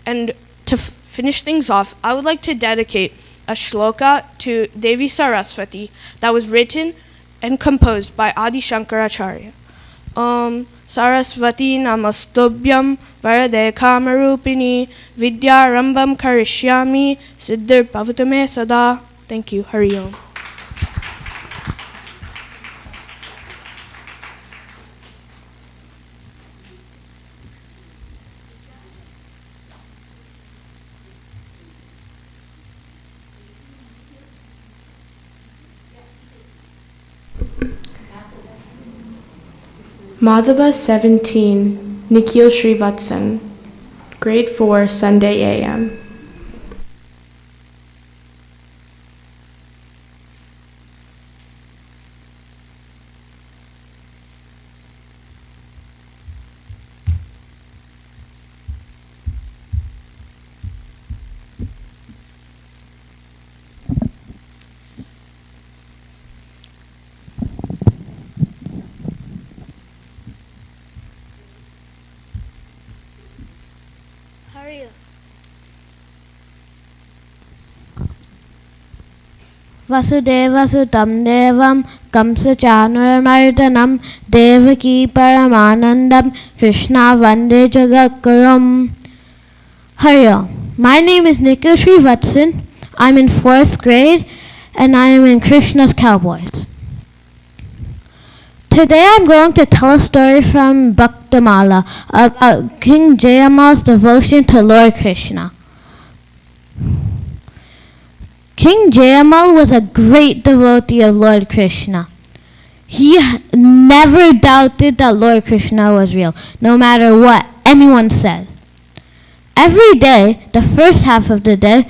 And to finish things off, I would like to dedicate a shloka to Devi Saraswati that was written and composed by Adi Shankaracharya. Om Saraswati Namastubhyam Varade Kamarupini Vidyarambam Karishyami Siddhir Bhavatame Sada. Thank you. Hari Om. Madhava 17, Nikhil Srivatsan, grade 4, Sunday AM. Vasudeva Sutam Devam Kamsa Chanuramardanam Devaki Paramanandam Krishna Vande Jagakkaram. Hari Om. My name is Nikhil Srivatsan. I'm in 4th grade and I am in Krishna's Cowboys. Today I'm going to tell a story from Bhaktamala about King Jayamal's devotion to Lord Krishna. King Jayamal was a great devotee of Lord Krishna. He never doubted that Lord Krishna was real, no matter what anyone said. Every day, the first half of the day,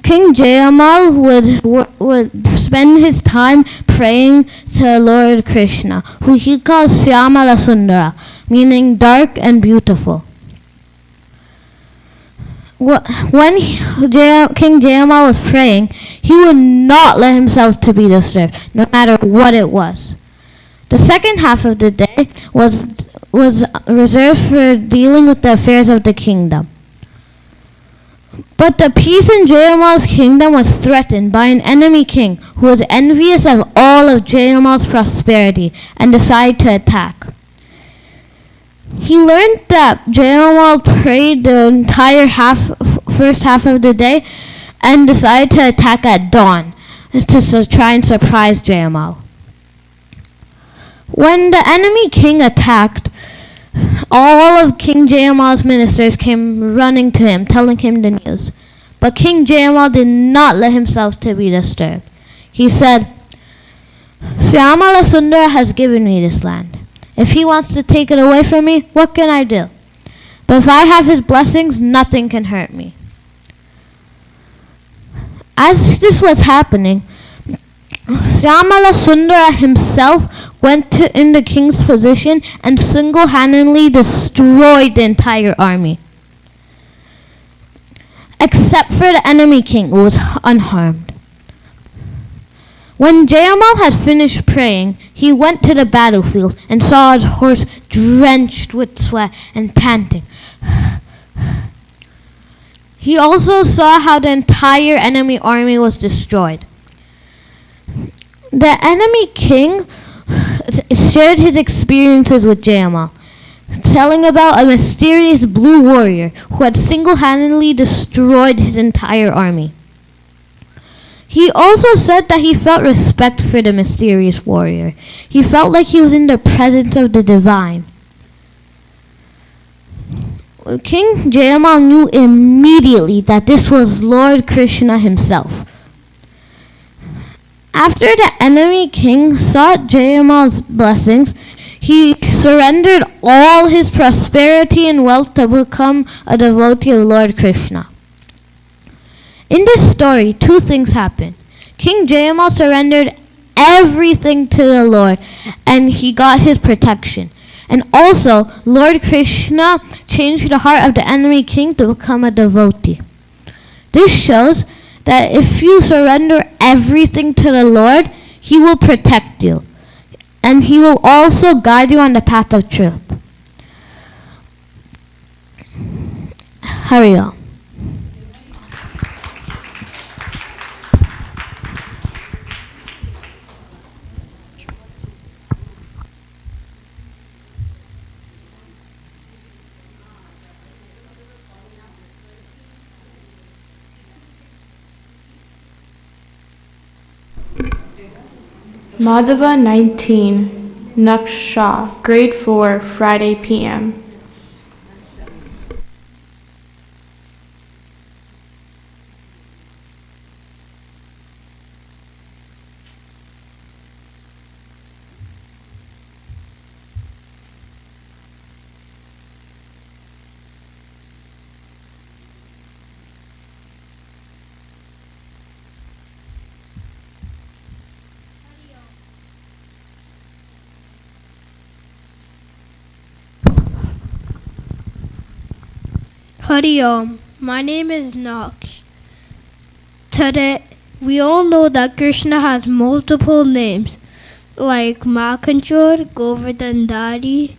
King Jayamal would spend his time praying to Lord Krishna, who he calls Shyamala Sundara, meaning dark and beautiful. When King Jayamal was praying, he would not let himself to be disturbed, no matter what it was. The second half of the day was reserved for dealing with the affairs of the kingdom. But the peace in Jayamal's kingdom was threatened by an enemy king who was envious of all of Jayamal's prosperity and decided to attack. He learned that Jayamal prayed the entire first half of the day and decided to attack at dawn to try and surprise Jayamal. When the enemy king attacked, all of King Jayamal's ministers came running to him, telling him the news. But King Jayamal did not let himself to be disturbed. He said, Shyamala Sundara has given me this land. If he wants to take it away from me, what can I do? But if I have his blessings, nothing can hurt me. As this was happening, Shyamala Sundara himself went in the king's position and single-handedly destroyed the entire army. Except for the enemy king, who was unharmed. When Jayamal had finished praying, he went to the battlefield and saw his horse drenched with sweat and panting. He also saw how the entire enemy army was destroyed. The enemy king shared his experiences with Jayamal, telling about a mysterious blue warrior who had single-handedly destroyed his entire army. He also said that he felt respect for the mysterious warrior. He felt like he was in the presence of the divine. King Jayamal knew immediately that this was Lord Krishna himself. After the enemy king sought Jayamal's blessings, he surrendered all his prosperity and wealth to become a devotee of Lord Krishna. In this story, two things happened. King Jayamal surrendered everything to the Lord, and he got his protection. And also, Lord Krishna changed the heart of the enemy king to become a devotee. This shows that if you surrender everything to the Lord, He will protect you. And He will also guide you on the path of truth. Hari Om. Madhava 19, Naksha, grade 4, Friday PM. Hari Om. My name is Naksh. Today, we all know that Krishna has multiple names like Makanchor, Govardhandari,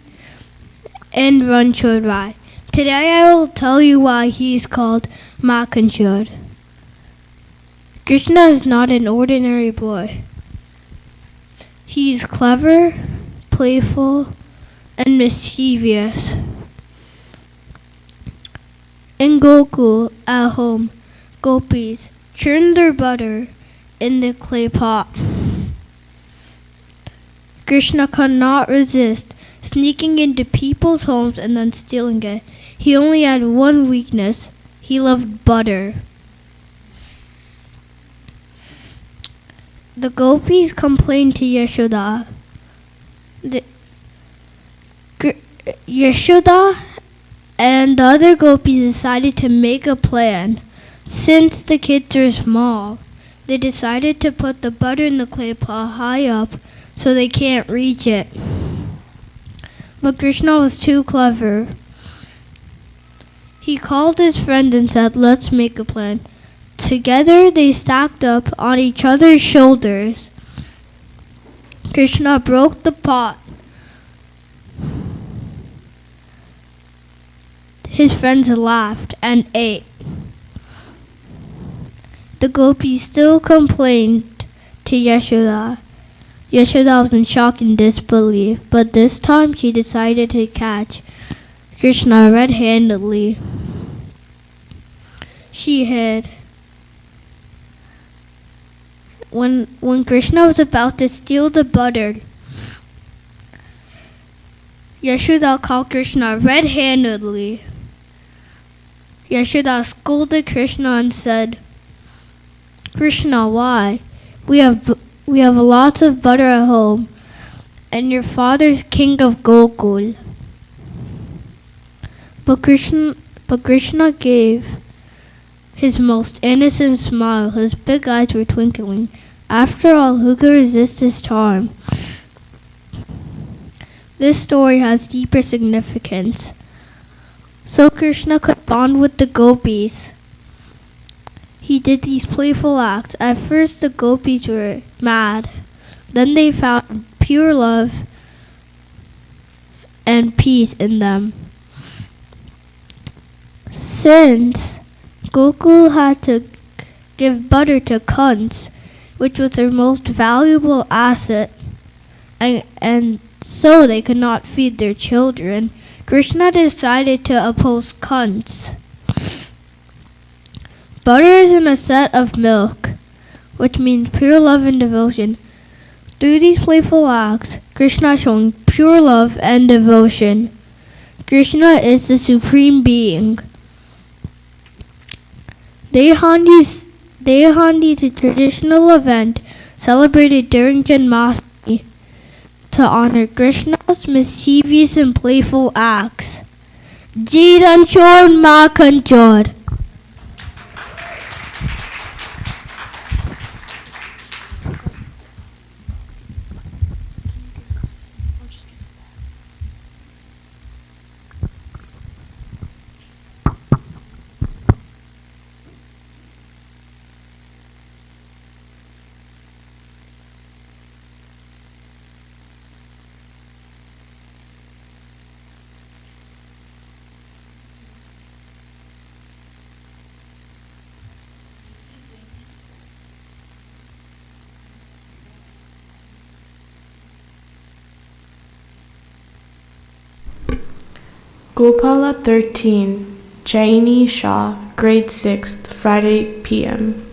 and Ranchorai. Today I will tell you why he is called Makanchor. Krishna is not an ordinary boy. He is clever, playful, and mischievous. In Gokul, at home, gopis churn their butter in the clay pot. Krishna could not resist sneaking into people's homes and then stealing it. He only had one weakness. He loved butter. The gopis complained to Yashoda. Yashoda and the other gopis decided to make a plan. Since the kids are small, they decided to put the butter in the clay pot high up so they can't reach it. But Krishna was too clever. He called his friend and said, "Let's make a plan." Together they stacked up on each other's shoulders. Krishna broke the pot. His friends laughed and ate. The gopis still complained to Yashoda. Yashoda was in shock and disbelief, but this time she decided to catch Krishna red-handedly. She hid. When Krishna was about to steal the butter, Yashoda caught Krishna red-handedly. Yashoda scolded Krishna and said, "Krishna, why? We have lots of butter at home, and your father's king of Gokul." But Krishna gave his most innocent smile. His big eyes were twinkling. After all, who could resist his charm? This story has deeper significance. So Krishna could bond with the gopis. He did these playful acts. At first the gopis were mad. Then they found pure love and peace in them. Since Gokul had to give butter to Kans, which was their most valuable asset, and so they could not feed their children, Krishna decided to oppose Kans. Butter is in a set of milk, which means pure love and devotion. Through these playful acts, Krishna is showing pure love and devotion. Krishna is the supreme being. Dehandi is a traditional event celebrated during Janmashtami to honor Krishna's mischievous and playful acts. Jiranchor Makanchor. Gopala 13, Jaini Shah, grade 6th, Friday p.m.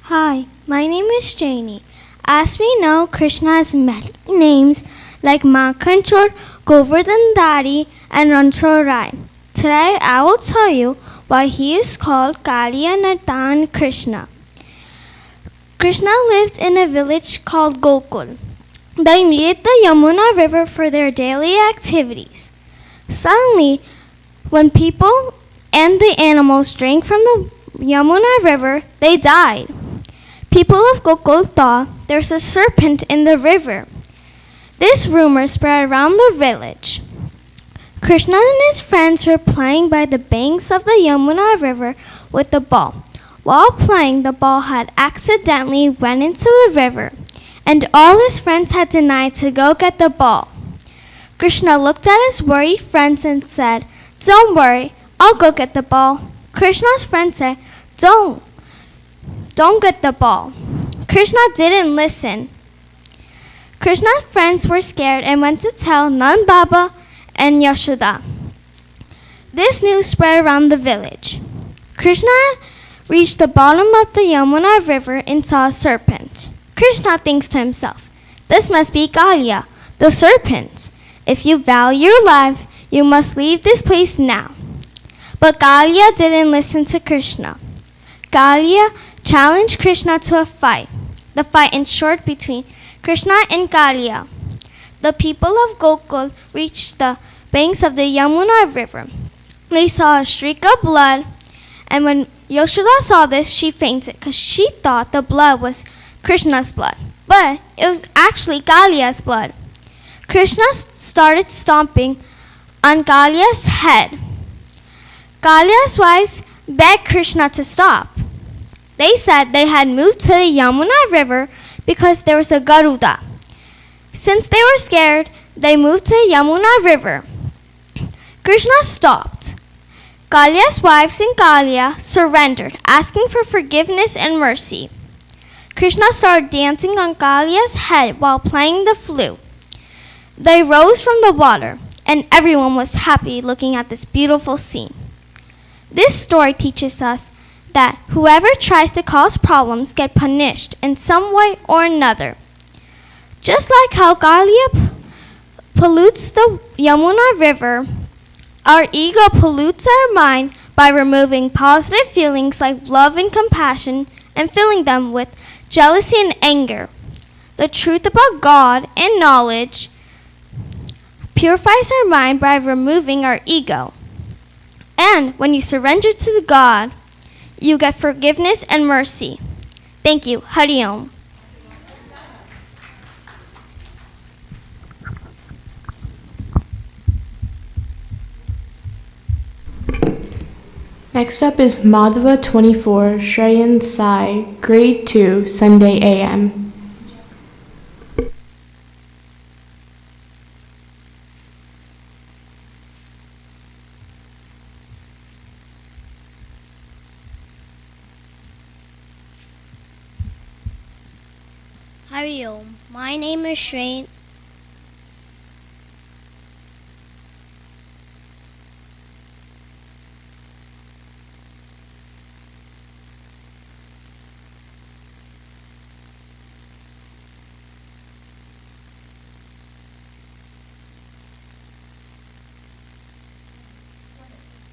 Hi, my name is Jaini. As we know, Krishna has many names like Makanchor, Govardhandari, and Ranchorai. Today I will tell you why he is called Kaliya Nartan Krishna. Krishna lived in a village called Gokul. They needed the Yamuna river for their daily activities. Suddenly, when people and the animals drank from the Yamuna river, they died. People of Gokul thought there's a serpent in the river. This rumor spread around the village. Krishna and his friends were playing by the banks of the Yamuna river with the ball. While playing, the ball had accidentally went into the river, and all his friends had denied to go get the ball. Krishna looked at his worried friends and said, "Don't worry, I'll go get the ball." Krishna's friends said, Don't get the ball." Krishna didn't listen. Krishna's friends were scared and went to tell Nand Baba and Yashoda. This news spread around the village. Krishna reached the bottom of the Yamuna river and saw a serpent. Krishna thinks to himself, "This must be Kaliya, the serpent. If you value your life, you must leave this place now." But Kaliya didn't listen to Krishna. Kaliya challenged Krishna to a fight. The fight ensured between Krishna and Kaliya. The people of Gokul reached the banks of the Yamuna river. They saw a streak of blood, and when Yashoda saw this, she fainted because she thought the blood was Krishna's blood. But it was actually Kaliya's blood. Krishna started stomping on Kaliya's head. Kaliya's wives begged Krishna to stop. They said they had moved to the Yamuna river because there was a Garuda. Since they were scared, they moved to the Yamuna river. Krishna stopped. Kaliya's wives and Kaliya surrendered, asking for forgiveness and mercy. Krishna started dancing on Kaliya's head while playing the flute. They rose from the water, and everyone was happy looking at this beautiful scene. This story teaches us that whoever tries to cause problems get punished in some way or another. Just like how Kaliya pollutes the Yamuna river, our ego pollutes our mind by removing positive feelings like love and compassion and filling them with jealousy and anger. The truth about God and knowledge purifies our mind by removing our ego. And when you surrender to the God, you get forgiveness and mercy. Thank you. Hari Om. Next up is Madhava 24, Shreyan Sai, Grade 2, Sunday AM. Hari Om. My name is Shreyan.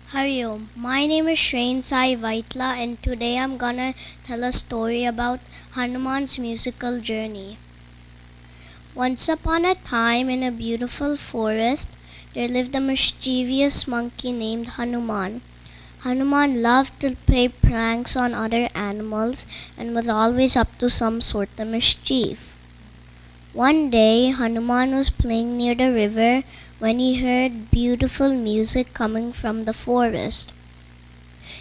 Hari Om. My name is Shreyan Sai Vaitla, and today I'm gonna tell a story about Hanuman's musical journey. Once upon a time, in a beautiful forest, there lived a mischievous monkey named Hanuman. Hanuman loved to play pranks on other animals and was always up to some sort of mischief. One day, Hanuman was playing near the river when he heard beautiful music coming from the forest.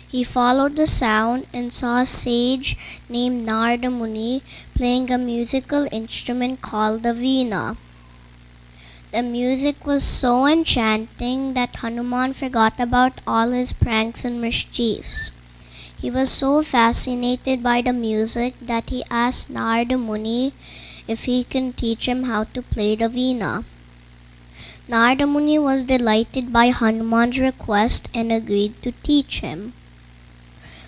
He followed the sound and saw a sage named Narada Muni playing a musical instrument called the veena. The music was so enchanting that Hanuman forgot about all his pranks and mischiefs. He was so fascinated by the music that he asked Narada Muni if he can teach him how to play the veena. Narada Muni was delighted by Hanuman's request and agreed to teach him.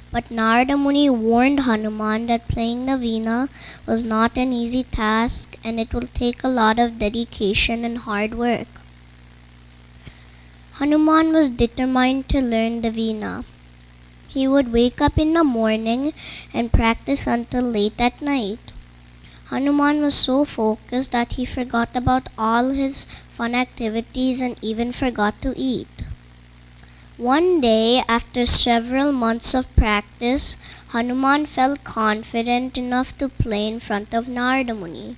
But Narada Muni warned Hanuman that playing the veena was not an easy task and it will take a lot of dedication and hard work. Hanuman was determined to learn the veena. He would wake up in the morning and practice until late at night. Hanuman was so focused that he forgot about all his fun activities and even forgot to eat. One day, after several months of practice, Hanuman felt confident enough to play in front of Narada Muni.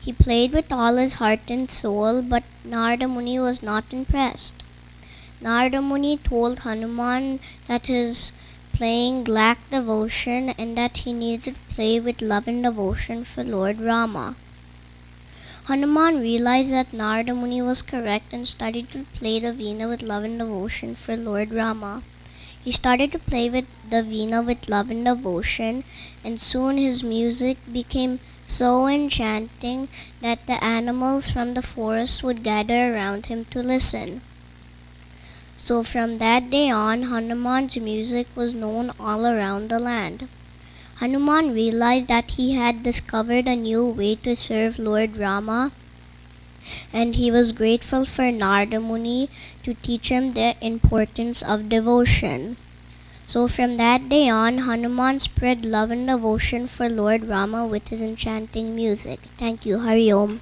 He played with all his heart and soul, but Narada Muni was not impressed. Narada Muni told Hanuman that his playing lacked devotion and that he needed to play with love and devotion for Lord Rama. Hanuman realized that Narada Muni was correct and started to play the veena with love and devotion for Lord Rama. He started to play with the veena with love and devotion, and soon his music became so enchanting that the animals from the forest would gather around him to listen. So from that day on, Hanuman's music was known all around the land. Hanuman realized that he had discovered a new way to serve Lord Rama, and he was grateful for Narada Muni to teach him the importance of devotion. So from that day on, Hanuman spread love and devotion for Lord Rama with his enchanting music. Thank you. Hari Om.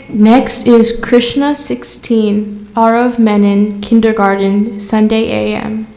Next is Krishna 16, Arav Menon, Kindergarten, Sunday a.m.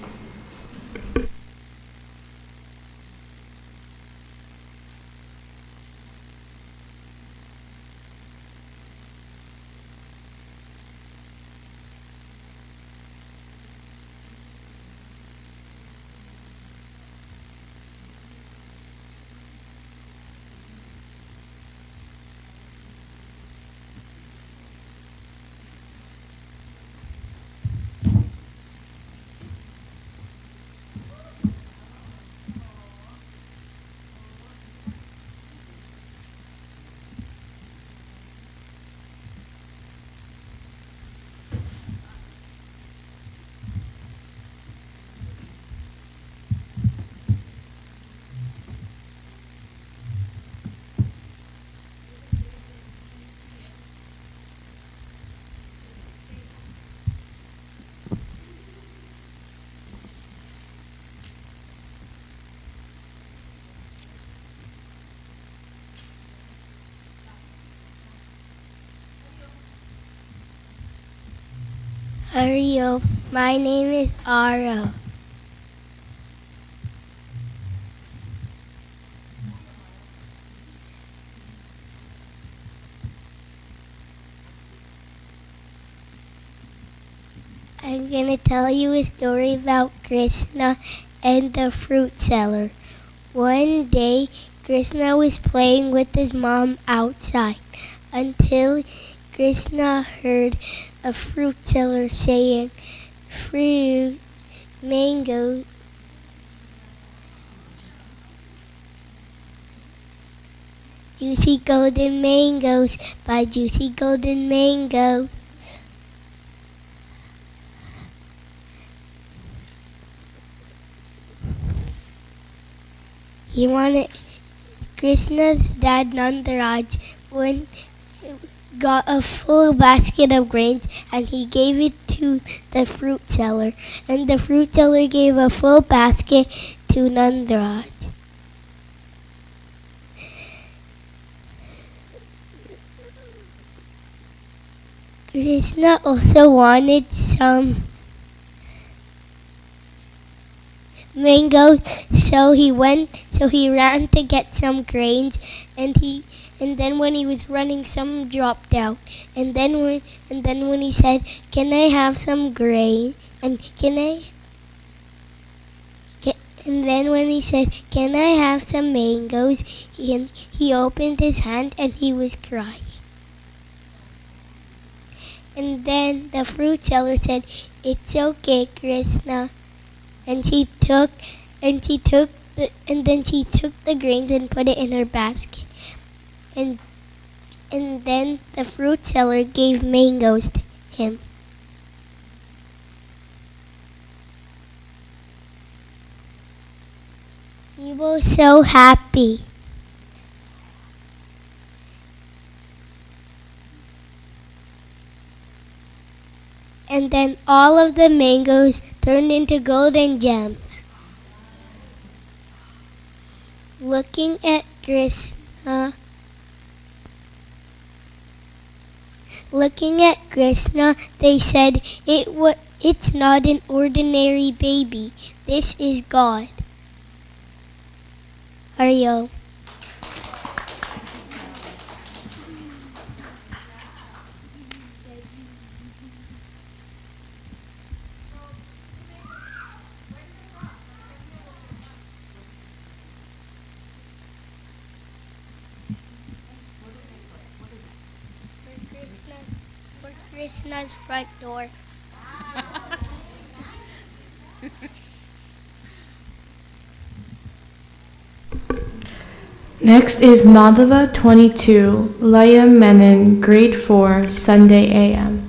Hari Om. My name is Ara. I'm going to tell you a story about Krishna and the fruit seller. One day, Krishna was playing with his mom outside until Krishna heard a fruit seller saying, "Fruit, mango." Juicy golden mangoes, buy juicy golden mangoes. He wanted Krishna's dad Nandaraj got a full basket of grains and he gave it to the fruit seller, and the fruit seller gave a full basket to Nandaraj. Krishna also wanted some mangoes, so he ran to get some grains, and then when he was running, some dropped out, and then when he said, "Can I have some grain?" and then when he said, "Can I have some mangoes?" he opened his hand and he was crying. And then the fruit seller said, "It's okay, Krishna." And then she took the grains and put it in her basket. And then the fruit seller gave mangoes to him. He was so happy. And then all of the mangoes turned into golden gems. Looking at Krishna, they said, it's not an ordinary baby. This is God. Ariel. For Krishna's front door. Next is Madhava 22, Laya Menon, Grade 4, Sunday AM.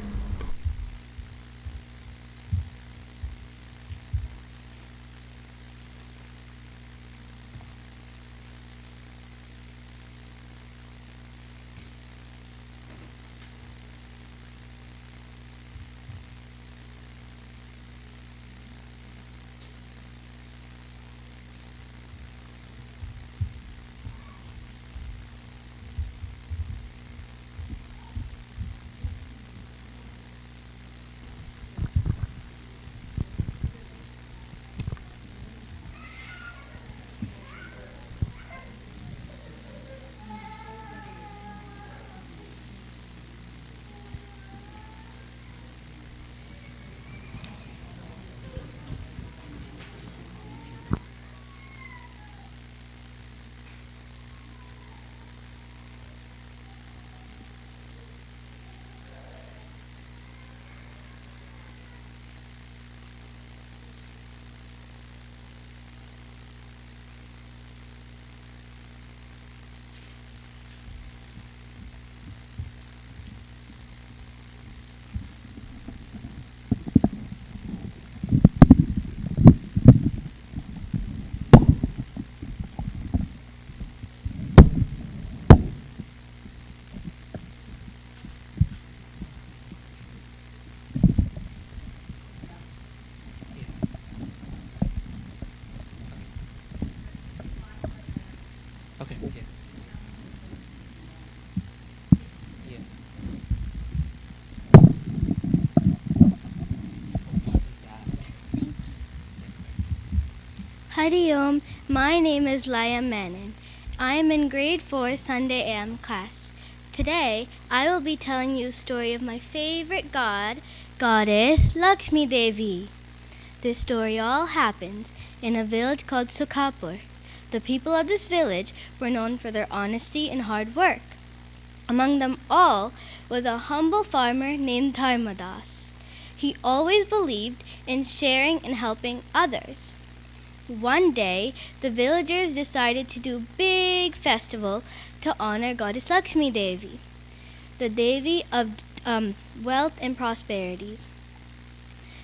Okay. Yeah. Yeah. Hari Om, my name is Laya Menon. I am in grade 4 Sunday AM class. Today, I will be telling you a story of my favorite goddess Lakshmi Devi. This story all happens in a village called Sukhapur. The people of this village were known for their honesty and hard work. Among them all was a humble farmer named Dharmadas. He always believed in sharing and helping others. One day, the villagers decided to do a big festival to honor goddess Lakshmi Devi, the Devi of wealth and prosperities.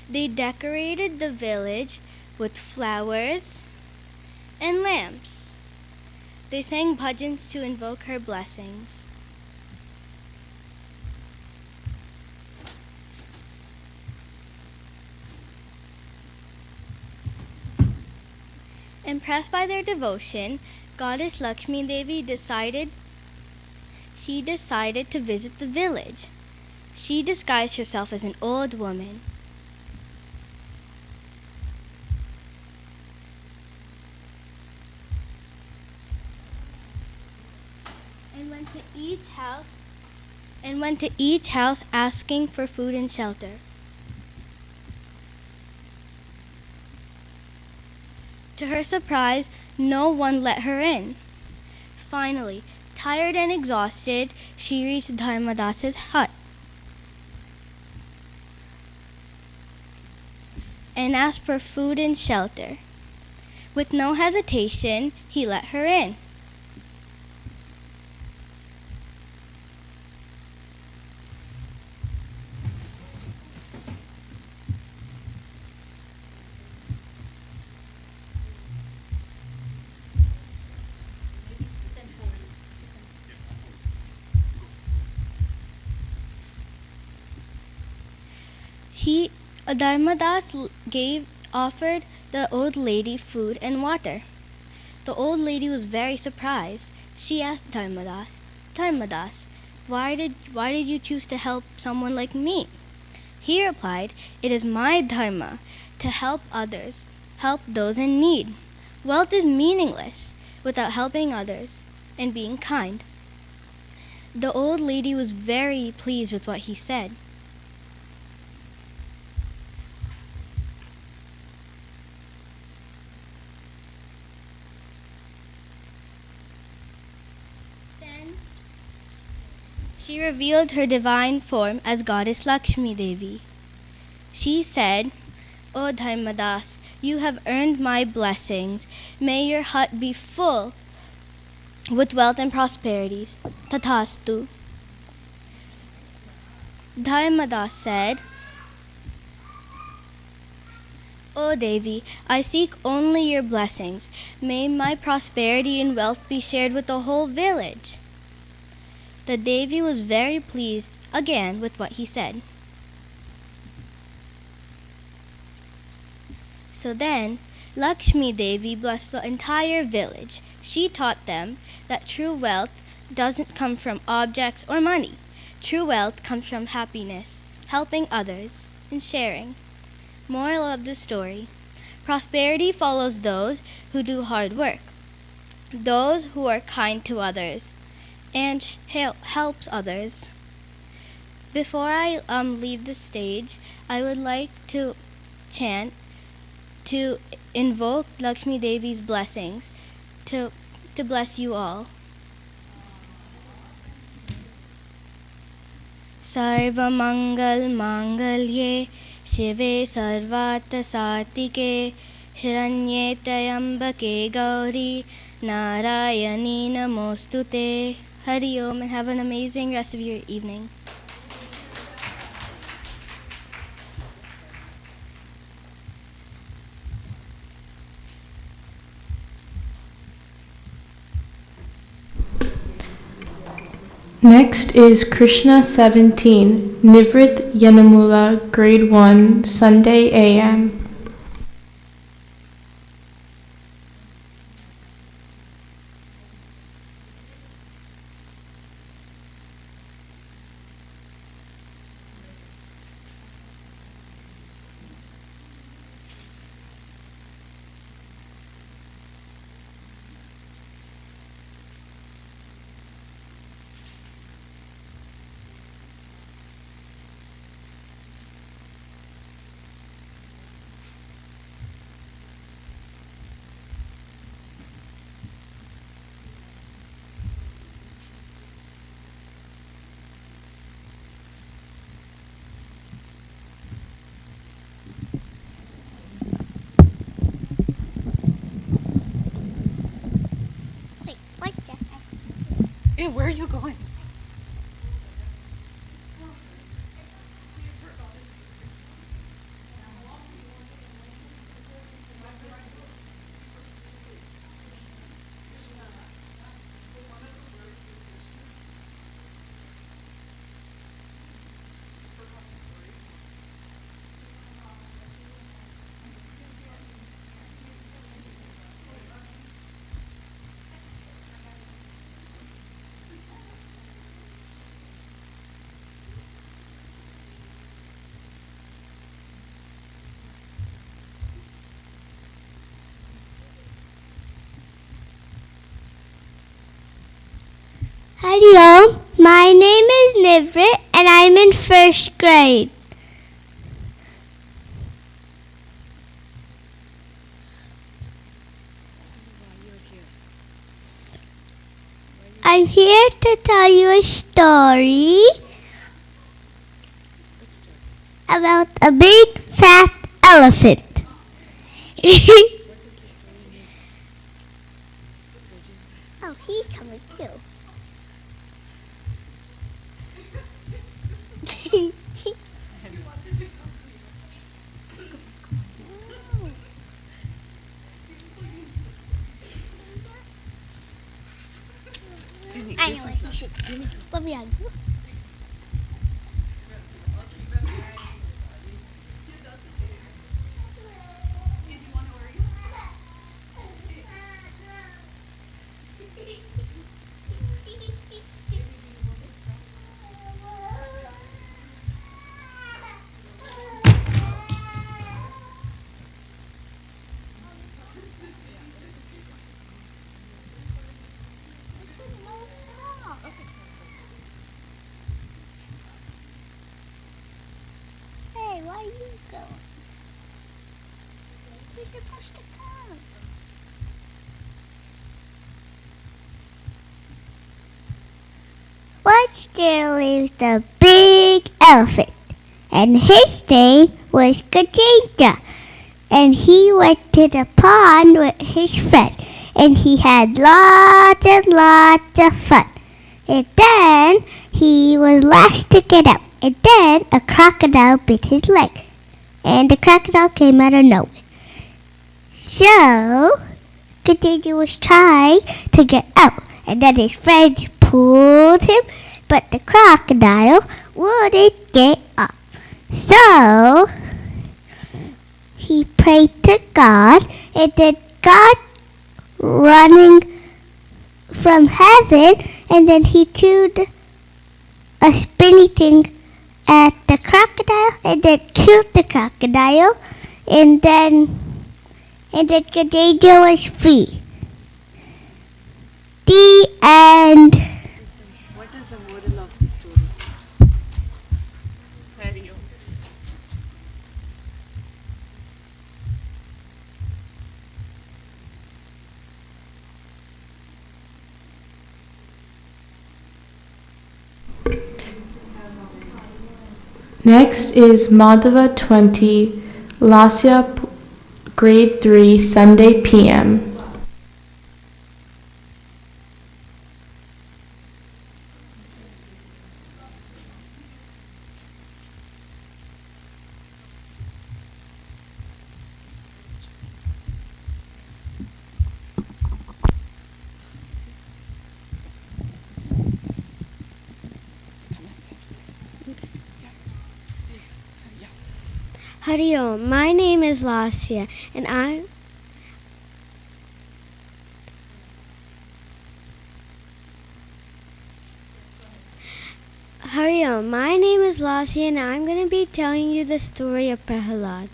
They decorated the village with flowers and lamps. They sang bhajans to invoke her blessings. Impressed by their devotion, goddess Lakshmi Devi decided to visit the village. She disguised herself as an old woman. And went to each house asking for food and shelter. To her surprise, no one let her in. Finally, tired and exhausted, she reached Dharmadas's hut and asked for food and shelter. With no hesitation, he let her in. Dharmadas offered the old lady food and water. The old lady was very surprised. She asked Dharmadas, why did you choose to help someone like me? He replied, it is my dharma to help others, help those in need. Wealth is meaningless without helping others and being kind. The old lady was very pleased with what he said. She revealed her divine form as goddess Lakshmi Devi. She said, O Dharmadas, you have earned my blessings. May your hut be full with wealth and prosperities. Tathastu. Dharmadas said, O Devi, I seek only your blessings. May my prosperity and wealth be shared with the whole village. The Devi was very pleased again with what he said. So then, Lakshmi Devi blessed the entire village. She taught them that true wealth doesn't come from objects or money. True wealth comes from happiness, helping others, and sharing. Moral of the story: prosperity follows those who do hard work, those who are kind to others, and helps others. Before I leave the stage, I would like to chant to invoke Lakshmi Devi's blessings to bless you all. Sarva Mangal Mangalye Shive Sarvata Satike Shiranye Tayambake Gauri Narayani Namostute. Hari Om, and have an amazing rest of your evening. Next is Krishna 17, Nivrit Yanamula, Grade 1, Sunday AM. Hey, where are you going? Hello, my name is Nivrit and I'm in first grade. I'm here to tell you a story about a big fat elephant. Oh, he's coming too. I know what you should do. What we are. Once there lived a big elephant, and his name was Gajendra. And he went to the pond with his friend, and he had lots and lots of fun. And then he was last to get out, and then a crocodile bit his leg, and the crocodile came out of nowhere. So Gajendra was trying to get out, and then his friends pulled him, but the crocodile wouldn't get up. So he prayed to God, and then God running from heaven, and then he threw a spinny thing at the crocodile, and then killed the crocodile, and then Gajendra was free. The end. What is the moral of the story? Next is Madhava 20, Lasya Grade 3, Sunday PM. Hari Om. My name is Lasya, and Hari Om. My name is Lasya, and I'm going to be telling you the story of Prahlada.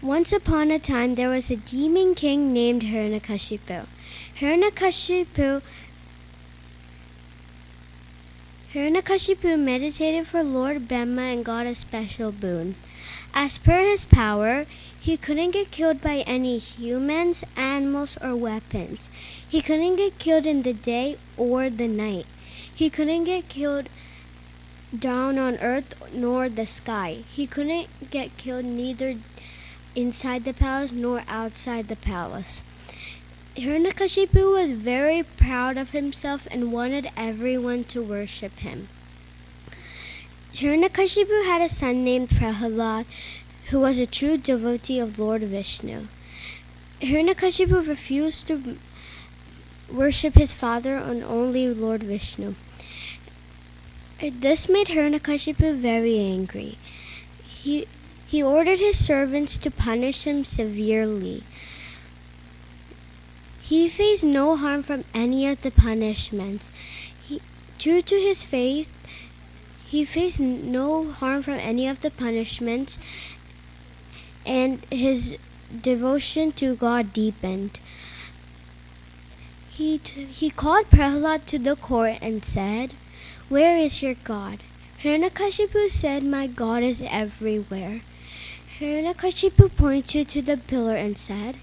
Once upon a time, there was a demon king named Hiranyakashipu. Hiranyakashipu meditated for Lord Brahma and got a special boon. As per his power, he couldn't get killed by any humans, animals, or weapons. He couldn't get killed in the day or the night. He couldn't get killed down on earth nor the sky. He couldn't get killed neither inside the palace nor outside the palace. Hiranyakashipu was very proud of himself and wanted everyone to worship him. Hiranyakashipu had a son named Prahlada, who was a true devotee of Lord Vishnu. Hiranyakashipu refused to worship his father and only Lord Vishnu. This made Hiranyakashipu very angry. He ordered his servants to punish him severely. He faced no harm from any of the punishments. True to his faith, he faced no harm from any of the punishments, and his devotion to God deepened. He called Prahlada to the court and said, "Where is your God?" Hiranyakashipu said, "My God is everywhere." Hiranyakashipu pointed to the pillar and said,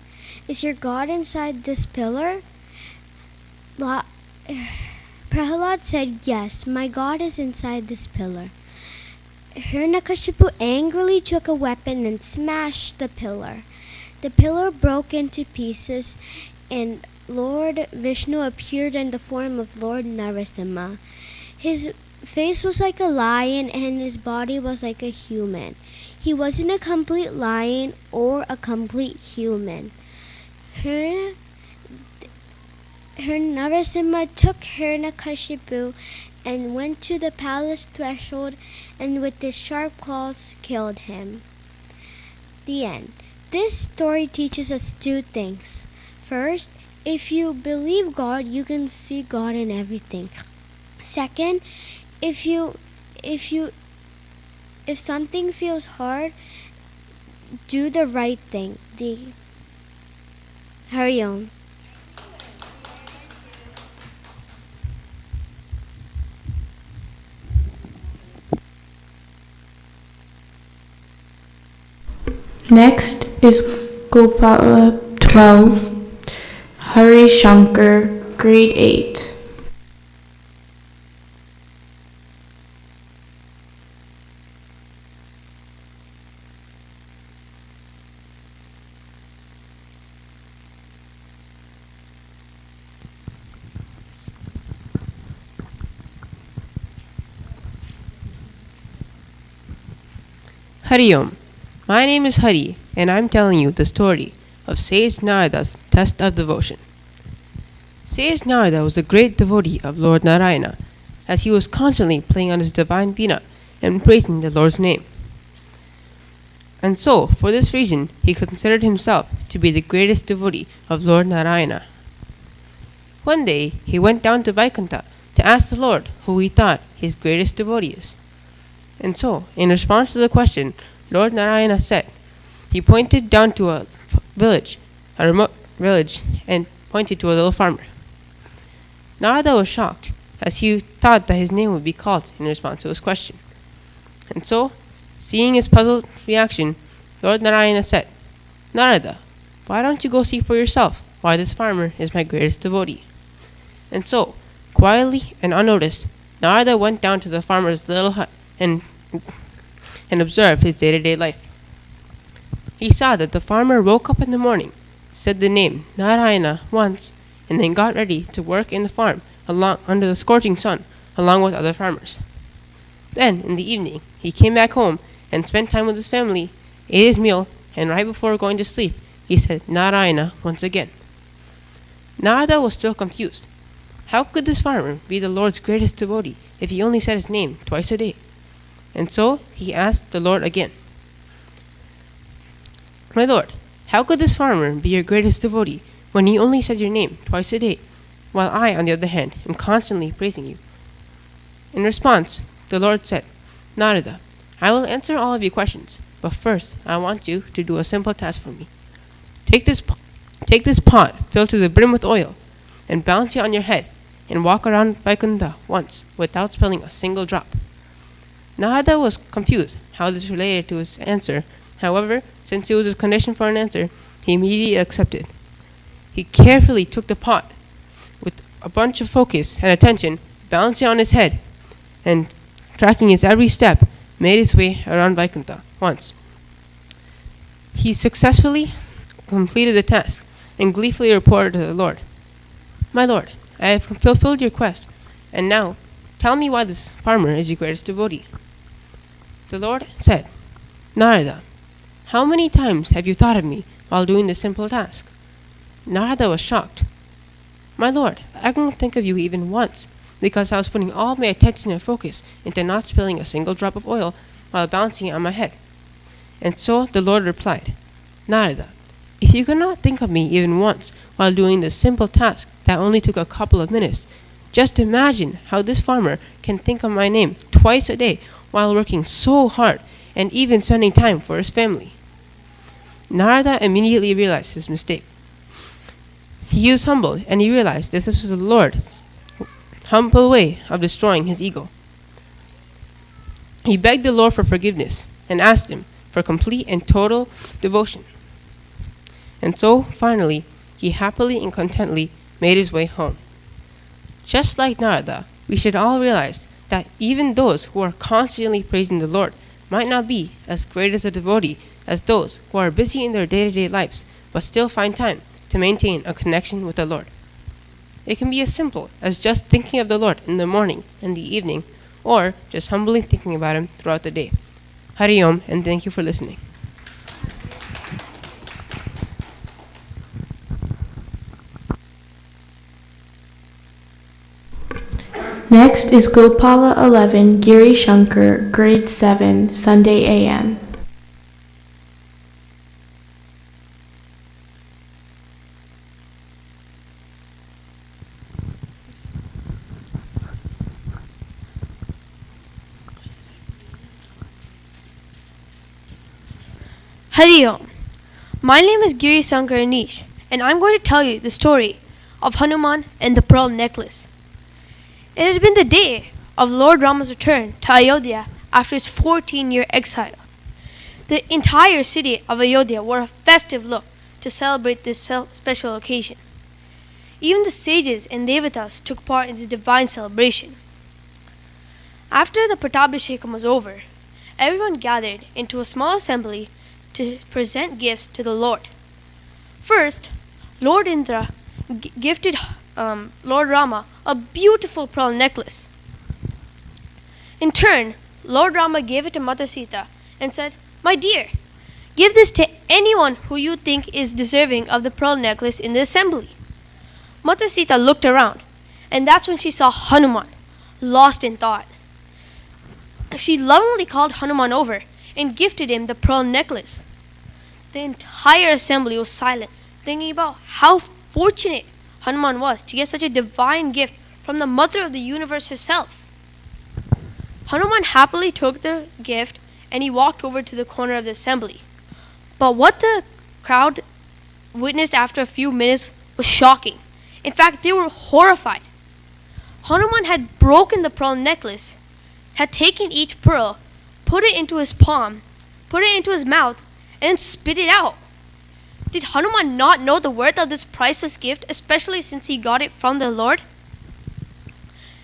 "Is your God inside this pillar?" Prahlada said, "Yes, my God is inside this pillar." Hiranyakashipu angrily took a weapon and smashed the pillar. The pillar broke into pieces, and Lord Vishnu appeared in the form of Lord Narasimha. His face was like a lion, and his body was like a human. He wasn't a complete lion or a complete human. Narasimha took Hiranyakashipu and went to the palace threshold, and with his sharp claws killed him. The end. This story teaches us two things. First, if you believe God, you can see God in everything. Second, if something feels hard, do the right thing. Hari Om. Next is Gopala 12, Hari Shankar, grade 8. Hari Om. My name is Hari, and I'm telling you the story of Sage Narada's test of devotion. Sage Narada was a great devotee of Lord Narayana, as he was constantly playing on his divine veena and praising the Lord's name. And so, for this reason, he considered himself to be the greatest devotee of Lord Narayana. One day, he went down to Vaikuntha to ask the Lord who he thought his greatest devotee is. And so, in response to the question, Lord Narayana said, he pointed down to a village, a remote village, and pointed to a little farmer. Narada was shocked, as he thought that his name would be called in response to his question. And so, seeing his puzzled reaction, Lord Narayana said, Narada, why don't you go see for yourself why this farmer is my greatest devotee? And so, quietly and unnoticed, Narada went down to the farmer's little hut and observed his day-to-day life. He saw that the farmer woke up in the morning, said the name Narayana once, and then got ready to work in the farm under the scorching sun, along with other farmers. Then, in the evening, he came back home and spent time with his family, ate his meal, and right before going to sleep, he said Narayana once again. Narada was still confused. How could this farmer be the Lord's greatest devotee if he only said his name twice a day? And so he asked the Lord again, My Lord, how could this farmer be your greatest devotee when he only says your name twice a day, while I, on the other hand, am constantly praising you? In response, the Lord said, Narada, I will answer all of your questions, but first I want you to do a simple task for me. Take this pot filled to the brim with oil, and balance it on your head, and walk around Vaikuntha once without spilling a single drop. Narada was confused how this related to his answer. However, since it was his condition for an answer, he immediately accepted. He carefully took the pot with a bunch of focus and attention, balanced it on his head, and tracking his every step, made his way around Vaikuntha once. He successfully completed the task and gleefully reported to the Lord, My Lord, I have fulfilled your quest, and now tell me why this farmer is your greatest devotee. The Lord said, Narada, how many times have you thought of me while doing this simple task? Narada was shocked. My Lord, I couldn't think of you even once, because I was putting all my attention and focus into not spilling a single drop of oil while balancing it on my head. And so the Lord replied, Narada, if you cannot think of me even once while doing this simple task that only took a couple of minutes, just imagine how this farmer can think of my name twice a day while working so hard and even spending time for his family. Narada immediately realized his mistake. He was humbled, and he realized this was the Lord's humble way of destroying his ego. He begged the Lord for forgiveness and asked him for complete and total devotion. And so, finally, he happily and contently made his way home. Just like Narada, we should all realize that even those who are constantly praising the Lord might not be as great as a devotee as those who are busy in their day-to-day lives but still find time to maintain a connection with the Lord. It can be as simple as just thinking of the Lord in the morning and the evening, or just humbly thinking about Him throughout the day. Hari Om, and thank you for listening. Next is Gopala 11, Giri Shankar, grade 7, Sunday AM. Hari Om. My name is Giri Shankar Anish, and I'm going to tell you the story of Hanuman and the pearl necklace. It has been the day of Lord Rama's return to Ayodhya after his 14-year exile. The entire city of Ayodhya wore a festive look to celebrate this special occasion. Even the sages and devatas took part in this divine celebration. After the Pattabhishekam was over, everyone gathered into a small assembly to present gifts to the Lord. First, Lord Indra gifted Lord Rama a beautiful pearl necklace. In turn, Lord Rama gave it to Mother Sita and said, "My dear, give this to anyone who you think is deserving of the pearl necklace in the assembly." Mother Sita looked around, and that's when she saw Hanuman, lost in thought. She lovingly called Hanuman over and gifted him the pearl necklace. The entire assembly was silent, thinking about how fortunate Hanuman was to get such a divine gift from the mother of the universe herself. Hanuman happily took the gift and he walked over to the corner of the assembly. But what the crowd witnessed after a few minutes was shocking. In fact, they were horrified. Hanuman had broken the pearl necklace, had taken each pearl, put it into his palm, put it into his mouth, and spit it out. Did Hanuman not know the worth of this priceless gift, especially since he got it from the Lord?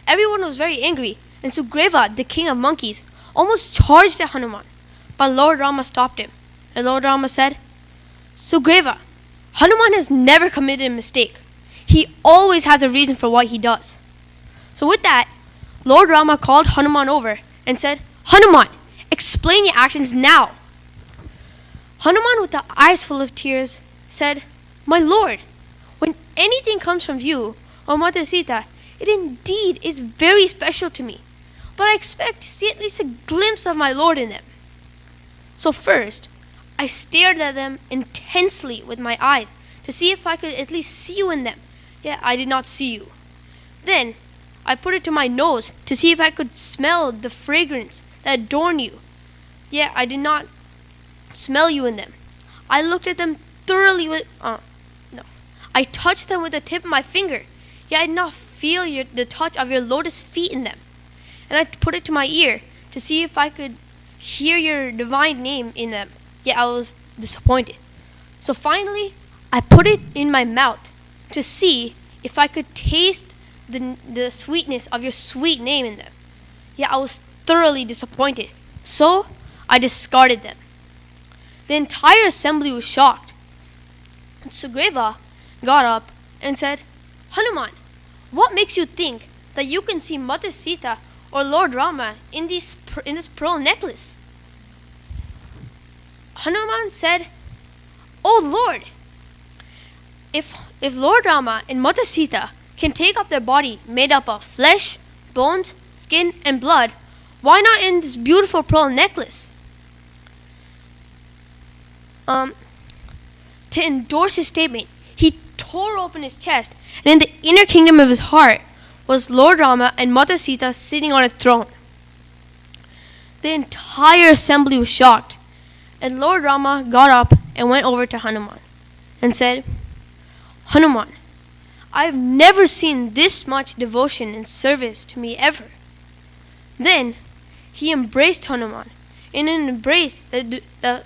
Everyone was very angry, and Sugriva, the king of monkeys, almost charged at Hanuman. But Lord Rama stopped him, and Lord Rama said, "Sugriva, Hanuman has never committed a mistake. He always has a reason for what he does." So with that, Lord Rama called Hanuman over and said, "Hanuman, explain your actions now." Hanuman, with the eyes full of tears, said, "My lord, when anything comes from you or Mother Sita, it indeed is very special to me, but I expect to see at least a glimpse of my lord in them." So first, I stared at them intensely with my eyes to see if I could at least see you in them, yet I did not see you. Then, I put it to my nose to see if I could smell the fragrance that adorned you, yet I did not smell you in them. I looked at them thoroughly I touched them with the tip of my finger, yet I did not feel the touch of your lotus feet in them. And I put it to my ear to see if I could hear your divine name in them, yet I was disappointed. So finally, I put it in my mouth to see if I could taste the sweetness of your sweet name in them, yet I was thoroughly disappointed. So I discarded them. The entire assembly was shocked. And Sugriva got up and said, "Hanuman, what makes you think that you can see Mother Sita or Lord Rama in this pearl necklace?" Hanuman said, "Oh Lord, if Lord Rama and Mother Sita can take up their body made up of flesh, bones, skin, and blood, why not in this beautiful pearl necklace?" To endorse his statement, he tore open his chest, and in the inner kingdom of his heart was Lord Rama and Mother Sita sitting on a throne. The entire assembly was shocked, and Lord Rama got up and went over to Hanuman and said, "Hanuman, I've never seen this much devotion and service to me ever." Then he embraced Hanuman in an embrace that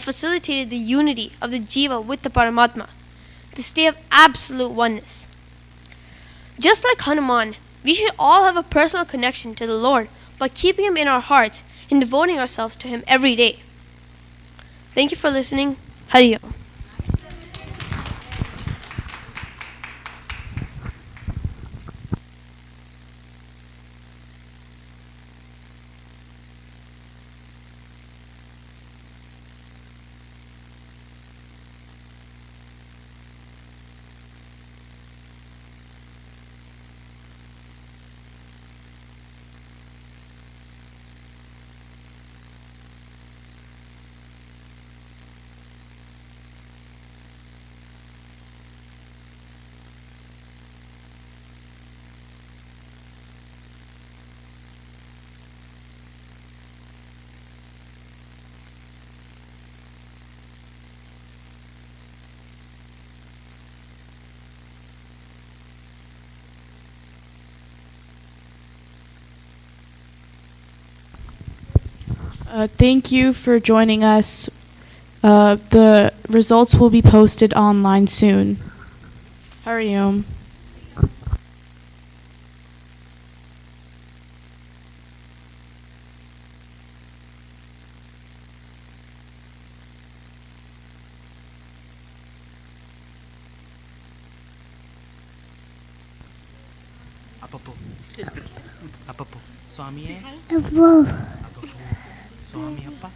facilitated the unity of the Jiva with the Paramatma, the state of absolute oneness. Just like Hanuman, we should all have a personal connection to the Lord by keeping Him in our hearts and devoting ourselves to Him every day. Thank you for listening. Hari Om. Thank you for joining us. The results will be posted online soon. Hariom. Apa po? Apa po? Swami hai? Above. Swami appa?